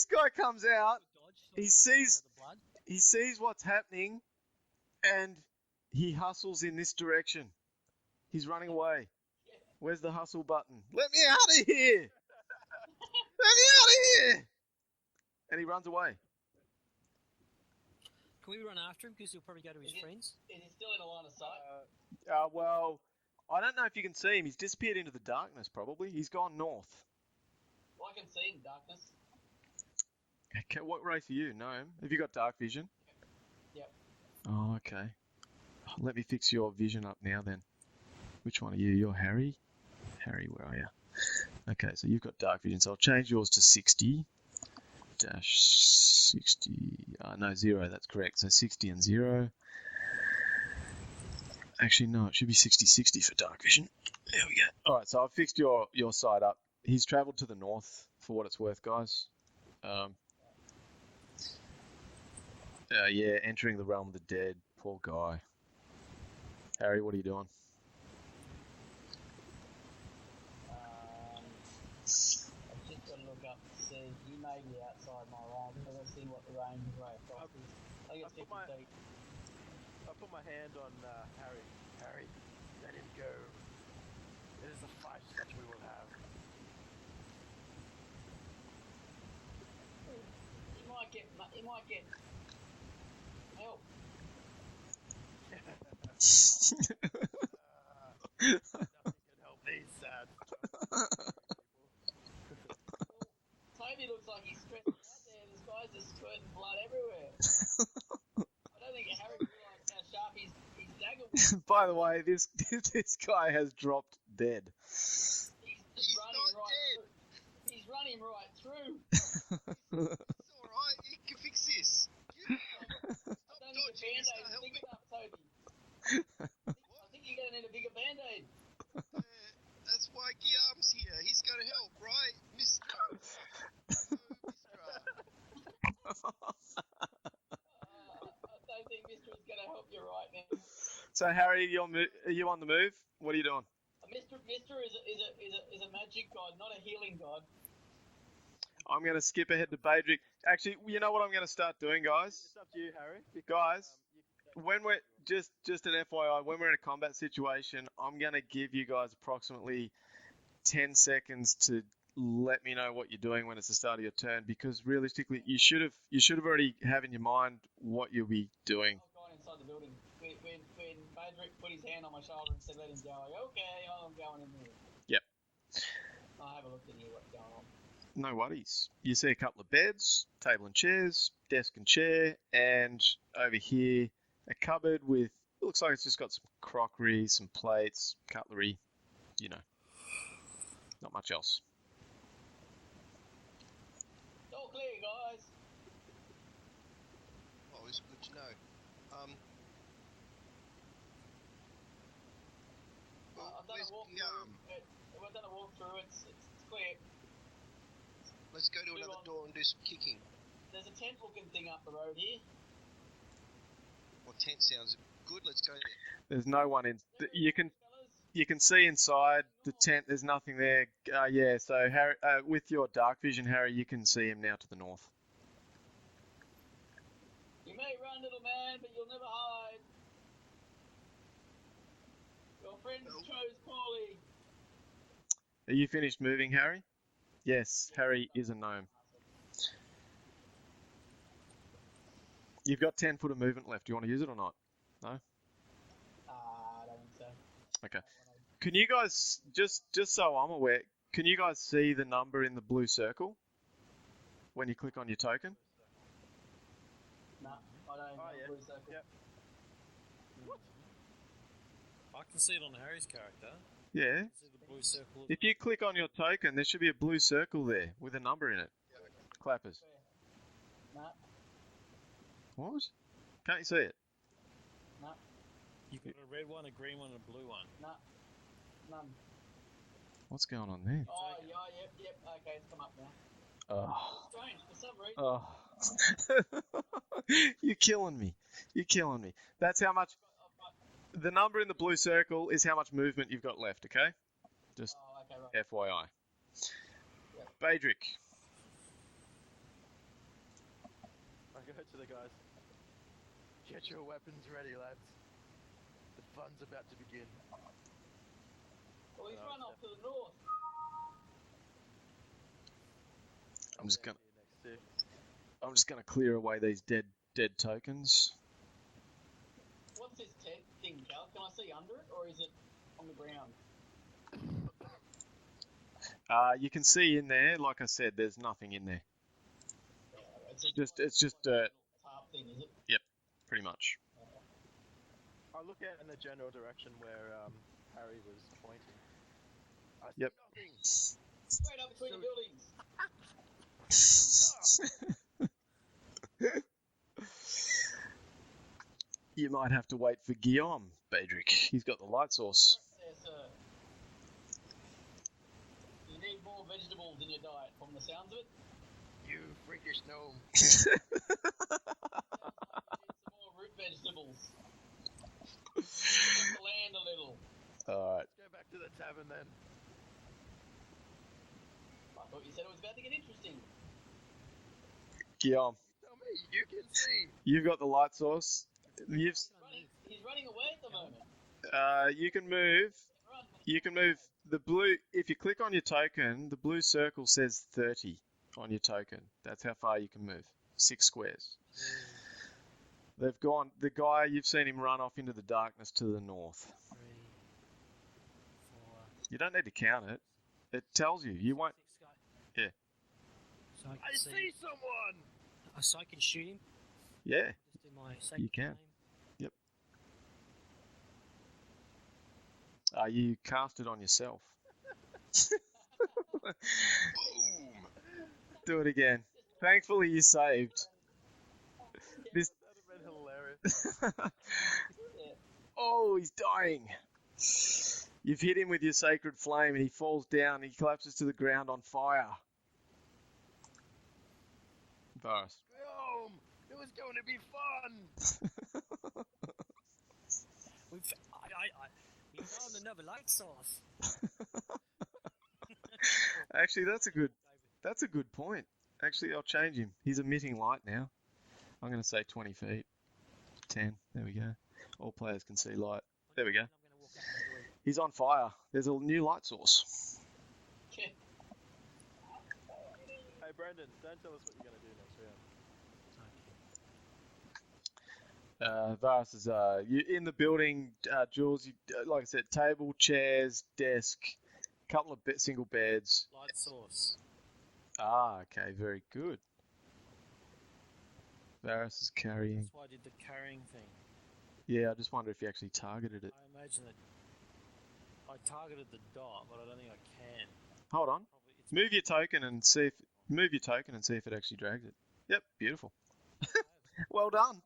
guy comes out. Dodge, so He you can sees- spare the blood. He sees what's happening, and he hustles in this direction. He's running away. Where's the hustle button? Let me out of here! Let me out of here! And he runs away. Can we run after him? Because he'll probably go to his Is it- friends. Is he still in a line of sight? Well, I don't know if you can see him. He's disappeared into the darkness, probably. He's gone north. Well, I can see in darkness. Okay, what race are you? Gnome? Have you got dark vision? Yep. Oh, okay. Let me fix your vision up now then. Which one are you? You're Harry? Harry, where are you? Okay, so you've got dark vision, so I'll change yours to 60. Dash 60. No, 0, that's correct. So 60 and 0. Actually, no, it should be 60 for dark vision. There we go. Alright, so I've fixed your side up. He's travelled to the north, for what it's worth, guys. Yeah, entering the realm of the dead. Poor guy. Harry, what are you doing? I'm just going to look up to see. He may be outside my line because I see what the range of Ray Frost is. I think it's 50 feet. I put my hand on Harry. Harry, let him go. It is a fight that we will have. He might get help. Nothing can help these sad. Toby looks like he's stressed out there. This guy's just squirting blood everywhere. I don't think Harry realised how sharp his dagger was. By the way, this guy has dropped dead. He's running not right dead. through. He's running right through. It's alright, you can fix this. I don't think the dodging, it's band-aid's not big helping. enough, Toby. I think you're going to need a bigger band-aid. That's why Guillaume's here. He's going to help, right? Mr. I don't think Mr. is going to help you right now. So Harry, are you on the move? What are you doing? Mr. is a magic god, not a healing god. I'm going to skip ahead to Badrick. Actually, you know what I'm going to start doing, guys? It's up to you, Harry. Because, Guys, when we're just an FYI, when we're in a combat situation, I'm going to give you guys approximately 10 seconds to let me know what you're doing when it's the start of your turn, because realistically, you should have already have in your mind what you'll be doing. I've gone inside the building. When Badrick put his hand on my shoulder and said, "Let him go," I go, "Okay, I'm going in there." Yep. I'll have a look at you what's going on. No worries. You see a couple of beds, table and chairs, desk and chair, and over here a cupboard with, it looks like it's just got some crockery, some plates, cutlery, you know, not much else. It's all clear, guys. Oh, it's good to know. I've done where's a walkthrough. Guillaume? I've done a walkthrough. It's clear. Let's go to Move another on. door and do some kicking. There's a tent-looking thing up the road here. Well, tent sounds good. Let's go there. There's no one in. There You it can is, fellas. you can see inside the tent. There's nothing there. Yeah. So Harry, with your dark vision, Harry, you can see him now to the north. You may run, little man, but you'll never hide. Your friends Nope. chose poorly. Are you finished moving, Harry? Yes, Harry is a gnome. You've got 10 foot of movement left. Do you want to use it or not? No? I don't think so. Okay. Can you guys, just so I'm aware, can you guys see the number in the blue circle when you click on your token? No, I I don't know. Oh, yeah. Blue circle. Yep. I can see it on Harry's character. Yeah. I can see the blue circle. If you click on your token, there should be a blue circle there with a number in it. Clappers. Nah, What? Can't you see it? nah, You've got a red one, a green one, and a blue one. nah, none. What's going on there? Oh, yeah, yep. Okay, it's come up now. Oh. Strange, for some reason. Oh. You're killing me. You're killing me. That's how much. The number in the blue circle is how much movement you've got left, okay? Just Oh, okay, right. FYI. Yep. Badrick. I go to the guys. Get your weapons ready, lads. The fun's about to begin. Well, he's No, run it's off to the north. I'm just gonna Next to. I'm just gonna clear away these dead tokens. What's this tent thing, Cal? Can I see under it, or is it on the ground? You can see in there, like I said, there's nothing in there. It's just dirt, Tarp thing, is it? pretty much. I look out in the general direction where Harry was pointing. I see Yep. nothing. Straight up between the buildings. You might have to wait for Guillaume, Badrick. He's got the light source. Yes, sir. You need more vegetables in your diet, from the sounds of it. You freakish gnome. You need some more root vegetables. Just land a little. Alright. Let's go back to the tavern then. I thought you said it was about to get interesting. Guillaume, Tell me, you can see. you've got the light source. He's running away at the moment. You can move. Run. You can move the blue. If you click on your token, the blue circle says 30 on your token. That's how far you can move. 6 squares. They've gone. The guy, you've seen him run off into the darkness to the north. 3, 4, You don't need to count it. It tells you. You won't. 6 guy. Yeah. So I I can see someone! So I can shoot him. Yeah. Just in my sacred can. name. You cast it on yourself. Boom! Do it again. Thankfully, you saved. This. That'd have been hilarious. Oh, he's dying. You've hit him with your sacred flame and he falls down. He collapses to the ground on fire. Varus. Boom! It was going to be fun! We found another light source. Actually, that's a good point. Actually, I'll change him. He's emitting light now. I'm going to say 20 feet. 10. There we go. All players can see light. There we go. I'm going to walk up to the blue. He's on fire. There's a new light source. Hey, Brendan, don't tell us what you're going to do next round. Varus is you in the building. Jules, you, like I said, table, chairs, desk, couple of single beds. Light source. Ah, okay, very good. Varus is carrying. That's why I did the carrying thing. Yeah, I just wonder if he actually targeted it. I imagine that I targeted the dot, but I don't think I can. Hold on. Probably it's Move your token and see if it actually drags it. Yep, beautiful. Well done.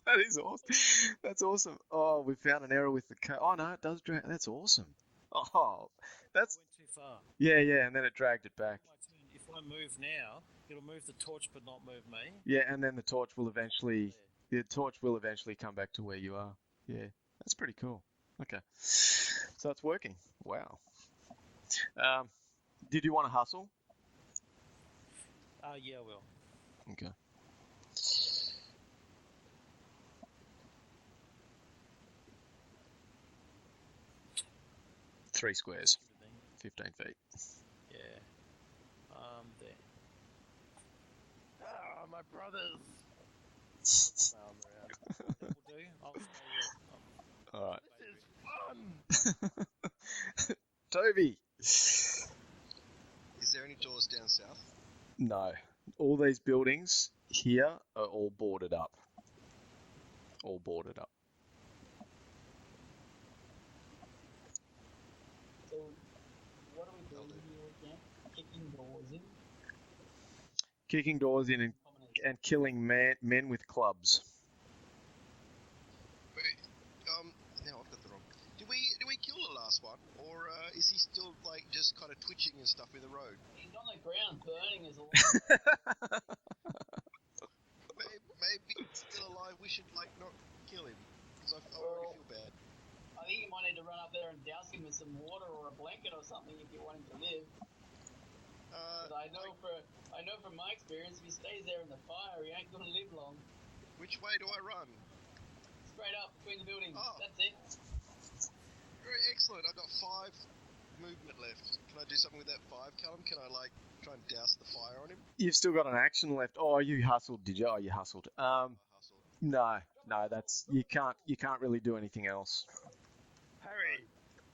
That is awesome. That's awesome. Oh, we found an error with the code. Oh no, it does drag. That's awesome. Oh, that's I went too far. yeah, and then it dragged it back. My turn. If I move now, it'll move the torch but not move me. Yeah, and then the torch will eventually come back to where you are. Yeah, that's pretty cool. Okay, so it's working. Wow. Did you want to hustle? Yeah, I will. Okay. Three squares, Should have been. 15 feet. Yeah. There. Ah, my brothers! That will do. I'll stay All right. This is fun! Toby. Is there any doors down south? No. All these buildings, here are all boarded up. All boarded up. So, what are we doing here again? Kicking doors in? Kicking doors in and killing men with clubs. Wait, now I've got the wrong. Did we kill the last one, or is he still like just kind of twitching and stuff in the road? He's on the ground burning as a Maybe he's still alive. We should like not kill him because I already feel bad. I think you might need to run up there and douse him with some water or a blanket or something if you want him to live. I know from my experience, if he stays there in the fire, he ain't gonna live long. Which way do I run? Straight up between the buildings. Oh. That's it. Very excellent. I've got 5 movement left. Can I do something with that 5, Callum? Can I like try and douse the fire on him? You've still got an action left. Oh, you hustled, did you? Oh, you hustled. Hustle. No, that's you can't really do anything else.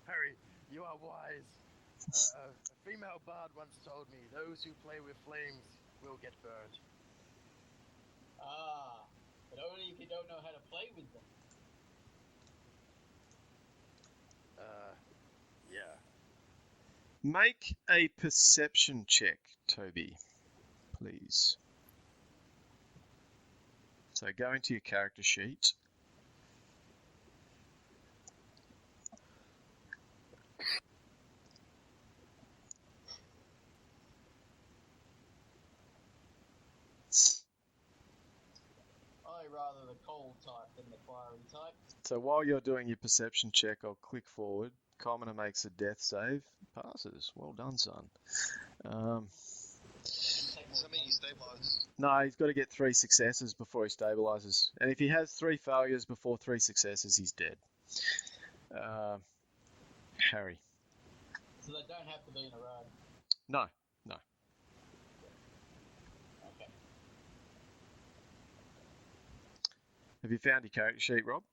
Harry, you are wise. A female bard once told me, those who play with flames will get burned. Ah, but only if you don't know how to play with them. Yeah. Make a perception check, Toby, please. So go into your character sheet. I rather the cold type than the fiery type. So while you're doing your perception check, I'll click forward. Commoner makes a death save. Passes. Well done, son. Something he stabilizes. No, he's got to get 3 successes before he stabilizes. And if he has 3 failures before 3 successes, he's dead. Harry. So they don't have to be in a row. No. Okay. Have you found your character sheet, Rob?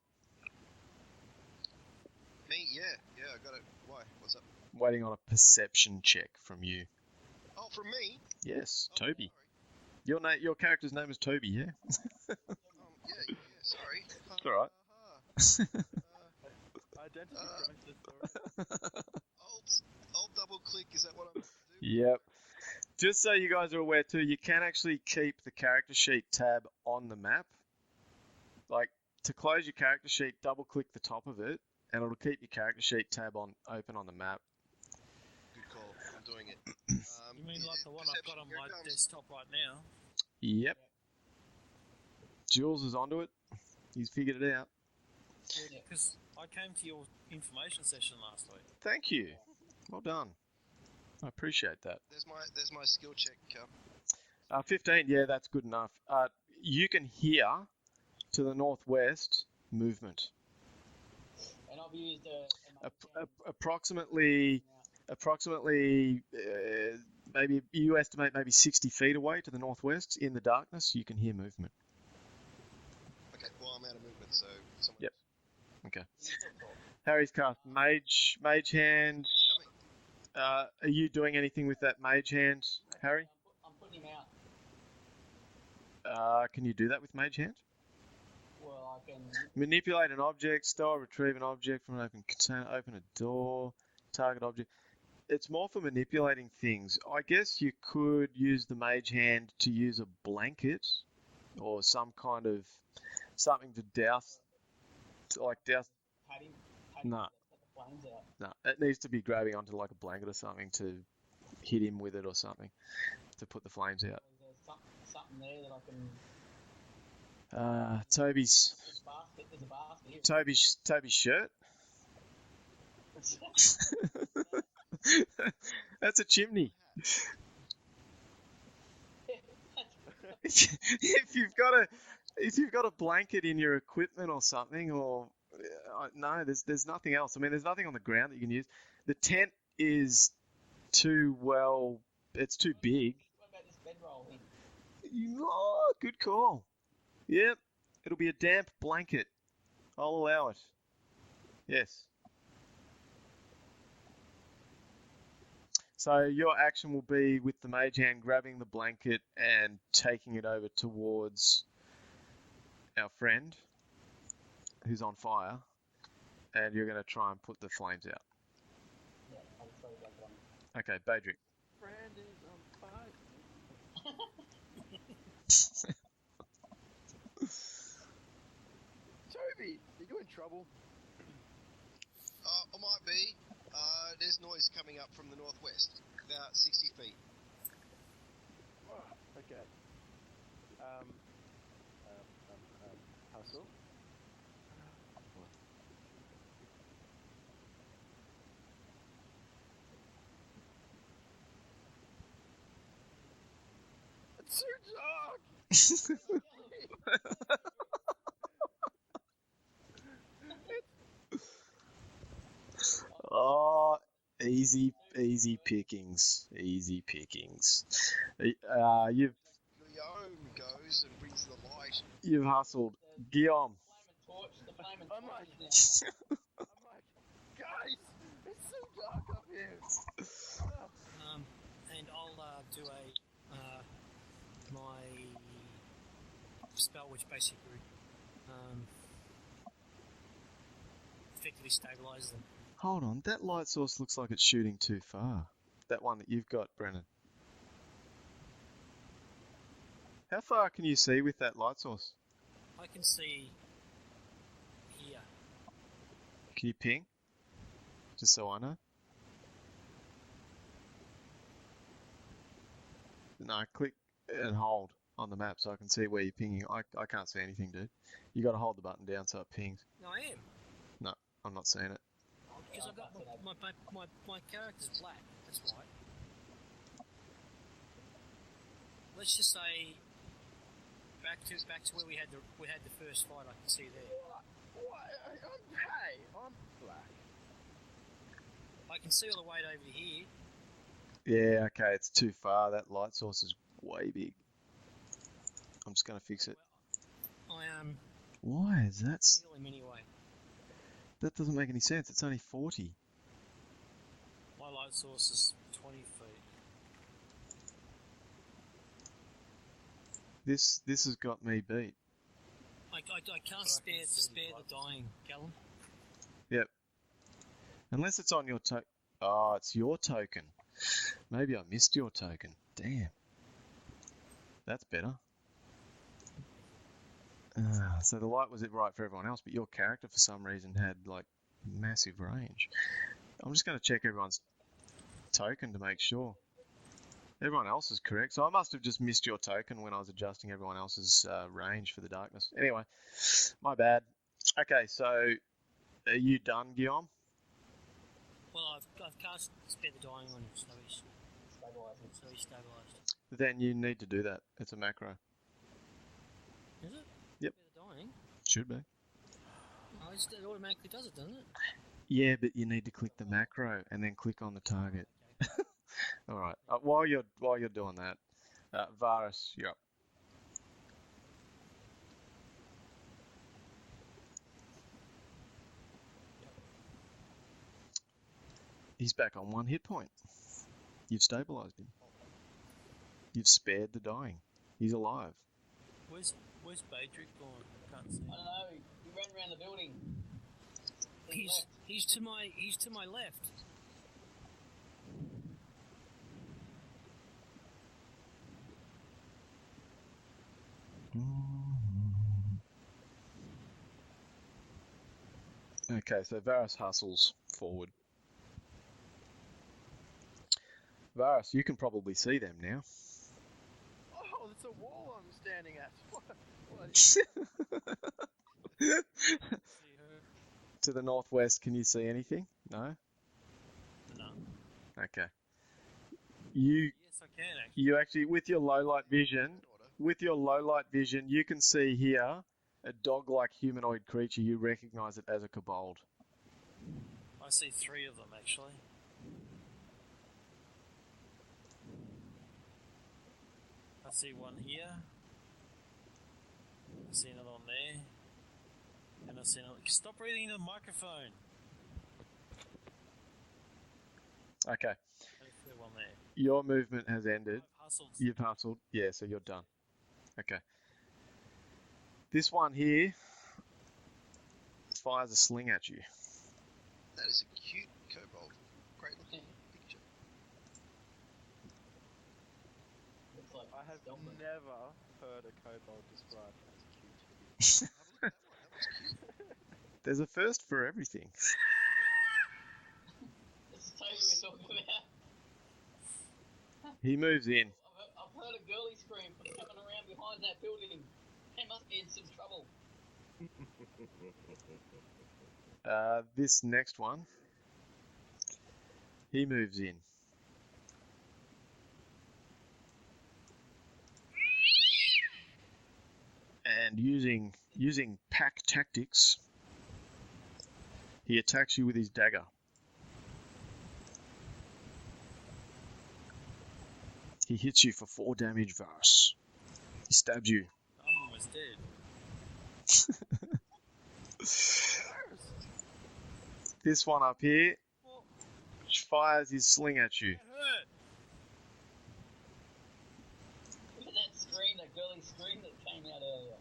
Me? Yeah, I got it. Why? What's up? Waiting on a perception check from you. Oh, from me? Yes, Oh, Toby. Your character's name is Toby, yeah? Yeah, sorry. It's alright. Identity crisis. I'll double click. Is that what I'm supposed to do? Yep. Just so you guys are aware too, you can actually keep the character sheet tab on the map. Like, to close your character sheet, double click the top of it, and it'll keep your character sheet tab open on the map. Good call. I'm doing it. You mean like the one I've got on my desktop right now? Yep. Jules is onto it. He's figured it out. Because I came to your information session last week. Thank you. Well done. I appreciate that. There's my skill check, Cal. 15, yeah, that's good enough. You can hear to the northwest movement. And I've used Approximately, maybe you estimate maybe 60 feet away to the northwest in the darkness, you can hear movement. Okay, well, I'm out of movement, so someone... Yep. Okay. Harry's cast Mage Hand. Are you doing anything with that Mage Hand, Harry? I'm putting him out. Can you do that with Mage Hand? Well, I can... Manipulate an object, store, retrieve an object from an open container, open a door, target object. It's more for manipulating things. I guess you could use the Mage Hand to use a blanket or some kind of something to douse. Pat him. No. Set the flames out. No, it needs to be grabbing onto like a blanket or something to hit him with it or something to put the flames out. There's something there that I can... Toby's There's a basket here. Toby's shirt. That's a chimney. If you've got a blanket in your equipment or something, or no, there's nothing else. I mean, there's nothing on the ground that you can use. The tent is it's too big. What about this bedroll thing? Oh, good call. Yep, it'll be a damp blanket. I'll allow it. Yes. So your action will be with the mage hand grabbing the blanket and taking it over towards our friend who's on fire, and you're going to try and put the flames out. Yeah, I'll throw that one. Okay, Badrick. Friend is on fire. Toby, are you in trouble? I might be. There's noise coming up from the northwest, about 60 feet. Oh, okay. Hustle. It's too dark! Oh, easy pickings. Easy pickings. You've Guillaume goes and brings the light. hustled. Guillaume. The flaming I'm torch like- is now. I'm like, guys, it's so dark up here. And I'll do my spell, which basically effectively stabilises them. Hold on, that light source looks like it's shooting too far. That one that you've got, Brennan. How far can you see with that light source? I can see here. Can you ping? Just so I know. No, click and hold on the map so I can see where you're pinging. I can't see anything, dude. You got to hold the button down so it pings. No, I am. No, I'm not seeing it. Because I've got my character's black. That's why. Let's just say back to where we had the first fight. I can see there. I'm black. I can see all the way over here. Yeah, okay, it's too far. That light source is way big. I'm just going to fix it. I Why is that? heal him anyway. That doesn't make any sense. It's only 40. My light source is 20 feet. This has got me beat. I can't spare the dying, Callum. Yep. Unless it's on your token. Oh, it's your token. Maybe I missed your token. Damn. That's better. So the light was it right for everyone else, but your character for some reason had like massive range. I'm just going to check everyone's token to make sure. Everyone else is correct, so I must have just missed your token when I was adjusting everyone else's range for the darkness. Anyway, my bad. Okay, so are you done, Guillaume? Well, I've cast spare the dying on him, so he's stabilised. Then you need to do that. It's a macro. Is it? Yep. Spare the dying? Should be. Oh, it automatically does it, doesn't it? Yeah, but you need to click the macro and then click on the target. All right. While you're doing that, Varus, you're up. He's back on 1 hit point. You've stabilised him. You've spared the dying. He's alive. Where's Badrick gone? I can't see. I don't know. He ran around the building. He's to my left. Okay, so Varus hustles forward. Varus, you can probably see them now. Oh, it's a wall I'm standing at. What? See her? To the northwest, can you see anything? No? No. Okay. You Yes, I can actually. you actually with your low light vision, you can see here a dog-like humanoid creature. You recognize it as a kobold. I see 3 of them actually. I see one here. I see another one there. And I see another. Stop breathing into the microphone. Okay. clear one there. Your movement has ended. I've hustled. You've hustled. Yeah, so you're done. Okay. This one here fires a sling at you. That is a cute kobold. Great looking picture. Looks like I have stealth. never heard a kobold described as cute. Have a look at that one. That one's cute. There's a first for everything. This is Toby we're talking about. He moves in. I've heard a girly scream from coming around behind that building. They must be in some trouble. This next one, he moves in. And using pack tactics, he attacks you with his dagger. He hits you for 4 damage, Varus. He stabs you. I'm almost dead. This one up here fires his sling at you. It hurt. Look at that scream, that girly scream that came out earlier.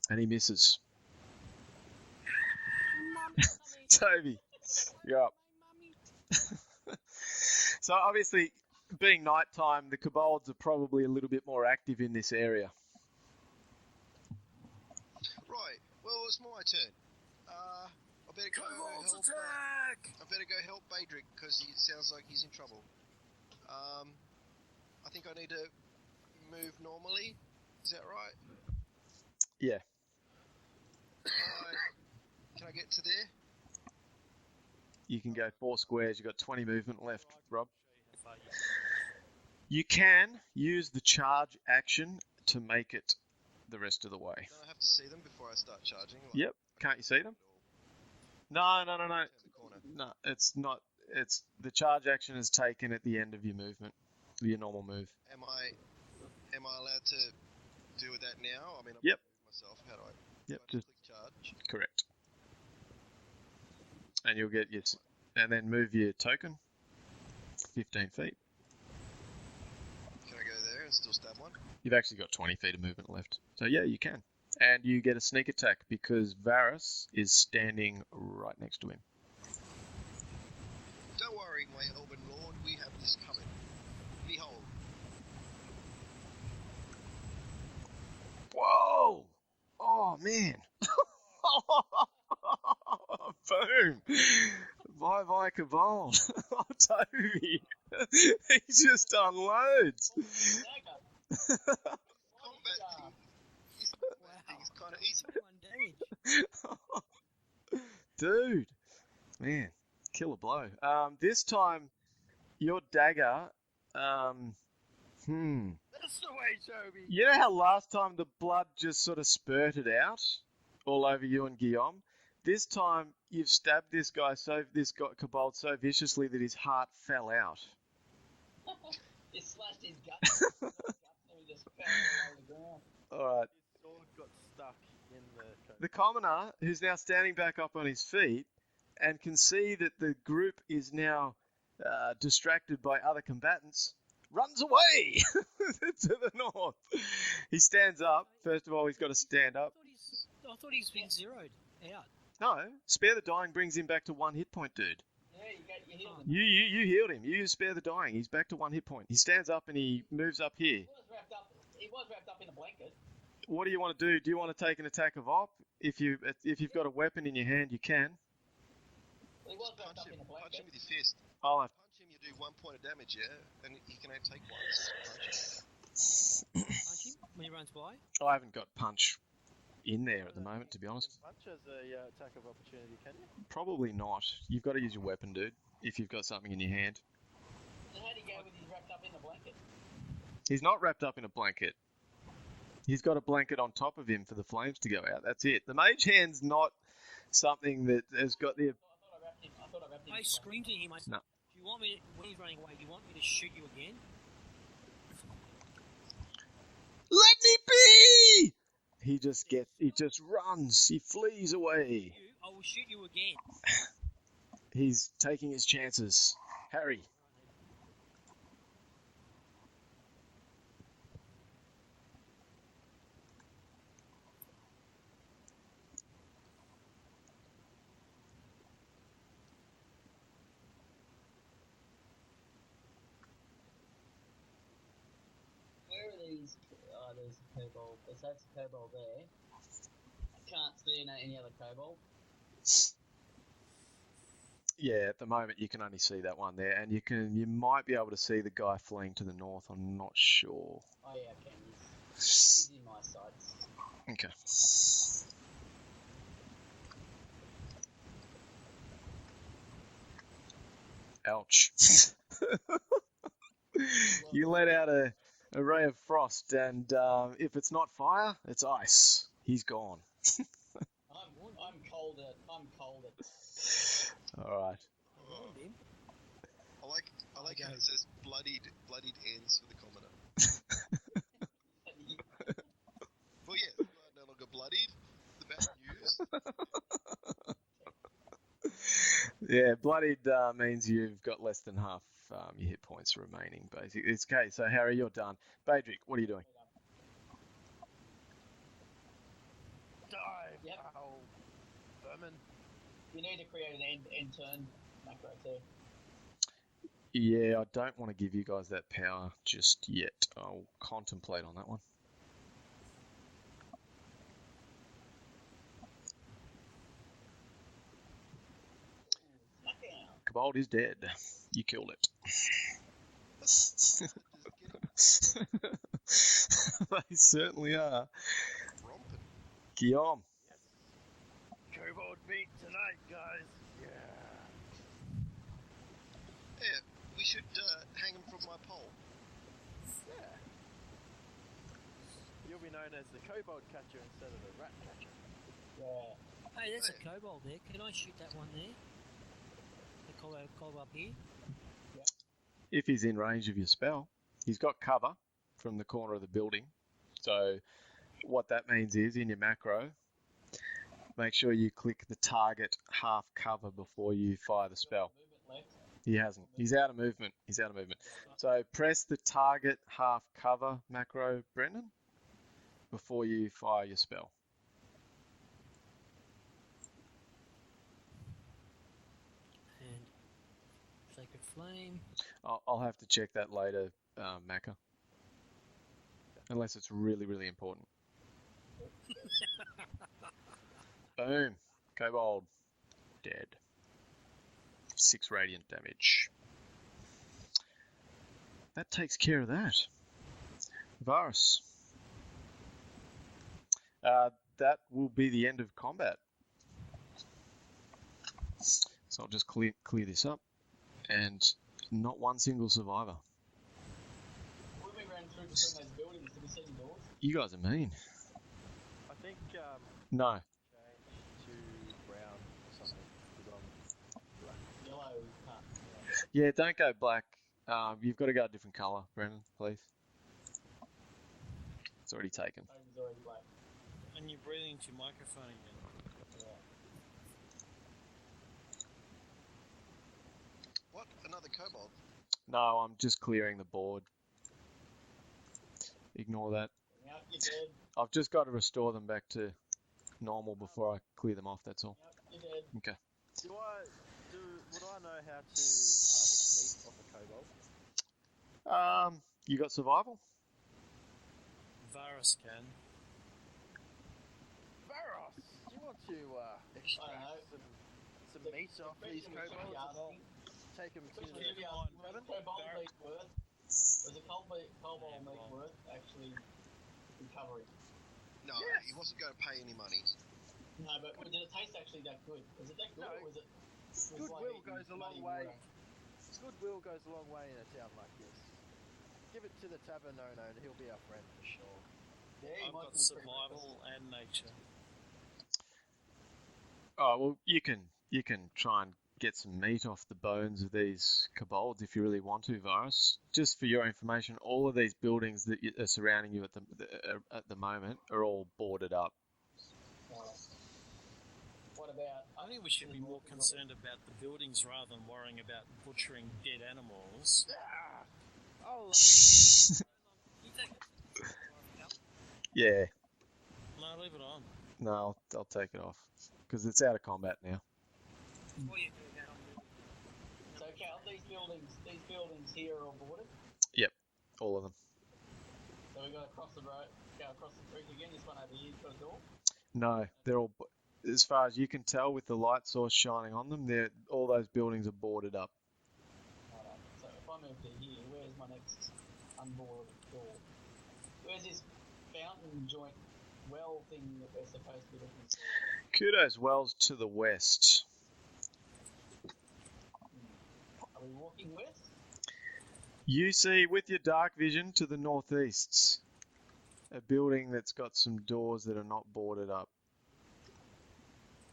And he misses. Toby, you're up. So obviously, being nighttime, the kobolds are probably a little bit more active in this area. Right. Well, it's my turn. I better go Kobolds help. attack! I better go help Badrick because it sounds like he's in trouble. I think I need to move normally. Is that right? Yeah. Can I get to there? You can go 4 squares. You've got 20 movement left, Rob. How far You can use the charge action to make it the rest of the way. Don't I have to see them before I start charging? Like, Yep. Can't you see them? No. Turn the corner. No, it's not. It's the charge action is taken at the end of your movement, your normal move. Am I allowed to do that now? I mean, I'm Yep. moving myself. How do I? Yep, do I just click charge. correct. And you'll get your, and then move your token 15 feet. Can I go there and still stab one? You've actually got 20 feet of movement left. So yeah, you can. And you get a sneak attack because Varus is standing right next to him. Don't worry, my elven lord. We have this covered. Behold. Whoa! Oh man! Boom! Bye bye, Kobold. Oh, Toby. He's just unloads. Dagger. Combat Wow. thing's kind of easy. 1 damage. Dude. Man, killer blow. This time, your dagger, That's the way, Toby. you know how last time the blood just sort of spurted out all over you and Guillaume? This time, you've stabbed this kobold so viciously that his heart fell out. He slashed his guts. And he just fell all over the ground. All right. His sword got stuck in the coat. The commoner, who's now standing back up on his feet and can see that the group is now distracted by other combatants, runs away to the north. He stands up. First of all, he's got to stand up. I thought he's been zeroed out. No, Spare the Dying brings him back to 1 hit point, dude. Yeah, you healed him. You healed him. You used Spare the Dying. He's back to 1 hit point. He stands up and he moves up here. He was wrapped up in a blanket. What do you want to do? Do you want to take an attack of op? If you've got a weapon in your hand, you can. He was wrapped Punch up him. in a Punch blanket. him with your fist. I'll have. Punch him, you do 1 point of damage, yeah? And he can only take one. So just punch him. Punch him when he runs by. I haven't got punch in there at the moment, to be honest. Punch as a attack of opportunity, can you? Probably not. You've got to use your weapon, dude, if you've got something in your hand. So how'd he go when he's wrapped up in a blanket? He's not wrapped up in a blanket. He's got a blanket on top of him for the flames to go out. That's it. The mage hand's not something that has got the... I thought I wrapped him. I screamed to him. I said, No. "Do you want me? When he's running away, do you want me to shoot you again?" Let me be! He just runs. He flees away. I will shoot you again. He's taking his chances. Harry. Where are these? Oh, there's a kobold. That's a kobold there. I can't see any other kobold. Yeah, at the moment you can only see that one there, and you might be able to see the guy fleeing to the north. I'm not sure. Oh yeah, I can. He's in my sights. Okay. Ouch. You let out a ray of frost, and if it's not fire, it's ice. He's gone. I'm cold at. I'm cold at. All right. I like how it says bloodied ends for the commoner. Well, yeah, you are no longer bloodied. The bad news. Yeah, bloodied means you've got less than half your hit points remaining, basically. It's okay, so Harry, you're done. Badrick, what are you doing? Die, Yep. foul vermin. You need to create an end turn macro too. Yeah, I don't want to give you guys that power just yet. I'll contemplate on that one. Kobold is dead. You killed it. They certainly are. Romping. Guillaume. Kobold meat tonight, guys. Yeah. Yeah, we should hang him from my pole. Yeah. You'll be known as the kobold catcher instead of the rat catcher. Yeah. Hey, there's a kobold there. Can I shoot that one there? The kobold up here? If he's in range of your spell, he's got cover from the corner of the building. So what that means is, in your macro, make sure you click the target half cover before you fire the spell. He hasn't. He's out of movement. So press the target half cover macro, Brendan, before you fire your spell. And Sacred Flame. I'll have to check that later, Macca. Unless it's really, really important. Boom. Kobold. Dead. 6 radiant damage. That takes care of that. Varus. That will be the end of combat. So I'll just clear this up. And not one single survivor. When we ran through between those buildings, did we see any doors? You guys are mean. I think No. change to brown or something because I'm black. Yellow. Can't. Yeah, don't go black. You've got to go a different colour, Brendan, please. It's already taken. Token's already black. And you're breathing into your microphone again. Yeah. What? Another kobold? No, I'm just clearing the board. Ignore that. Now you're dead. I've just got to restore them back to normal before I clear them off, that's all. Now you're dead. Okay. Would I know how to harvest meat off a kobold? You got survival? Varus can. Varos, do you want to extract some meat off these kobolds and take them to Especially if the you ask, was a kobold meat worth? Was a kobold meat worth actually recovering? No, Yes. he wasn't going to pay any money. No, but did it taste actually that good? Was it that good, No. or was it? Goodwill goes a long muddy way. water? Goodwill goes a long way in a town like this. Give it to the tavern owner and he'll be our friend for sure. Yeah, he I've might got be pretty survival and nature. Oh, well, you can try and get some meat off the bones of these kobolds if you really want to, Varus. Just for your information, all of these buildings that are surrounding you at the moment are all boarded up. What about? I think we should be more concerned about the buildings rather than worrying about butchering dead animals. Oh, You take it. Yeah. No, leave it on. No, I'll take it off because it's out of combat now. What are you doing now? So, Cal, these buildings here are all boarded. All of them. So we got to cross the road, go across the creek again. This one over here's got a door. No, they're all. As far as you can tell, with the light source shining on them, all those buildings are boarded up. Alright, so if I move to here, where's my next unboarded door? Where's this fountain joint well thing that we're supposed to be looking for? Kudos Wells to the west. Are we walking west? You see, with your dark vision, to the northeast, a building that's got some doors that are not boarded up.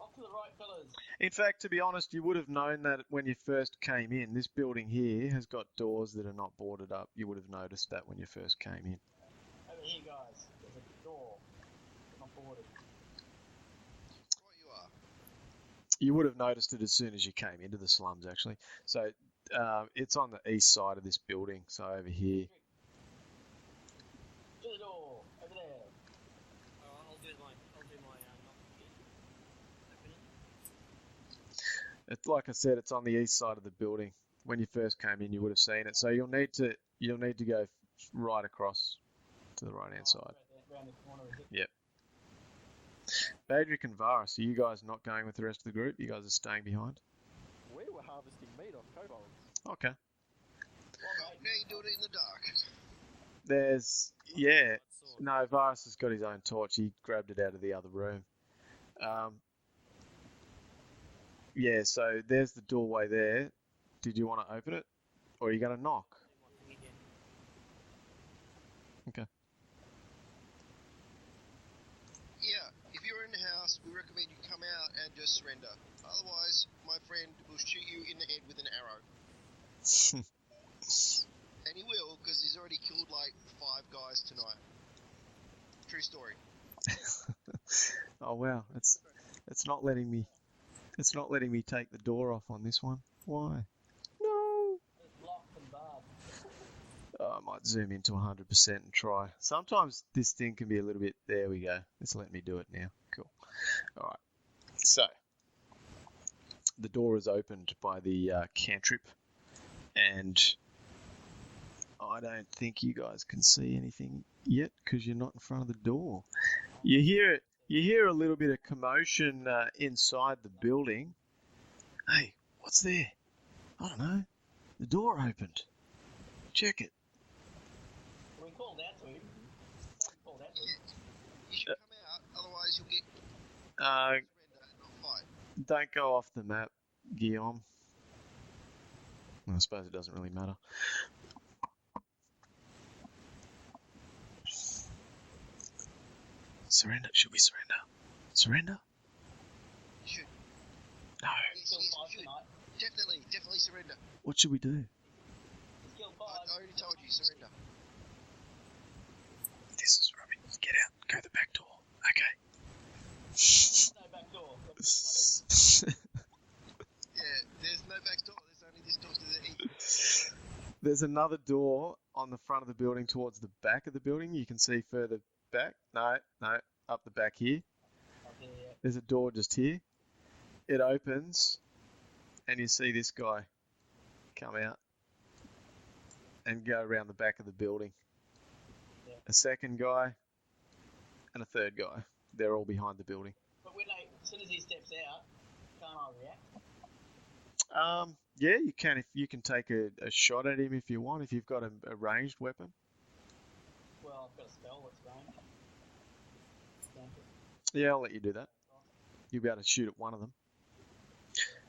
Off to the right, fellas. In fact, to be honest, you would have known that when you first came in. This building here has got doors that are not boarded up. You would have noticed that when you first came in. Over here, guys. There's a door. Not boarded. Right you are. You would have noticed it as soon as you came into the slums, actually. So it's on the east side of this building, so over here. To the door. Over there. I'll do my knock again. Open it. It's like I said, it's on the east side of the building. When you first came in, you would have seen it. So you'll need to go right across to the right hand side. Right there, round the corner. Is it? Yep. Badrick and Varus, are you guys not going with the rest of the group? You guys are staying behind? we were harvesting meat off kobolds. Okay. Now you're doing it in the dark. No, Varus has got his own torch. He grabbed it out of the other room. So there's the doorway there. Did you want to open it? Or are you going to knock? Okay. Yeah, if you're in the house, we recommend you come out and just surrender. Otherwise, my friend will shoot you in the head with an arrow. And he will, because he's already killed like 5 guys tonight. True story. Oh wow, it's not letting me take the door off on this one. Why? No. It's locked and barred. I might zoom into 100% and try. Sometimes this thing can be a little bit. There we go. It's letting me do it now. Cool. All right. So the door is opened by the cantrip, and I don't think you guys can see anything yet because you're not in front of the door. You hear a little bit of commotion inside the building. Hey, what's there? I don't know. The door opened. Check it. We called out to him. Called out to him. You should come out, otherwise you'll get Uh, surrender and not fight. don't go off the map, Guillaume. I suppose it doesn't really matter. Surrender. Should we surrender? Surrender? You should. No. Yes, Killed yes, 5 you should. tonight. Definitely surrender. What should we do? He's killed 5. I already told you, surrender. This is rubbish. Get out. Go the back door. Okay. No back door. Yeah, there's no back door. There's only this door to the east. There's another door on the front of the building towards the back of the building. You can see further back. No, up the back here. Up there, yeah. There's a door just here. It opens, and you see this guy come out and go around the back of the building. Yeah. A second guy and a third guy. They're all behind the building. But as soon as he steps out, can't I react? Yeah, you can. If you can take a shot at him if you want. If you've got a ranged weapon. Well, I've got a spell that's ranged. Cantrip. Yeah, I'll let you do that. You'll be able to shoot at one of them.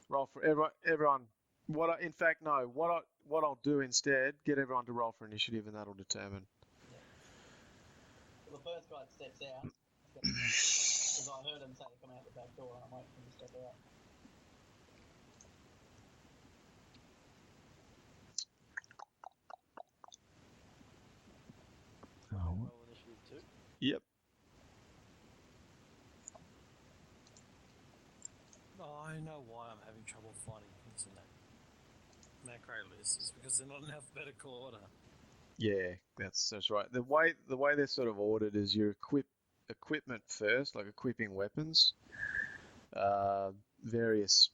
Roll for everyone. What I'll do instead, get everyone to roll for initiative, and that'll determine. Well, the first guy that steps out, because I heard him say to come out the back door, and I'm waiting for him to step out. Roll initiative 2. Yep. I know why I'm having trouble finding things in that macro list. It's because they're not in alphabetical order. Yeah, that's right. The way they're sort of ordered is you equip equipment first, like equipping weapons, various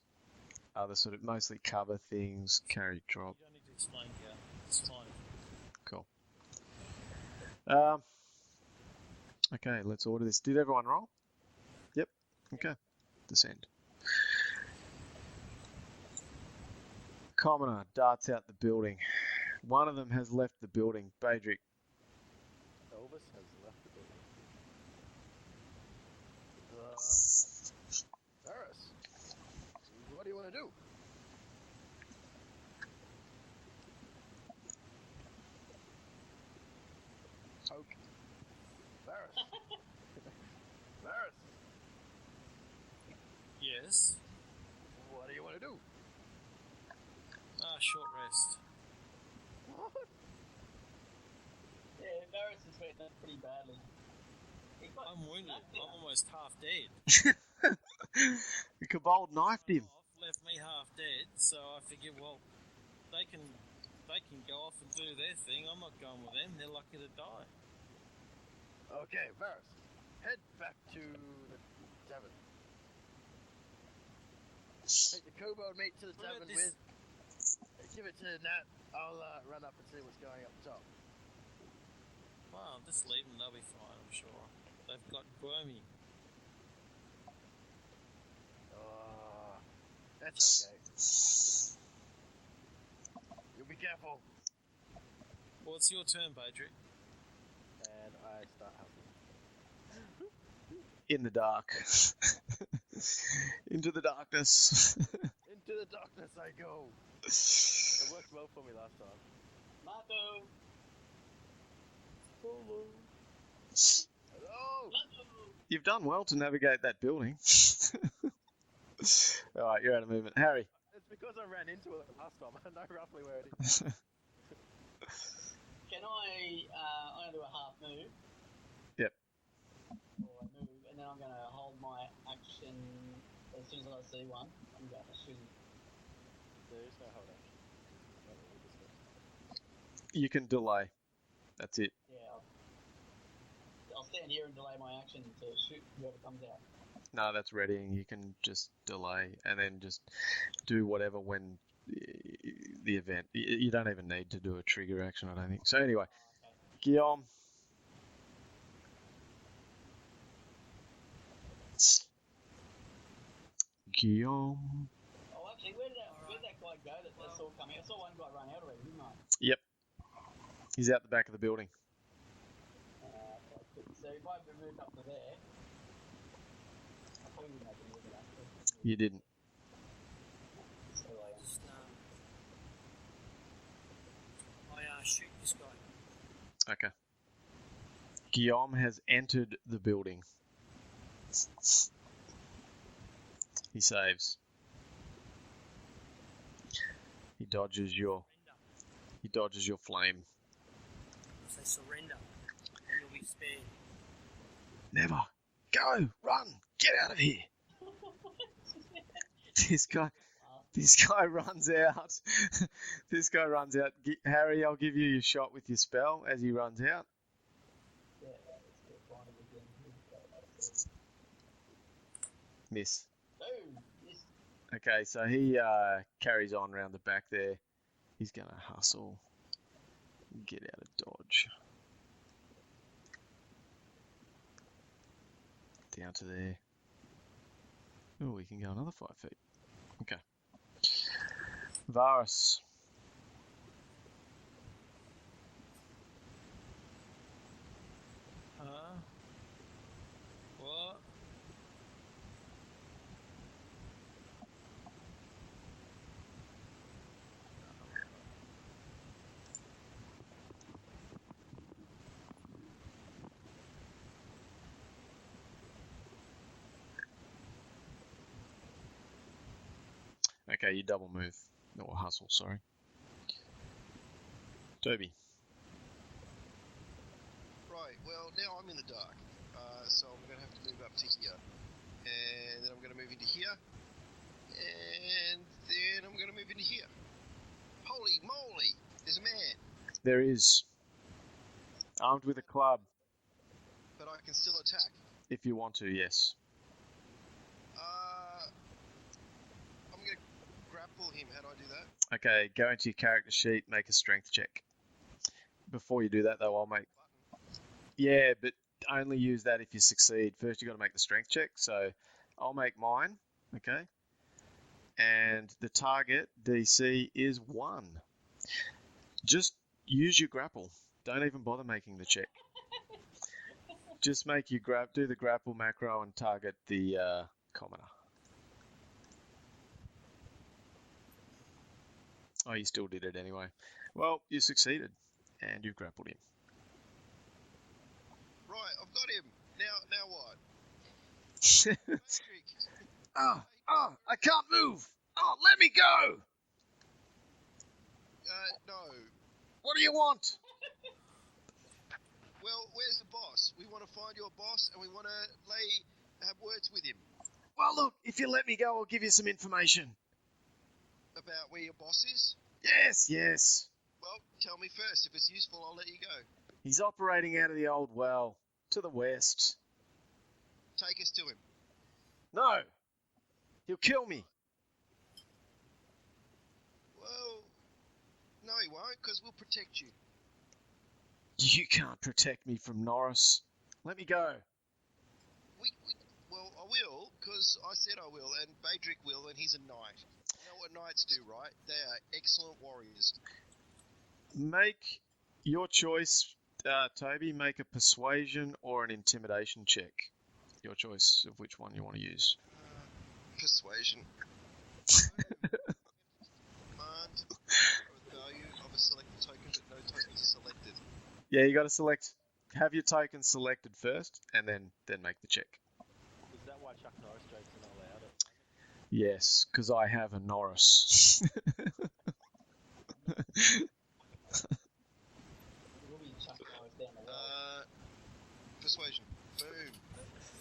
other sort of mostly cover things, carry, drop. You don't need to explain here. It's fine. Cool. Okay, let's order this. Did everyone roll? Yep. Okay. Descend. Commoner darts out the building. One of them has left the building. Badrick. Elvis has left the building. Varus, what do you want to do? Okay. Varus. Varus, Yes. what do you want to do? Short rest. What? Yeah, Varus is beaten up pretty badly. I'm wounded. I'm almost half dead. The kobold knifed him. Left me half dead, so I figured, well, they can go off and do their thing. I'm not going with them. They're lucky to die. Okay, Varus, head back to the tavern. Take the kobold mate to the What about tavern this- with. Give it to Nat. I'll run up and see what's going up top. Well, just leave them. They'll be fine, I'm sure. They've got Wormy. Oh, that's okay. You'll be careful. Well, it's your turn, Badrick. And I start hustling. In the dark. Into the darkness. Into the darkness I go. It worked well for me last time. Marco! Hello. Marco! You've done well to navigate that building. Alright, you're out of movement. Harry. It's because I ran into it last time. I know roughly where it is. Can I'm gonna do a half move. Yep. Or I move, and then I'm gonna hold my action as soon as I see one. I'm gonna shoot. There is no hold action. Not what we discussed. You can delay. That's it. Yeah, I'll stand here and delay my action to shoot whoever comes out. No, that's readying. You can just delay and then just do whatever when the event. You don't even need to do a trigger action, I don't think. So anyway, Okay. Guillaume. Guillaume. Oh, actually, where'd that guy go that I saw coming? I saw one guy run out already, didn't I? Yep. He's out the back of the building. Okay, good. So if I moved up to there, I probably wouldn't have been moving up to. You didn't. So Just, I shoot this guy. Okay. Guillaume has entered the building. He saves. He dodges your flame. Say surrender, and you'll be spared. Never. Go. Run. Get out of here. This guy runs out. This guy runs out. Harry, I'll give you your shot with your spell as he runs out. yeah, let's get flying again. Miss. Boom! Yes. Okay, so he carries on round the back there. He's going to hustle. Get out of dodge. Down to there. Oh, we can go another 5 feet. Okay. Varus. What? Okay, you double move. Or hustle, sorry. Toby. Right, well, now I'm in the dark, so I'm going to have to move up to here. And then I'm going to move into here. in here? Holy moly! There's a man, There is. Armed with a club, but I can still attack. if you want to, yes. I'm gonna grapple him. How do I do that? Okay, go into your character sheet, make a strength check. Before you do that, though, I'll make... Yeah, but only use that if you succeed. First, you've got to make the strength check, so I'll make mine, okay? And the target DC is 1. Just use your grapple. Don't even bother making the check. Just make your do the grapple macro and target the commoner. Oh, you still did it anyway. Well, you succeeded, and you've grappled him. Right, I've got him. Now what? Patrick. I can't move. Oh, let me go. No. What do you want? Well, where's the boss? We want to find your boss, and we want to have words with him Well, look, if you let me go, I'll give you some information. about where your boss is. Yes. Well, tell me first. If it's useful, I'll let you go. He's operating out of the old well, to the west. Take us to him. No. He'll kill me. Well, no, he won't, because we'll protect you. You can't protect me from Norris. Let me go. Well, I will, because I said I will, and Badrick will, and he's a knight. You know what knights do, right? They are excellent warriors. Make your choice, Toby. Make a persuasion or an intimidation check. Your choice of which one you want to use. Persuasion. Command the value of a selected token, but no tokens are selected. Yeah, you got to select. Have your token selected first, and then make the check. Is that why Chuck Norris jokes are not allowed? Yes, because I have a Norris. We'll be chucking ours down the road. Persuasion. Boom.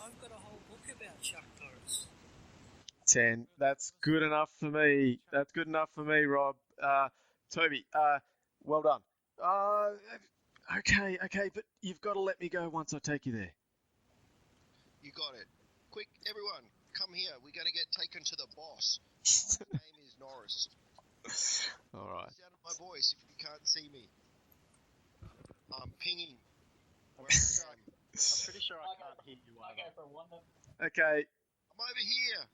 I've got a whole book about Chuck Norris. 10. That's good enough for me. That's good enough for me, Rob. Toby, well done. Okay, but you've got to let me go once I take you there. You got it. Quick, everyone, come here. We're going to get taken to the boss. His name is Norris. All right. Sound of my voice if you can't see me. I'm pinging. Where I'm pretty sure I can't hear you I either. go for a wonder. Okay, over here.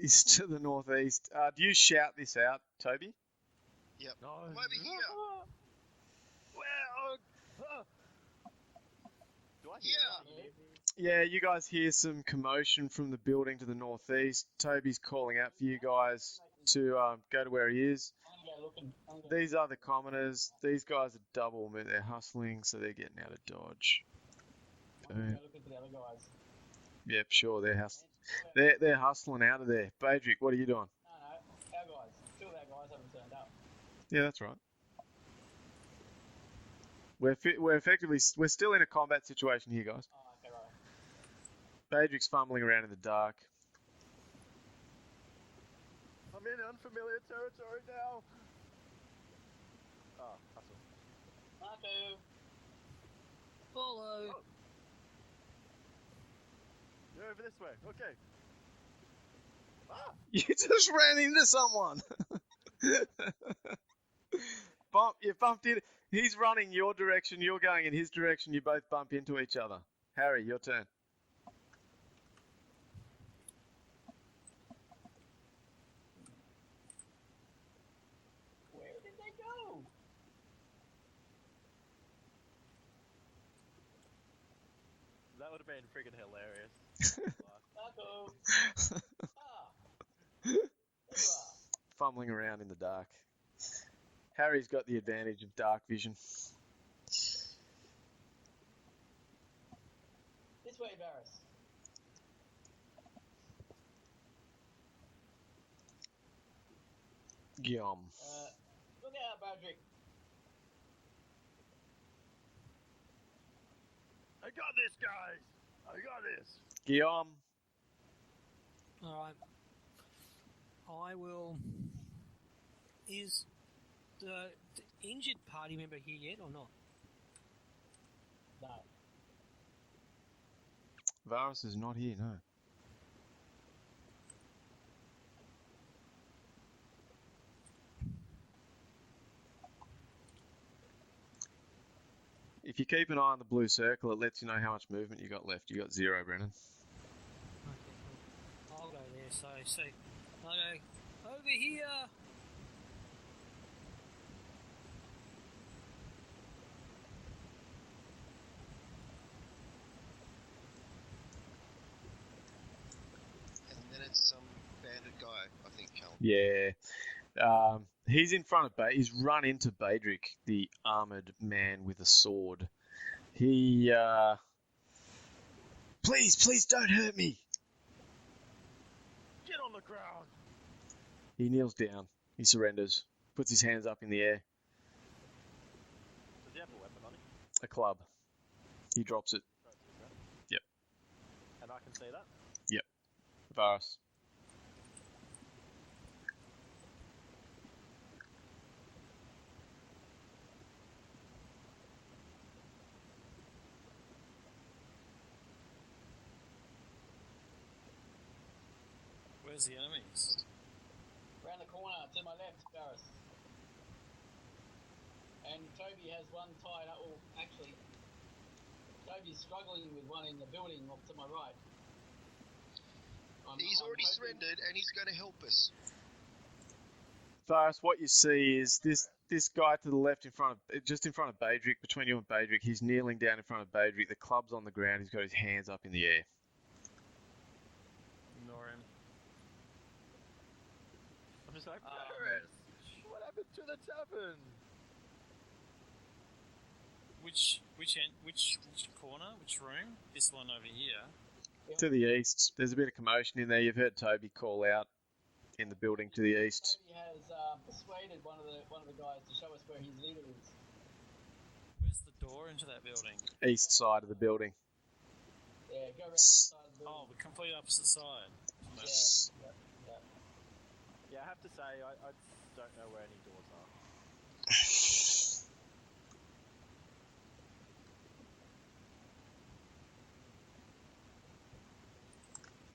he's to the northeast. Do you shout this out, Toby? Yep. No. I'm over here. Do I Yeah. Yeah, you guys hear some commotion from the building to the northeast. Toby's calling out for you guys to go to where he is. I'm looking. These are the commoners. These guys are double. They're hustling, so they're getting out of dodge. I'm looking for the other guys. Yep, sure, they're hustling out of there. Badrick, what are you doing? No, our guys. Two of our guys haven't turned up. Yeah, that's right. We're still in a combat situation here, guys. Oh, okay, right. Badrick's fumbling around in the dark. I'm in unfamiliar territory now. Oh, hustle. Marco. Follow. Oh. You're over this way. Okay. Ah! You just ran into someone. You bumped in. He's running your direction. You're going in his direction. You both bump into each other. Harry, your turn. Where did they go? That would have been friggin' hilarious. Marco. There you are. Fumbling around in the dark. Harry's got the advantage of dark vision. This way, Varys. Guillaume. Look out, Badrick. I got this, guys. I got this. Guillaume. All right. I will Is the injured party member here yet or not? No. Varus is not here, no. If you keep an eye on the blue circle, it lets you know how much movement you got left. You got 0, Brennan. Okay, cool. I'll go there. So I'll go over here. And then it's some bandit guy, I think, Cal. Yeah. He's in front of he's run into Badric, the armored man with a sword. He, please don't hurt me. Get on the ground! He kneels down. He surrenders. Puts his hands up in the air. Does he have a weapon on him? A club. He drops it. Yep. And I can see that? Yep. Varus. Where's the enemies? Round the corner, to my left, Gareth. And Toby has one tied up. Well, actually, Toby's struggling with one in the building off to my right. He's I'm already hoping- surrendered, and he's going to help us. Varus, what you see is this guy to the left just in front of Badric, between you and Badric. He's kneeling down in front of Badric. The club's on the ground. He's got his hands up in the air. Ignore him. I'm just like, Paris! What happened to the tavern? Which corner? Which room? This one over here. To the east, there's a bit of commotion in there. You've heard Toby call out in the building to the east. Toby has persuaded one of the guys to show us where his leader is. Where's the door into that building? East side of the building. Yeah, go around the side of the Oh, building. the complete opposite side. Yeah. Yeah, I have to say, I don't know where any doors are.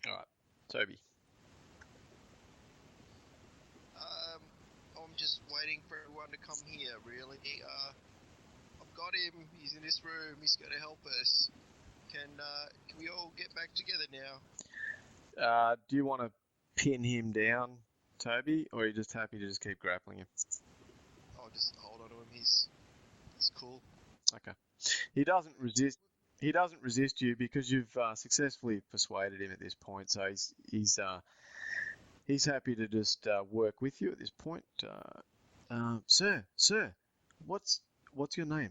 Alright, Toby. I'm just waiting for everyone to come here, really. I've got him. He's in this room. He's going to help us. Can we all get back together now? Do you want to pin him down, Toby, or are you just happy to just keep grappling him? I'll just hold on to him. He's cool. Okay. He doesn't resist. He doesn't resist you because you've successfully persuaded him at this point. So he's happy to just work with you at this point. Sir, what's your name?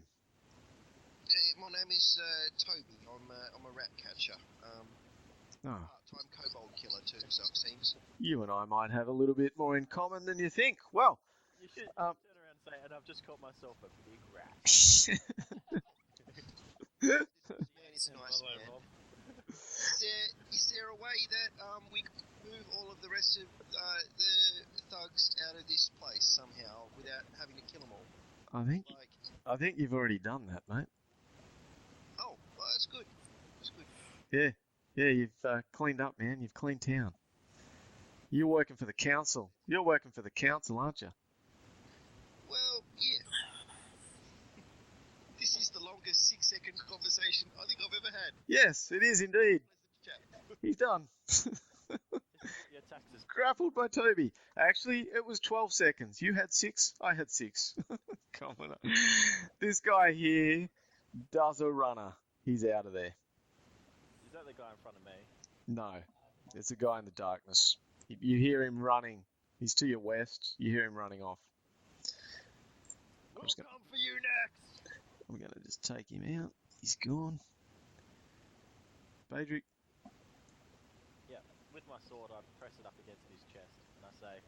My name is Toby. I'm a rat catcher. Oh, Part-time kobold killer too, so it seems. you and I might have a little bit more in common than you think. Well, You should turn around and say, and I've just caught myself a big rat. Man, he's a nice Hello, man. Bob. Is there a way that we could move all of the rest of the thugs out of this place somehow without having to kill them all? I think you've already done that, mate. Oh, well, that's good. That's good. Yeah, you've cleaned up, man. You've cleaned town. You're working for the council. You're working for the council, aren't you? Well, yeah. This is the longest 6-second conversation I think I've ever had. Yes, it is indeed. Pleasant chat. He's done. Your taxes. Grappled by Toby. Actually, it was 12 seconds. You had 6, I had 6. Come on. This guy here does a runner. He's out of there. Is that the guy in front of me? No, it's a guy in the darkness. You hear him running. He's to your west. You hear him running off. We'll just gonna- come for you next! I'm going to just take him out. He's gone. Badric. Yeah, with my sword, I press it up against his chest, and I say,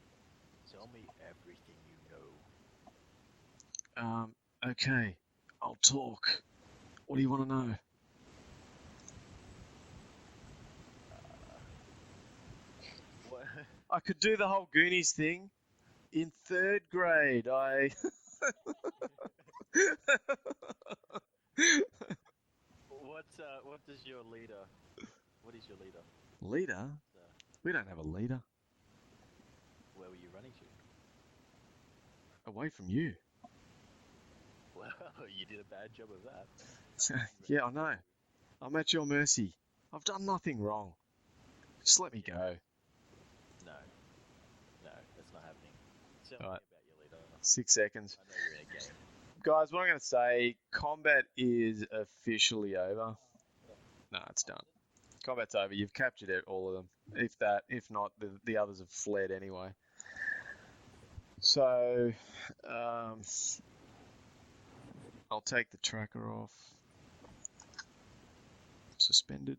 tell me everything you know. Okay. I'll talk. What do you want to know? What? I could do the whole Goonies thing, In 3rd grade, What does your leader? What is your leader? Leader? We don't have a leader. Where were you running to? Away from you. Well, you did a bad job of that. Yeah, I know. I'm at your mercy. I've done nothing wrong. Just let me go. No, that's not happening. Tell me Alright. about your leader. 6 seconds. I know you're in a game. Guys, what I'm going to say, combat is officially over. No, it's done. Combat's over. You've captured all of them. If not, the others have fled anyway. So, I'll take the tracker off. Suspended.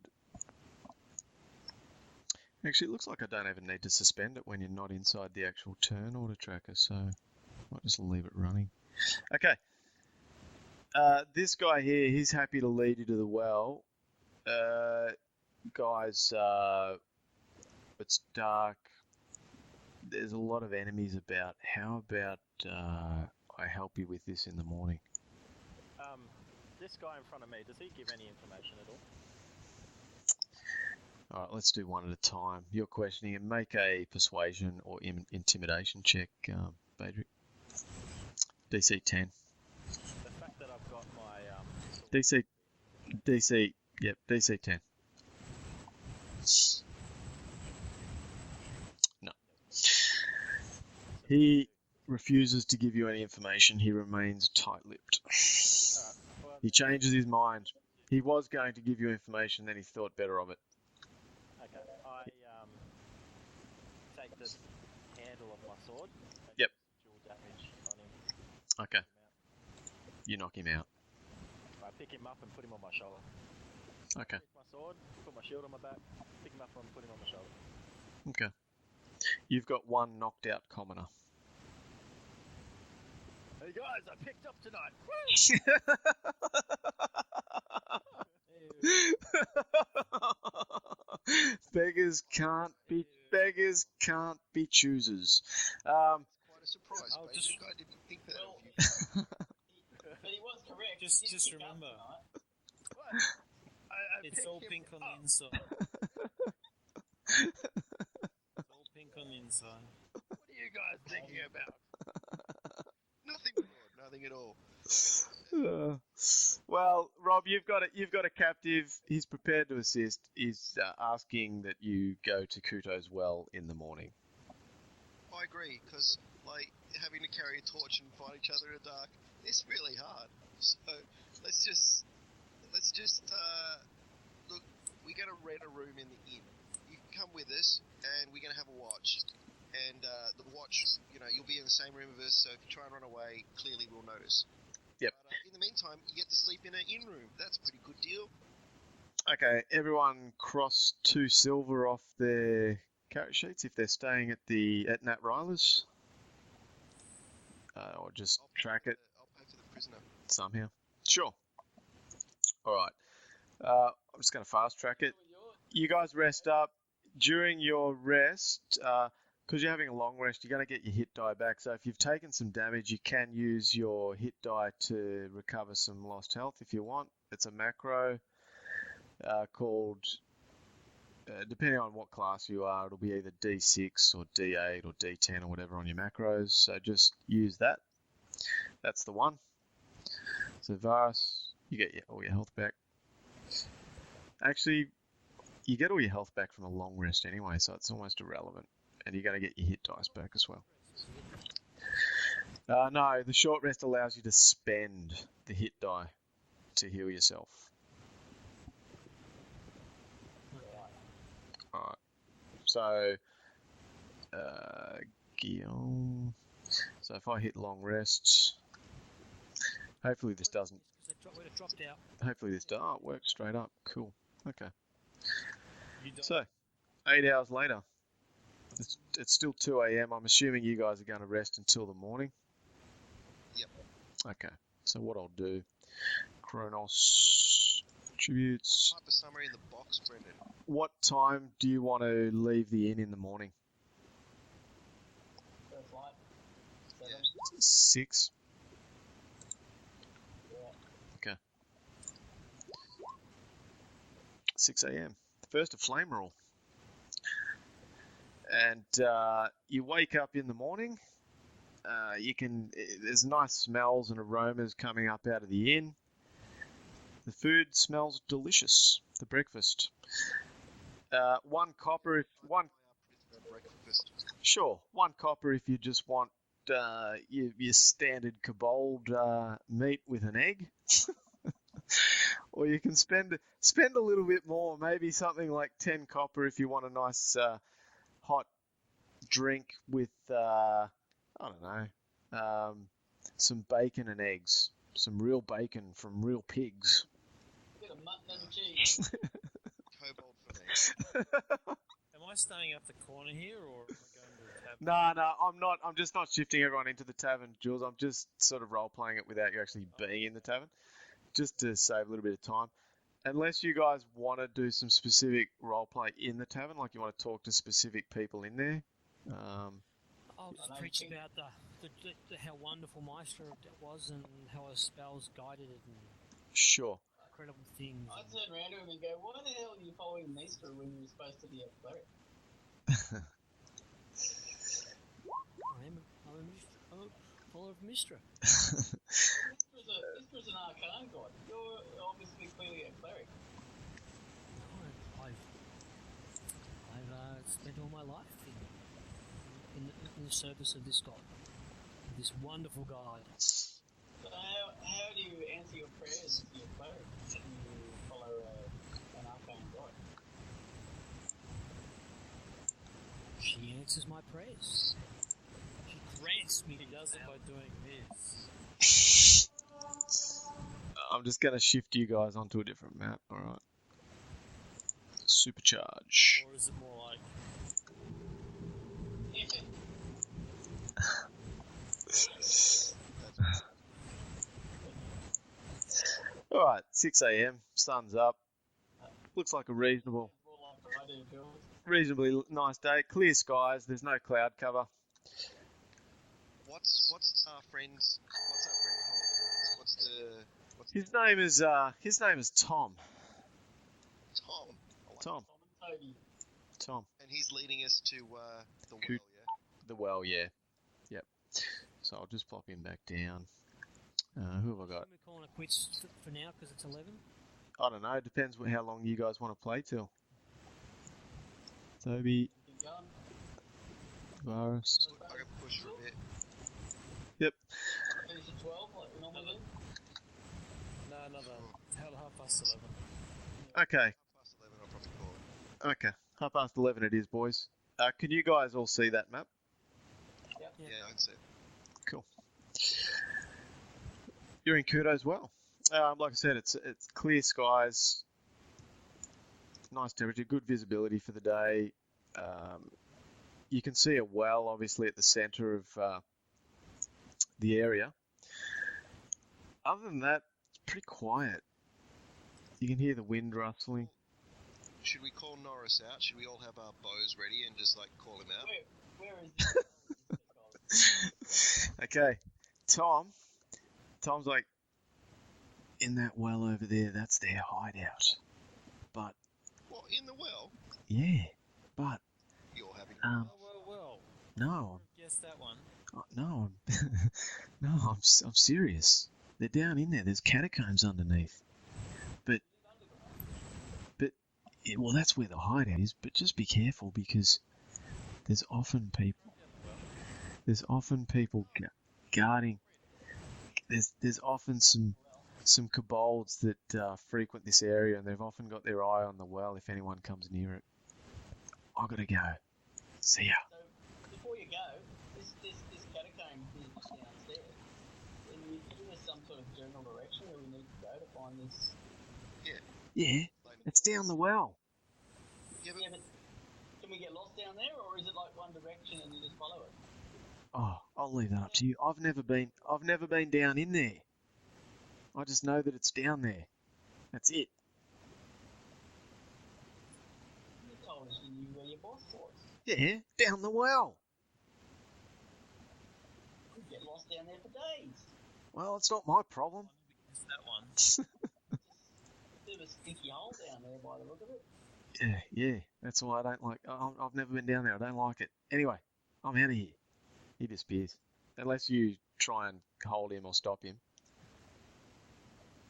Actually, it looks like I don't even need to suspend it when you're not inside the actual turn order tracker, so I'll just leave it running. Okay. This guy here, he's happy to lead you to the well. Guys, it's dark. There's a lot of enemies about. How about I help you with this in the morning? This guy in front of me, does he give any information at all? Alright, let's do one at a time. You're questioning him. Make a persuasion or intimidation check, Badrick. DC 10. The fact that I've got my DC 10. No. He refuses to give you any information. He remains tight-lipped. well, He changes his mind. He was going to give you information, then he thought better of it. okay, I take the handle of my sword. And Yep. Dual damage on him. Okay. Knock him out. You knock him out. I pick him up and put him on my shoulder. Okay. Take my sword, put my shield on my back, pick him up and put him on my shoulder. Okay. You've got one knocked out commoner. Hey guys, I picked up tonight. Beggars can't be choosers. Quite a surprise. I'll But just- the guy didn't think that Well, of you. but he was correct. Just- He did just pick up remember. tonight. What? I It's picked all him pink on up. the inside. It's all pink on the inside. What are you guys thinking about? Nothing, my lord. Nothing at all. Well, Rob, you've got a captive. He's prepared to assist. He's asking that you go to Kuto's well in the morning. I agree, because like having to carry a torch and fight each other in the dark, it's really hard. So let's just look. We're gonna rent a room in the inn. You can come with us, and we're gonna have a watch. And the watch, you'll be in the same room with us. So if you try and run away, clearly we'll notice. Yep. But in the meantime, you get to sleep in an inn room. That's a pretty good deal. Okay, everyone cross 2 silver off their character sheets if they're staying at Nat Ryler's. Or just I'll pay track for it I'll pay for the prisoner. somehow. Sure. Alright. I'm just going to fast track it. You guys rest up. During your rest, because you're having a long rest, you're going to get your hit die back. So if you've taken some damage, you can use your hit die to recover some lost health if you want. It's a macro called, depending on what class you are, it'll be either D6 or D8 or D10 or whatever on your macros. So just use that. That's the one. So Varus, you get all your health back. Actually, you get all your health back from a long rest anyway, so it's almost irrelevant. And you're going to get your hit dice back as well. No, the short rest allows you to spend the hit die to heal yourself. Alright. So, Guillaume. So if I hit long rest, hopefully this doesn't. Would have dropped out. Hopefully this does. Oh, it works straight up. Cool. Okay. You don't. So, 8 hours later. It's still 2 a.m. I'm assuming you guys are going to rest until the morning. Yep. Okay. So what I'll do, Kronos tributes. I'll type a summary in the box, Brendan. What time do you want to leave the inn in the morning? First light. 6. Okay. 6 a.m. The first of flame roll. And you wake up in the morning. There's nice smells and aromas coming up out of the inn. The food smells delicious. The breakfast. 1 copper if one. Breakfast. Sure, 1 copper if you just want your standard kobold meat with an egg. Or you can spend a little bit more, maybe something like 10 copper if you want a nice hot drink with I don't know, some bacon and eggs, some real bacon from real pigs. Bit of mutton and cheese. Kobold for eggs. Am I staying up the corner here, or am I going to the tavern? No, I'm not. I'm just not shifting everyone into the tavern, Jules. I'm just sort of role-playing it without you actually being in the tavern, just to save a little bit of time. Unless you guys want to do some specific role-play in the tavern, like you want to talk to specific people in there. I'll just preach about how wonderful Maestro was and how our spells guided it and Sure. incredible things. I turn around to him and go, why the hell are you following Maester when you're supposed to be a cleric? I'm a follower of Mistra. Maestra's an arcane god. You're obviously clearly a cleric. No, I've spent all my life in the service of this god, this wonderful god. So how do you answer your prayers if you're a cleric and you follow an arcane god? She answers my prayers. She grants me He does it by doing this. I'm just going to shift you guys onto a different map, alright? Supercharge. Or is it more like, Alright, 6 a.m, sun's up. Looks like a reasonably nice day. Clear skies, there's no cloud cover. What's our friend's? What's our friend called? What's the? His name is Tom. Tom. I like Tom. Toby. Tom. And he's leading us to the well, Coot. yeah. The well, yeah. Yep. So I'll just plop him back down. Who have I got? We're calling it quits for now because it's 11. I don't know. Depends how long you guys want to play till. Toby, Keep going. Varus. I can push for a bit. Yep. Finish at 12 like we normally do. no, another, half past 11. Okay. Past 11, I'll probably call it. Okay. 11:30 it is, boys. Can you guys all see that map? Yep. Yeah, I can see it. Cool. You're in Kudo as well. Like I said, it's clear skies, nice temperature, good visibility for the day. You can see a well, obviously, at the centre of the area. Other than that, it's pretty quiet. You can hear the wind rustling. Should we call Norris out? Should we all have our bows ready and just like call him out? Where is this? Okay, Tom's like, in that well over there, that's their hideout. But, What, in the well? yeah, but, You're having Well, no, guess that one. no, I'm serious. They're down in there. There's catacombs underneath. But, yeah, well, that's where the hideout is. But just be careful because there's often people guarding. There's often some kobolds that frequent this area, and they've often got their eye on the well if anyone comes near it. I gotta go. See ya. So, before you go, this catacomb is downstairs. Can you give us some sort of general direction where we need to go to find this? Yeah, it's down the well. Yeah, but Yeah, but can we get lost down there, or is it like one direction and you just follow it? Oh, I'll leave that up to you. I've never been down in there. I just know that it's down there. That's it. You told us you knew where your boss was. Yeah, down the well. Could get lost down there for days. Well, it's not my problem. It's that one. A bit of a stinky hole down there by the look of it. Yeah. That's why I don't like. I've never been down there. I don't like it. Anyway, I'm out of here. He disappears. Unless you try and hold him or stop him.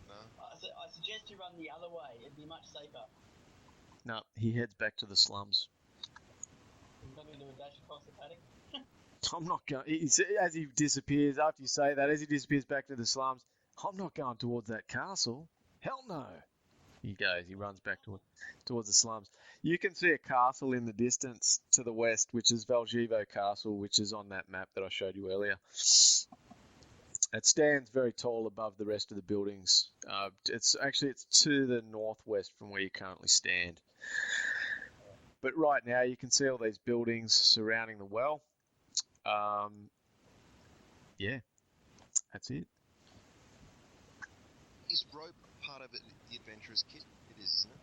No. I suggest you run the other way. It'd be much safer. No, he heads back to the slums. You're not going to do a dash across the paddock? I'm not going. As he disappears, after you say that, as he disappears back to the slums, I'm not going towards that castle. Hell no. He goes. He runs back towards the slums. You can see a castle in the distance to the west, which is Valjevo Castle, which is on that map that I showed you earlier. It stands very tall above the rest of the buildings. It's to the northwest from where you currently stand. But right now you can see all these buildings surrounding the well. Yeah, that's it. Is rope part of it, the adventurer's kit? It is, isn't it?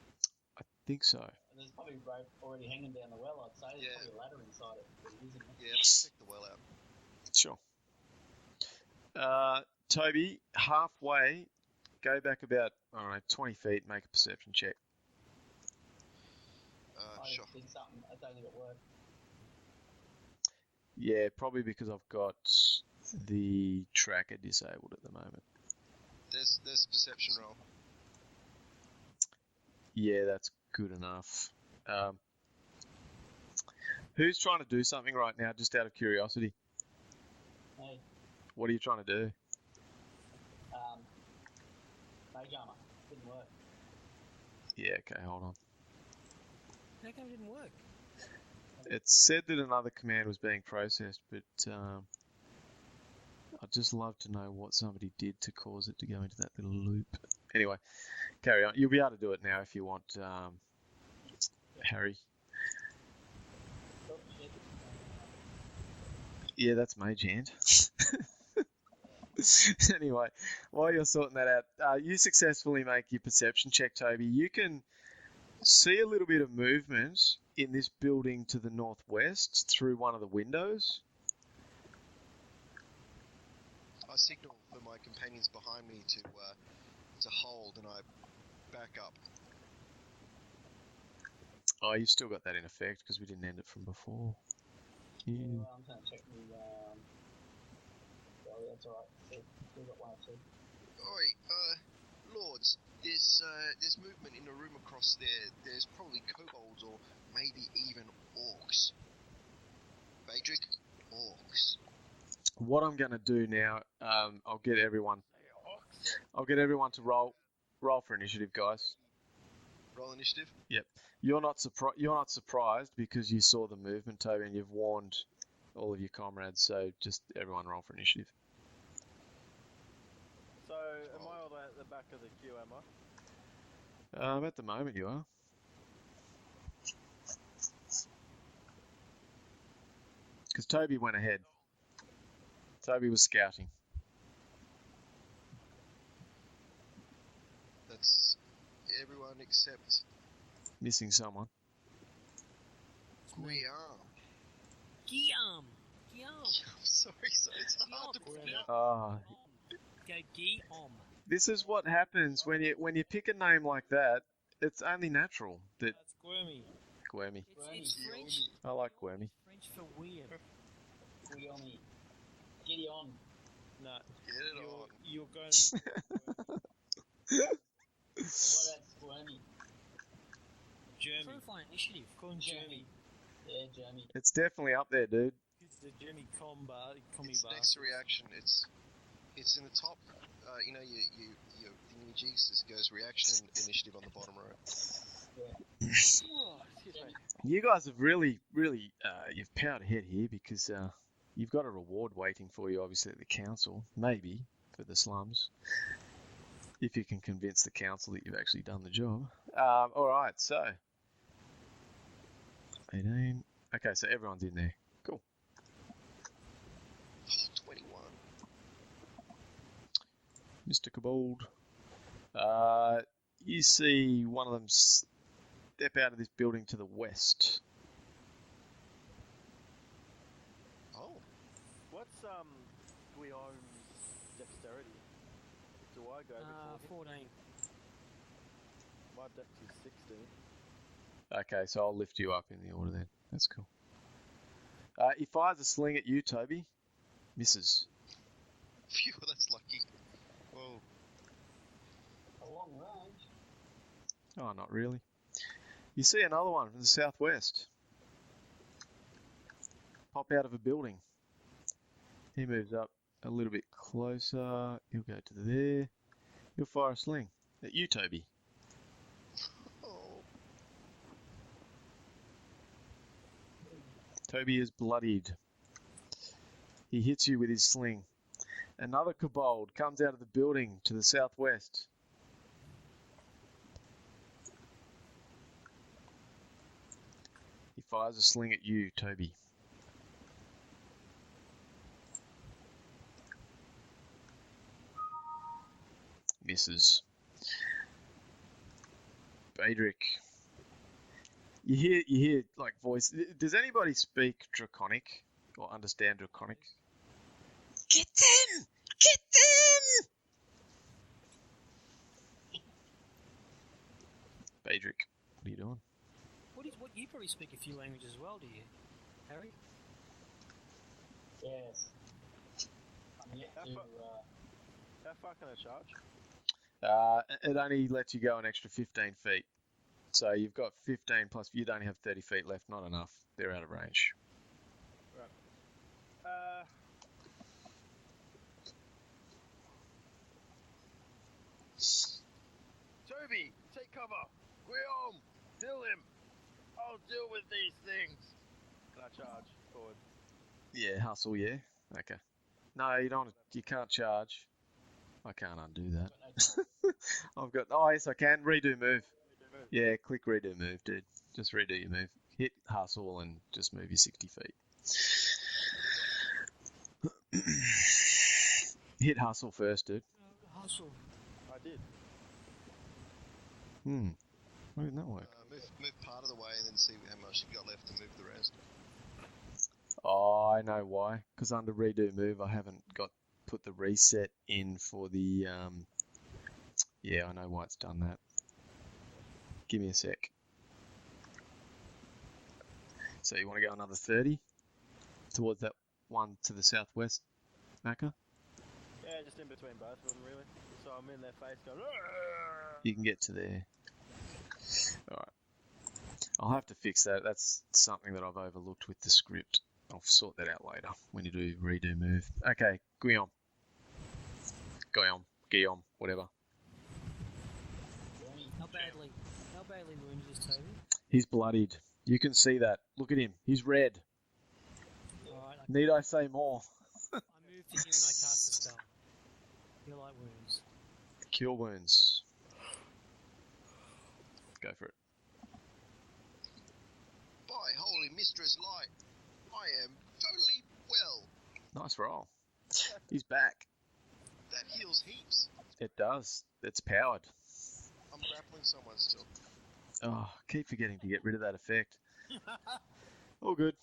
I think so. There's probably rope already hanging down the well, I'd say. There's Yeah. probably a ladder inside it. But it isn't. Yeah, let's check the well out. Sure. Toby, halfway, go back about, 20 feet, make a perception check. I Sure. did something. I don't think it worked. Yeah, probably because I've got the tracker disabled at the moment. There's a perception roll. Yeah, that's good enough. Who's trying to do something right now, just out of curiosity? Hey, What are you trying to do? mage armor. Didn't work. Yeah, okay, hold on. How come it didn't work? It said that another command was being processed, but I'd just love to know what somebody did to cause it to go into that little loop. Anyway, carry on. You'll be able to do it now if you want, Harry. Oh, shit. Yeah, that's Mage Hand. Anyway, while you're sorting that out, you successfully make your perception check, Toby. You can see a little bit of movement in this building to the northwest through one of the windows. I signal for my companions behind me to hold, and I back up. Oh, you've still got that in effect because we didn't end it from before. Yeah. I'm going to check the. Oh, yeah, that's alright. We've got one or two. Oi, lords, there's movement in the room across there. There's probably kobolds or maybe even orcs. Badrick, orcs. What I'm going to do now, I'll get everyone to roll for initiative, guys. Roll initiative. Yep. You're not surprised because you saw the movement, Toby, and you've warned all of your comrades. So just everyone roll for initiative. So, am I all at the back of the queue, am I? At the moment, you are. Because Toby went ahead. Toby was scouting. That's everyone except Missing someone. Guillaume. Guillaume. I'm sorry, so it's hard to pronounce. Go Guillaume. This is what happens when you pick a name like that. It's only natural that That's Squirmy. Guermy. It's French. I like Guermy. French for weird. Guillaume. Get on. No, Get it on. you're going to What about Squirmy? Jeremy. Frontline initiative. Call him Jeremy. Yeah, Jeremy. It's definitely up there, dude. It's the Jeremy Combi It's bar. next to reaction. It's in the top. Your thingy-jigs. This goes reaction initiative on the bottom row. Oh, excuse me. You guys have really, you've powered ahead here because you've got a reward waiting for you, obviously, at the council. Maybe for the slums. If you can convince the council that you've actually done the job. Alright, so 18. Okay, so everyone's in there. Cool. 21. Mr. Kobold. You see one of them step out of this building to the west. Oh, What's Guillaume's dexterity? Do I go before him? 14. My dex is 16. Okay, so I'll lift you up in the order then. That's cool. He fires a sling at you, Toby. Misses. Phew, that's lucky. Whoa. A long range. Oh, not really. You see another one from the southwest. Pop out of a building. He moves up a little bit closer. He'll go to there. He'll fire a sling at you, Toby. Oh. Toby is bloodied. He hits you with his sling. Another kobold comes out of the building to the southwest. He fires a sling at you, Toby. Misses. Badrick. You hear like voice. Does anybody speak Draconic or understand Draconic? Get them! Get them! Badrick, what are you doing? What you probably speak a few languages as well, do you, Harry? Yes. I'm yet to. How far can I charge? It only lets you go an extra 15 feet. So you've got 15 plus. You'd only have 30 feet left. Not enough. They're out of range. Right. Toby, take cover. Guillaume, kill him. I'll deal with these things. Can I charge forward? Yeah, hustle. Yeah. Okay. No, you don't. You can't charge. I can't undo that. I've got. Oh yes, I can. Redo move. Yeah, click redo move, dude. Just redo your move. Hit hustle and just move your 60 feet. Hit hustle first, dude. Hustle. I did. Why didn't that work? Move part of the way and then see how much you've got left and move the rest. Oh, I know why. Because under redo move, I haven't put the reset in for the. Yeah, I know why it's done that. Give me a sec. So you want to go another 30 towards that one to the southwest, Macca? Yeah, just in between both of them, really. So I'm in their face going. "Argh!" You can get to there. Alright. I'll have to fix that. That's something that I've overlooked with the script. I'll sort that out later when you do redo move. Okay, Guillaume, whatever. How badly wounded is Toby? He's bloodied. You can see that. Look at him. He's red. Alright, Need I say more? I move to him and I cast the spell. Heal light wounds. Cure wounds. Go for it. By holy mistress light, I am totally well. Nice roll. He's back. That heals heaps. It does. It's powered. I'm grappling someone still. Oh, keep forgetting to get rid of that effect. All good.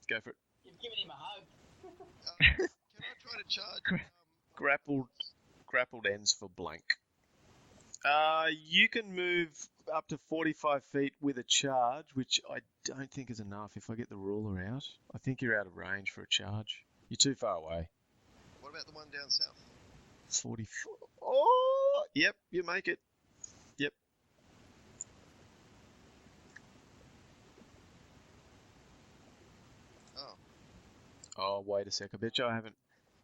Go for it. You've given him a hug. Can I try to charge? Grappled ends for blank. You can move up to 45 feet with a charge, which I don't think is enough if I get the ruler out. I think you're out of range for a charge. You're too far away. What about the one down south? 44. Oh, yep, you make it. Yep. Oh, Oh, wait a sec. I bet you I haven't.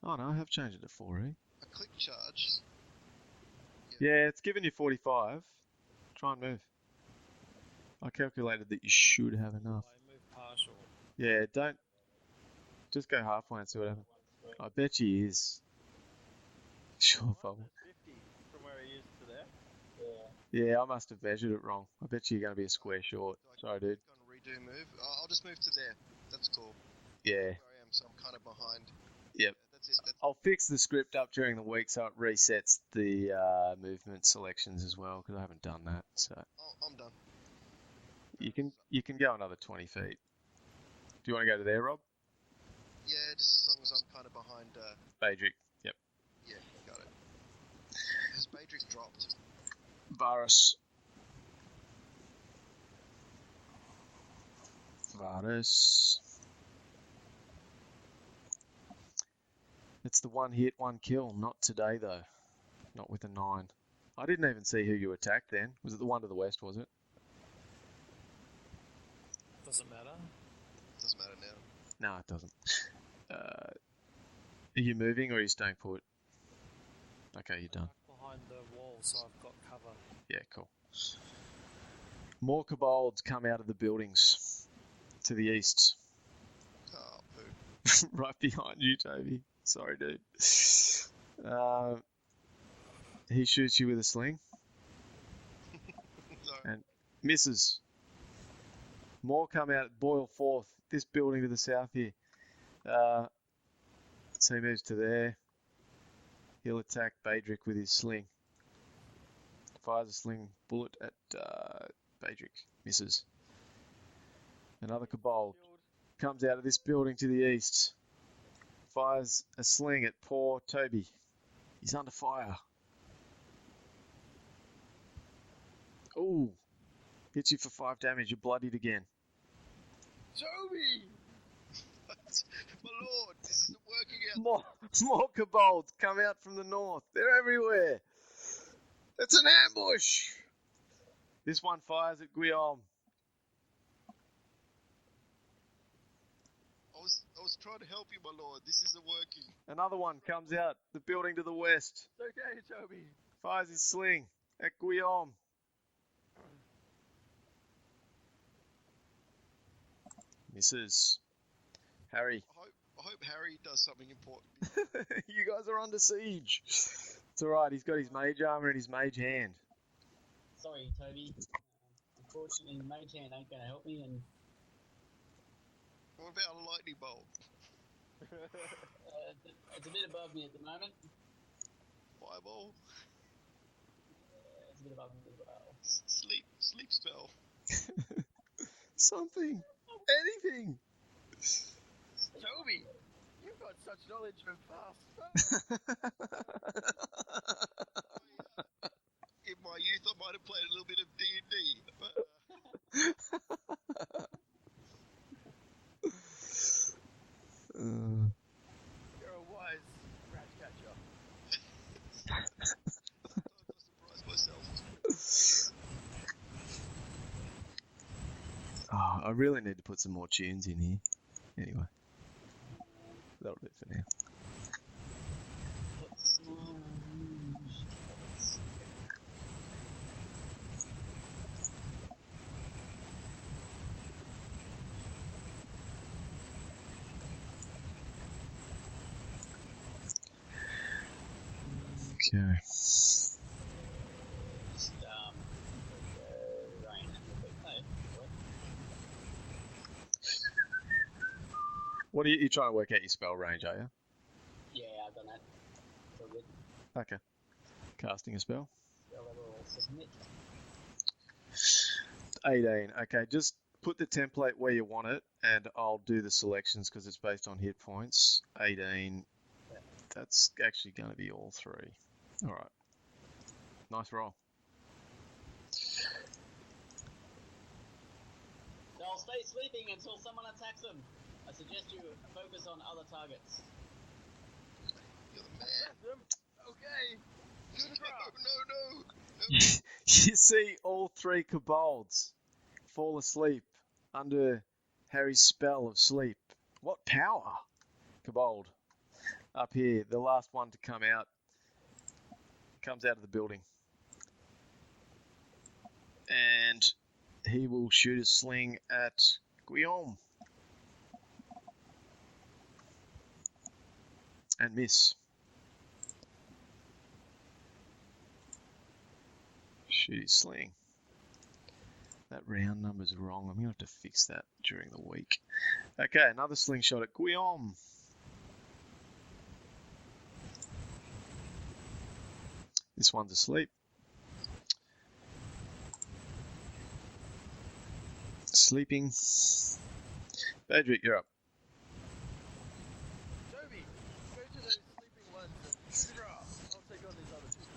Oh, no, I have changed it to 4, eh? a click charge. Yeah, it's given you 45. Try and move. I calculated that you should have enough. I move partial. Yeah, don't. Just go halfway and see what happens. I bet he is. Sure, Fubble. 50 from where he is to there. Yeah, I must have measured it wrong. I bet you're going to be a square short. Sorry, dude. Go and redo move. I'll just move to there. That's cool. Yeah. Where I am, so I'm kind of behind. Yep. That's it. I'll fix the script up during the week so it resets the movement selections as well because I haven't done that. So I'm done. you can go another 20 feet. Do you want to go to there, Rob? Yeah, just as long as I'm kind of behind. Badrick. Matrix dropped. Varus. It's the one hit, one kill. Not today, though. Not with a 9. I didn't even see who you attacked then. Was it the one to the west, was it? Doesn't matter. Doesn't matter now. No, it doesn't. Are you moving or are you staying put? Okay, you're done. Behind the wall, so I've got cover. Yeah, cool. More kobolds come out of the buildings to the east. Oh, boo. Right behind you, Toby. Sorry, dude. He shoots you with a sling Sorry. and misses. More come out, boil forth. This building to the south here. So he moves to there. He'll attack Badrick with his sling. Fires a sling bullet at Badrick. Misses. Another kobold comes out of this building to the east. Fires a sling at poor Toby. He's under fire. Ooh. Hits you for 5 damage. You're bloodied again. Toby! My lord, this isn't working out. More kobolds come out from the north. They're everywhere. It's an ambush. This one fires at Guillaume. I was trying to help you, my lord. This isn't working. Another one comes out the building to the west. It's okay, Toby. Fires his sling at Guillaume. Misses. Harry. I hope Harry does something important. You guys are under siege. It's alright, he's got his mage armor and his mage hand. Sorry, Toby. Unfortunately, Mage Hand ain't gonna help me, and What about a lightning bolt? it's a bit above me at the moment. Fireball? It's a bit above me as well. Sleep spell. Something. Anything. Toby, you've got such knowledge of fast spells. In my youth, I might have played a little bit of D&D, but You're a wise rat catcher. sometimes I surprise myself. Oh, I really need to put some more tunes in here. Anyway. That'll do it for now. Okay. Just, rain. What are you trying to work out your spell range, are you? Yeah, I've done that. So good. Okay. Casting a spell. Spell level submit. 18. Okay, just put the template where you want it, and I'll do the selections because it's based on hit points. 18. That's actually going to be all 3. All right. Nice roll. They'll stay sleeping until someone attacks them. I suggest you focus on other targets. You're the man. Okay. No. You see all 3 kobolds fall asleep under Harry's spell of sleep. What power? Kobold. Up here, the last one to come out. Comes out of the building. And he will shoot a sling at Guillaume. And miss. Shoot his sling. That round number's wrong. I'm going to have to fix that during the week. Okay, another slingshot at Guillaume. This one's asleep. Sleeping. Badrick, you're up. Toby, go to those sleeping ones and shoot her off. I'll take on these other two.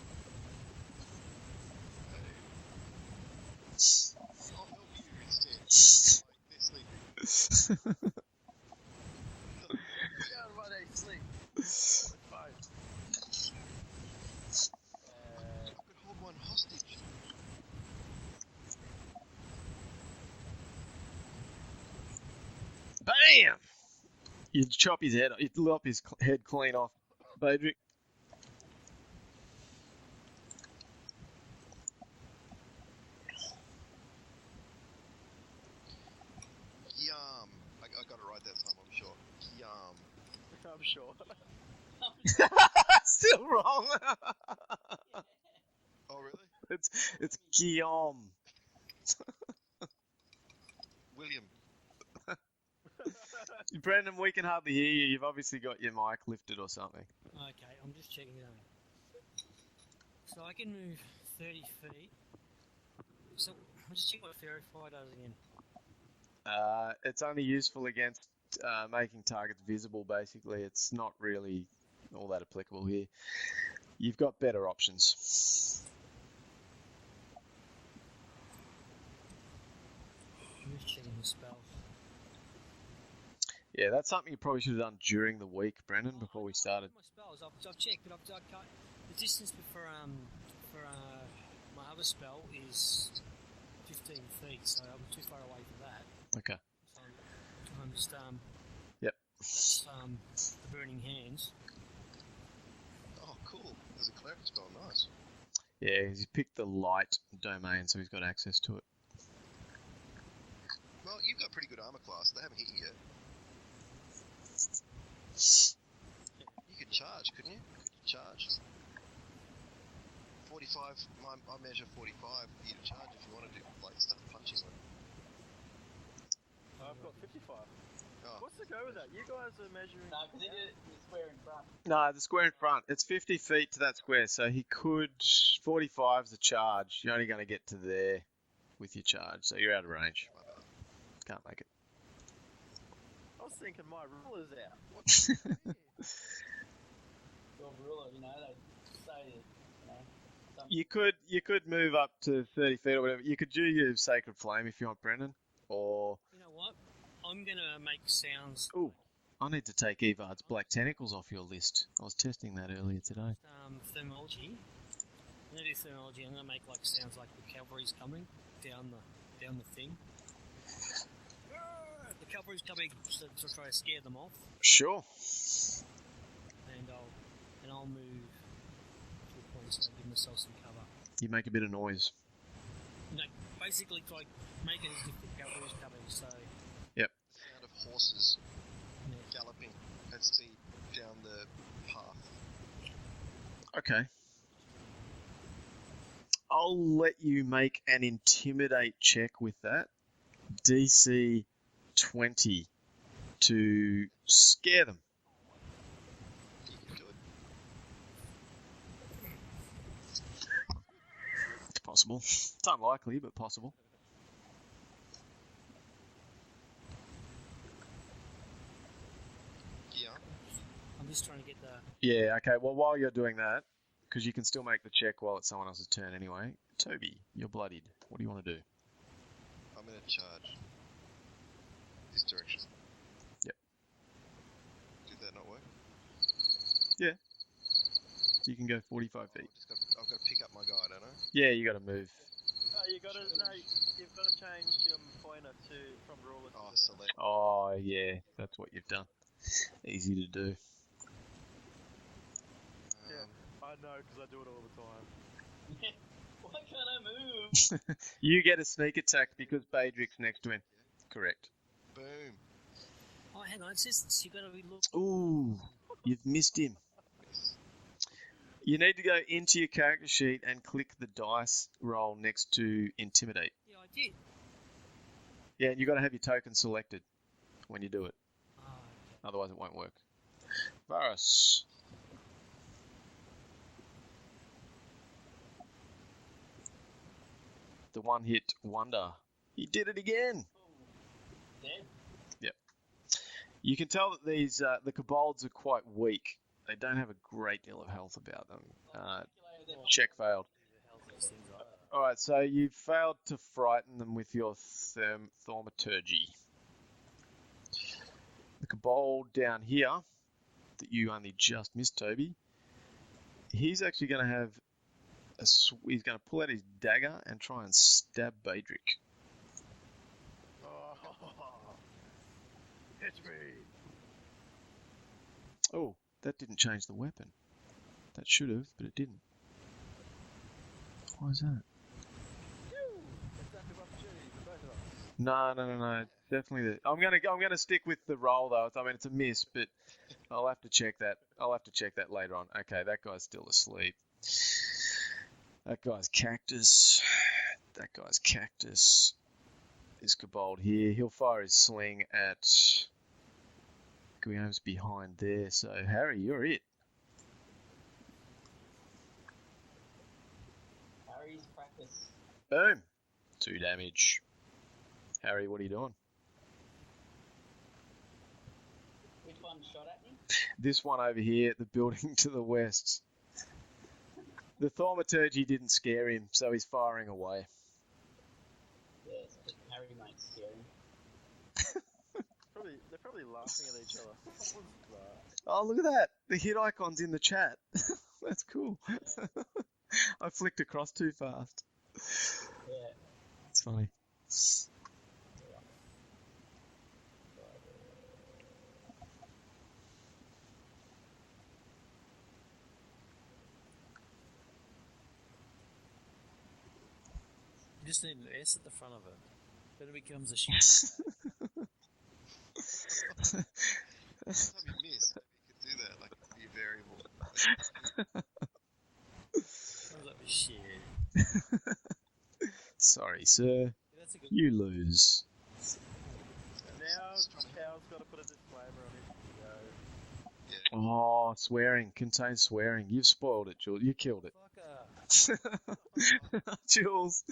Down my day sleep. Fine. I could hold one hostage. Bam! You'd chop his head. You'd lop his head clean off, Badrick. Yum. I got it right that time, I'm sure. Yum. I'm sure. Still wrong. Oh, really? It's Guillaume. William. Brendan, we can hardly hear you. You've obviously got your mic lifted or something. Okay, I'm just checking it out. So I can move 30 feet. So I'll just check what Fairy Fire does again. It's only useful against making targets visible, basically. It's not really all that applicable here. You've got better options. I'm just checking the spell. Yeah, that's something you probably should have done during the week, Brendan, before we started. My spells, I've checked, but I've cut. The distance for my other spell is 15 feet, so I'm too far away for that. Okay. So I'm just Yep. That's the burning hands. Oh, cool. There's a cleric spell. Nice. Yeah, he's picked the light domain, so he's got access to it. Well, you've got pretty good armor class. They haven't hit you yet. You could charge, couldn't you? Could you charge? 45. I measure 45 for you to charge if you want to do like stuff punching them. I've got 55. Oh. What's the go with that? You guys are measuring. No, because he did it the square in front. No, the square in front. It's 50 feet to that square, so he could... 45's the charge. You're only going to get to there with your charge, so you're out of range. Can't make it. I was thinking my ruler's out. Your ruler, you know, they say, you know. You could move up to 30 feet or whatever. You could do your Sacred Flame if you want, Brendan. Or... You know what? I'm gonna make sounds. Ooh, I need to take Evard's Black Tentacles off your list. I was testing that earlier today. Thermology. I'm gonna do thermology. I'm gonna make like sounds like the cavalry's coming down the thing. The cavalry's coming to try to scare them off, Sure. and I'll move to a point so I give myself some cover. You make a bit of noise. No, basically like make it as if the cavalry's coming. So Sound of horses yeah. galloping at speed down the path. Okay. I'll let you make an Intimidate check with that. DC 20 to scare them. You can do it. It's possible. It's unlikely, but possible. Yeah. I'm just trying to get the. Yeah, okay. Well, while you're doing that, because you can still make the check while it's someone else's turn anyway. Toby, you're bloodied. What do you want to do? I'm going to charge this direction. Yep. Did that not work? You can go 45 feet. I've got to pick up my guy, don't I? Yeah, you got to move. You've got to change your pointer from ruler to Oh, the select. Oh, yeah, that's what you've done. Easy to do. Yeah. I know, because I do it all the time. Why can't I move? You get a sneak attack because Badrick's next to him. Correct. Boom. Oh, hang on. It says you got to be look. Ooh, you've missed him. Yes. You need to go into your character sheet and click the dice roll next to Intimidate. Yeah, I did. Yeah, and you've got to have your token selected when you do it. Oh, okay. Otherwise it won't work. Varus. The one-hit wonder. He did it again. Dead? You can tell that these the kobolds are quite weak. They don't have a great deal of health about them. Check failed. Alright, so you failed to frighten them with your thaumaturgy. kobold down here that you only just missed, Toby, he's actually going to have he's going to pull out his dagger and try and stab Badrick. Oh, hit me. Oh, that didn't change the weapon. That should have, but it didn't. Why is that? No. Definitely. I'm gonna stick with the roll though. I mean, it's a miss, but I'll have to check that. I'll have to check that later on. Okay, that guy's still asleep. That guy's cactus. That guy's cactus. This kobold here. He'll fire his sling at Guillaume's behind there. So Harry, you're it. Harry's practice. Boom. 2 damage. Harry, what are you doing? Which one shot at me? This one over here, the building to the west. The thaumaturgy didn't scare him, so he's firing away. Yes, Harry might scare him. They're probably laughing at each other. What was that? Oh, look at that. The hit icon's in the chat. That's cool. I flicked across too fast. Yeah. It's funny. You just need an S at the front of it. Then it becomes a sheep. Anytime you miss, you could do that, like be a variable. Sounds like a shit. Sorry, sir. Yeah, that's a good. You lose. Now Cal's got to put a disclaimer on his video. Oh, swearing. Contains swearing. You've spoiled it, Jules. You killed it. Fucker. Jules,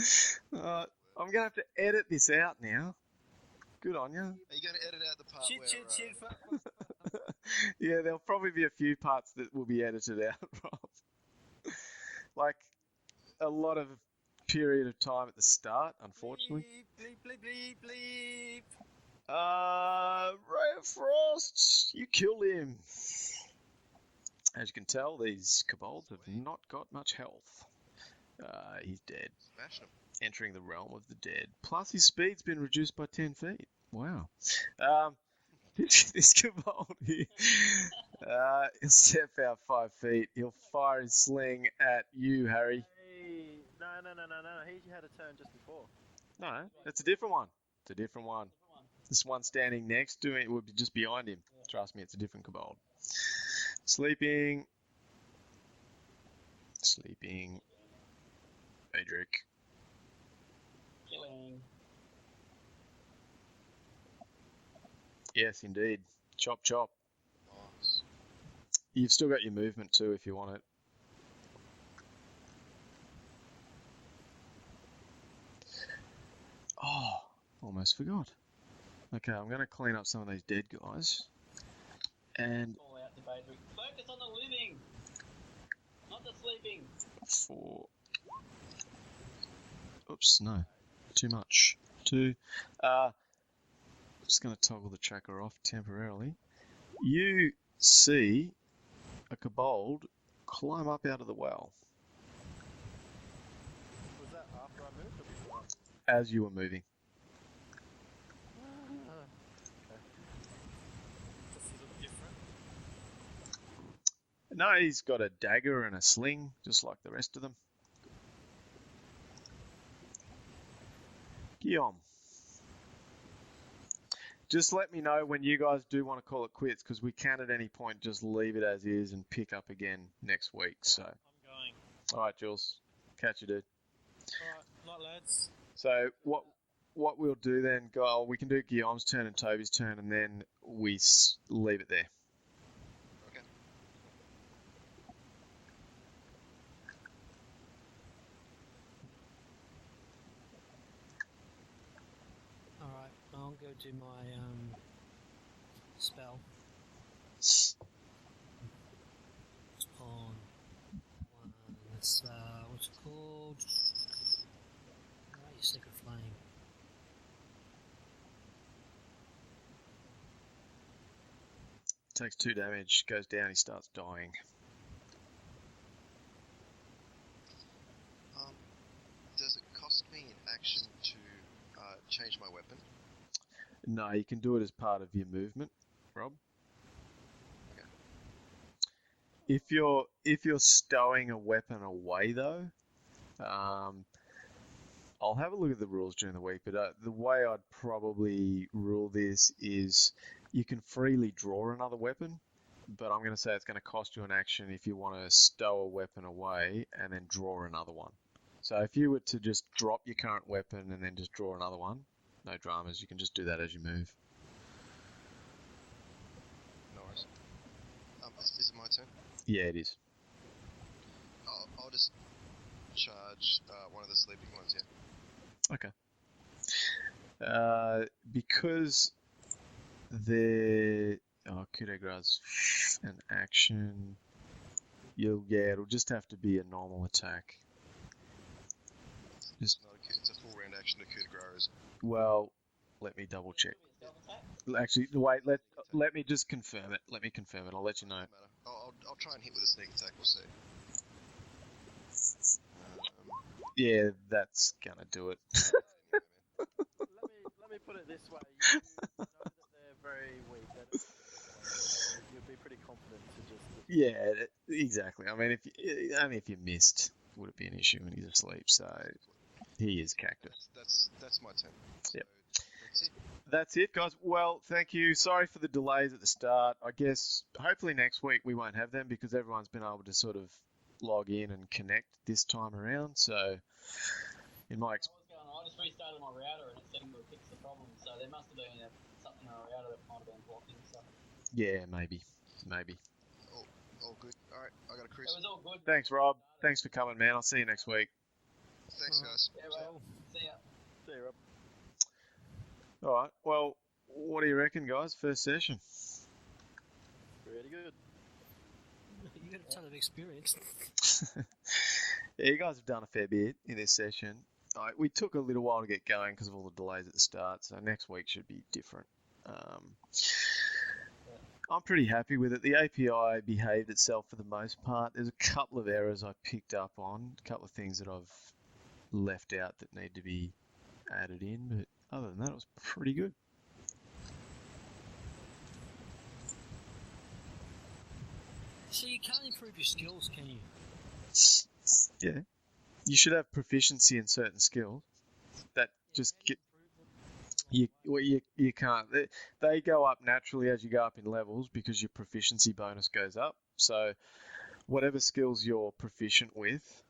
I'm going to have to edit this out now. Good on you. Are you going to edit out the part Shit, where... shit, fuck. Yeah, there'll probably be a few parts that will be edited out, Rob. Like, a lot of period of time at the start, unfortunately. Bleep, bleep, bleep, bleep, bleep. Ray of Frost, you killed him. As you can tell, these kobolds have not got much health. He's dead. Smash him. Entering the realm of the dead. Plus, his speed's been reduced by 10 feet. Wow. This kobold here, he'll step out 5 feet. He'll fire his sling at you, Harry. Hey, no. He had a turn just before. No, that's a different one. It's a different one. This one standing next to it would be just behind him. Trust me, it's a different kobold. Sleeping. Adric. Killing. Yes, indeed. Chop, chop. Nice. You've still got your movement too if you want it. Oh, almost forgot. Okay, I'm going to clean up some of these dead guys. And Call out the Badrick. Focus on the living, not the sleeping. 4. Oops, no. Too much. 2. Just going to toggle the tracker off temporarily. You see a kobold climb up out of the well Was that after I moved or before? as you were moving. Does he look different? No, he's got a dagger and a sling, just like the rest of them. Guillaume. Just let me know when you guys do want to call it quits, because we can at any point just leave it as is and pick up again next week. So, I'm going. all right, Jules, catch you, dude. Alright, night lads. So what we'll do then, we can do Guillaume's turn and Toby's turn, and then we leave it there. Okay. Alright, I'll go do my spell on one. That's what's it called? Alright, your second flame. takes 2 damage, goes down, he starts dying. Does it cost me an action to change my weapon? No, you can do it as part of your movement, Rob. Okay. If you're stowing a weapon away though, I'll have a look at the rules during the week, but the way I'd probably rule this is you can freely draw another weapon, but I'm going to say it's going to cost you an action if you want to stow a weapon away and then draw another one. So if you were to just drop your current weapon and then just draw another one, no dramas, you can just do that as you move. No worries. Is it my turn? Yeah, it is. I'll just charge one of the sleeping ones, yeah. Okay. Because coup de grace an action, it'll just have to be a normal attack. It's a full round action to coup de grace. Well, let me double check. Actually, wait. Let me just confirm it. I'll let you know. Doesn't matter. I'll try and hit with a sneak attack. We'll see. Yeah, that's gonna do it. Let me put it this way. You know that they're very weak. You'd be pretty confident to just. Yeah, exactly. I mean, if you missed, would it be an issue when he's asleep? So he is cactus. That's my turn. So Yep. That's it. That's it, guys. Well, thank you. Sorry for the delays at the start. I guess hopefully next week we won't have them because everyone's been able to sort of log in and connect this time around. So, in my I just restarted my router and it said it would fix the problem, so there must have been something on our router that might have been blocking. So yeah, maybe. All good. All right, I got a cruise. it was all good. Thanks, Rob. Thanks for coming, man. I'll see you next week. Thanks, guys. Yeah, well, see ya. See you, Rob. All right. Well, what do you reckon, guys? First session. Pretty good. You got a ton of experience. Yeah, you guys have done a fair bit in this session. We took a little while to get going because of all the delays at the start, so next week should be different. I'm pretty happy with it. The API behaved itself for the most part. There's a couple of errors I picked up on, a couple of things that I've left out that need to be added in, but other than that, it was pretty good. So you can't improve your skills, can you? Yeah. You should have proficiency in certain skills. That just get you can't. They go up naturally as you go up in levels because your proficiency bonus goes up. So whatever skills you're proficient with,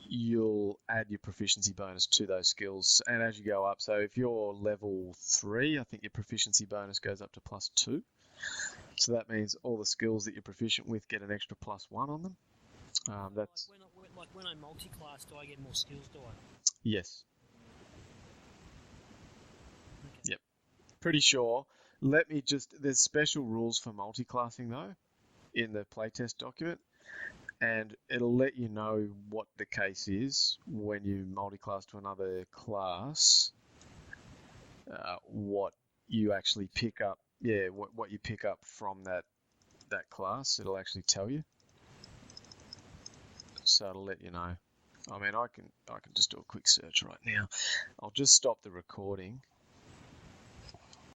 you'll add your proficiency bonus to those skills. And as you go up, so if you're level 3, I think your proficiency bonus goes up to +2. So that means all the skills that you're proficient with get an extra +1 on them. That's Like when I multi-class, do I get more skills? Do I? yes. Okay. Yep. Pretty sure. There's special rules for multi-classing though in the playtest document, and it'll let you know what the case is when you multi-class to another class, what you actually pick up. Yeah, what you pick up from that class, it'll actually tell you. So it'll let you know. I mean, I can just do a quick search right now. I'll just stop the recording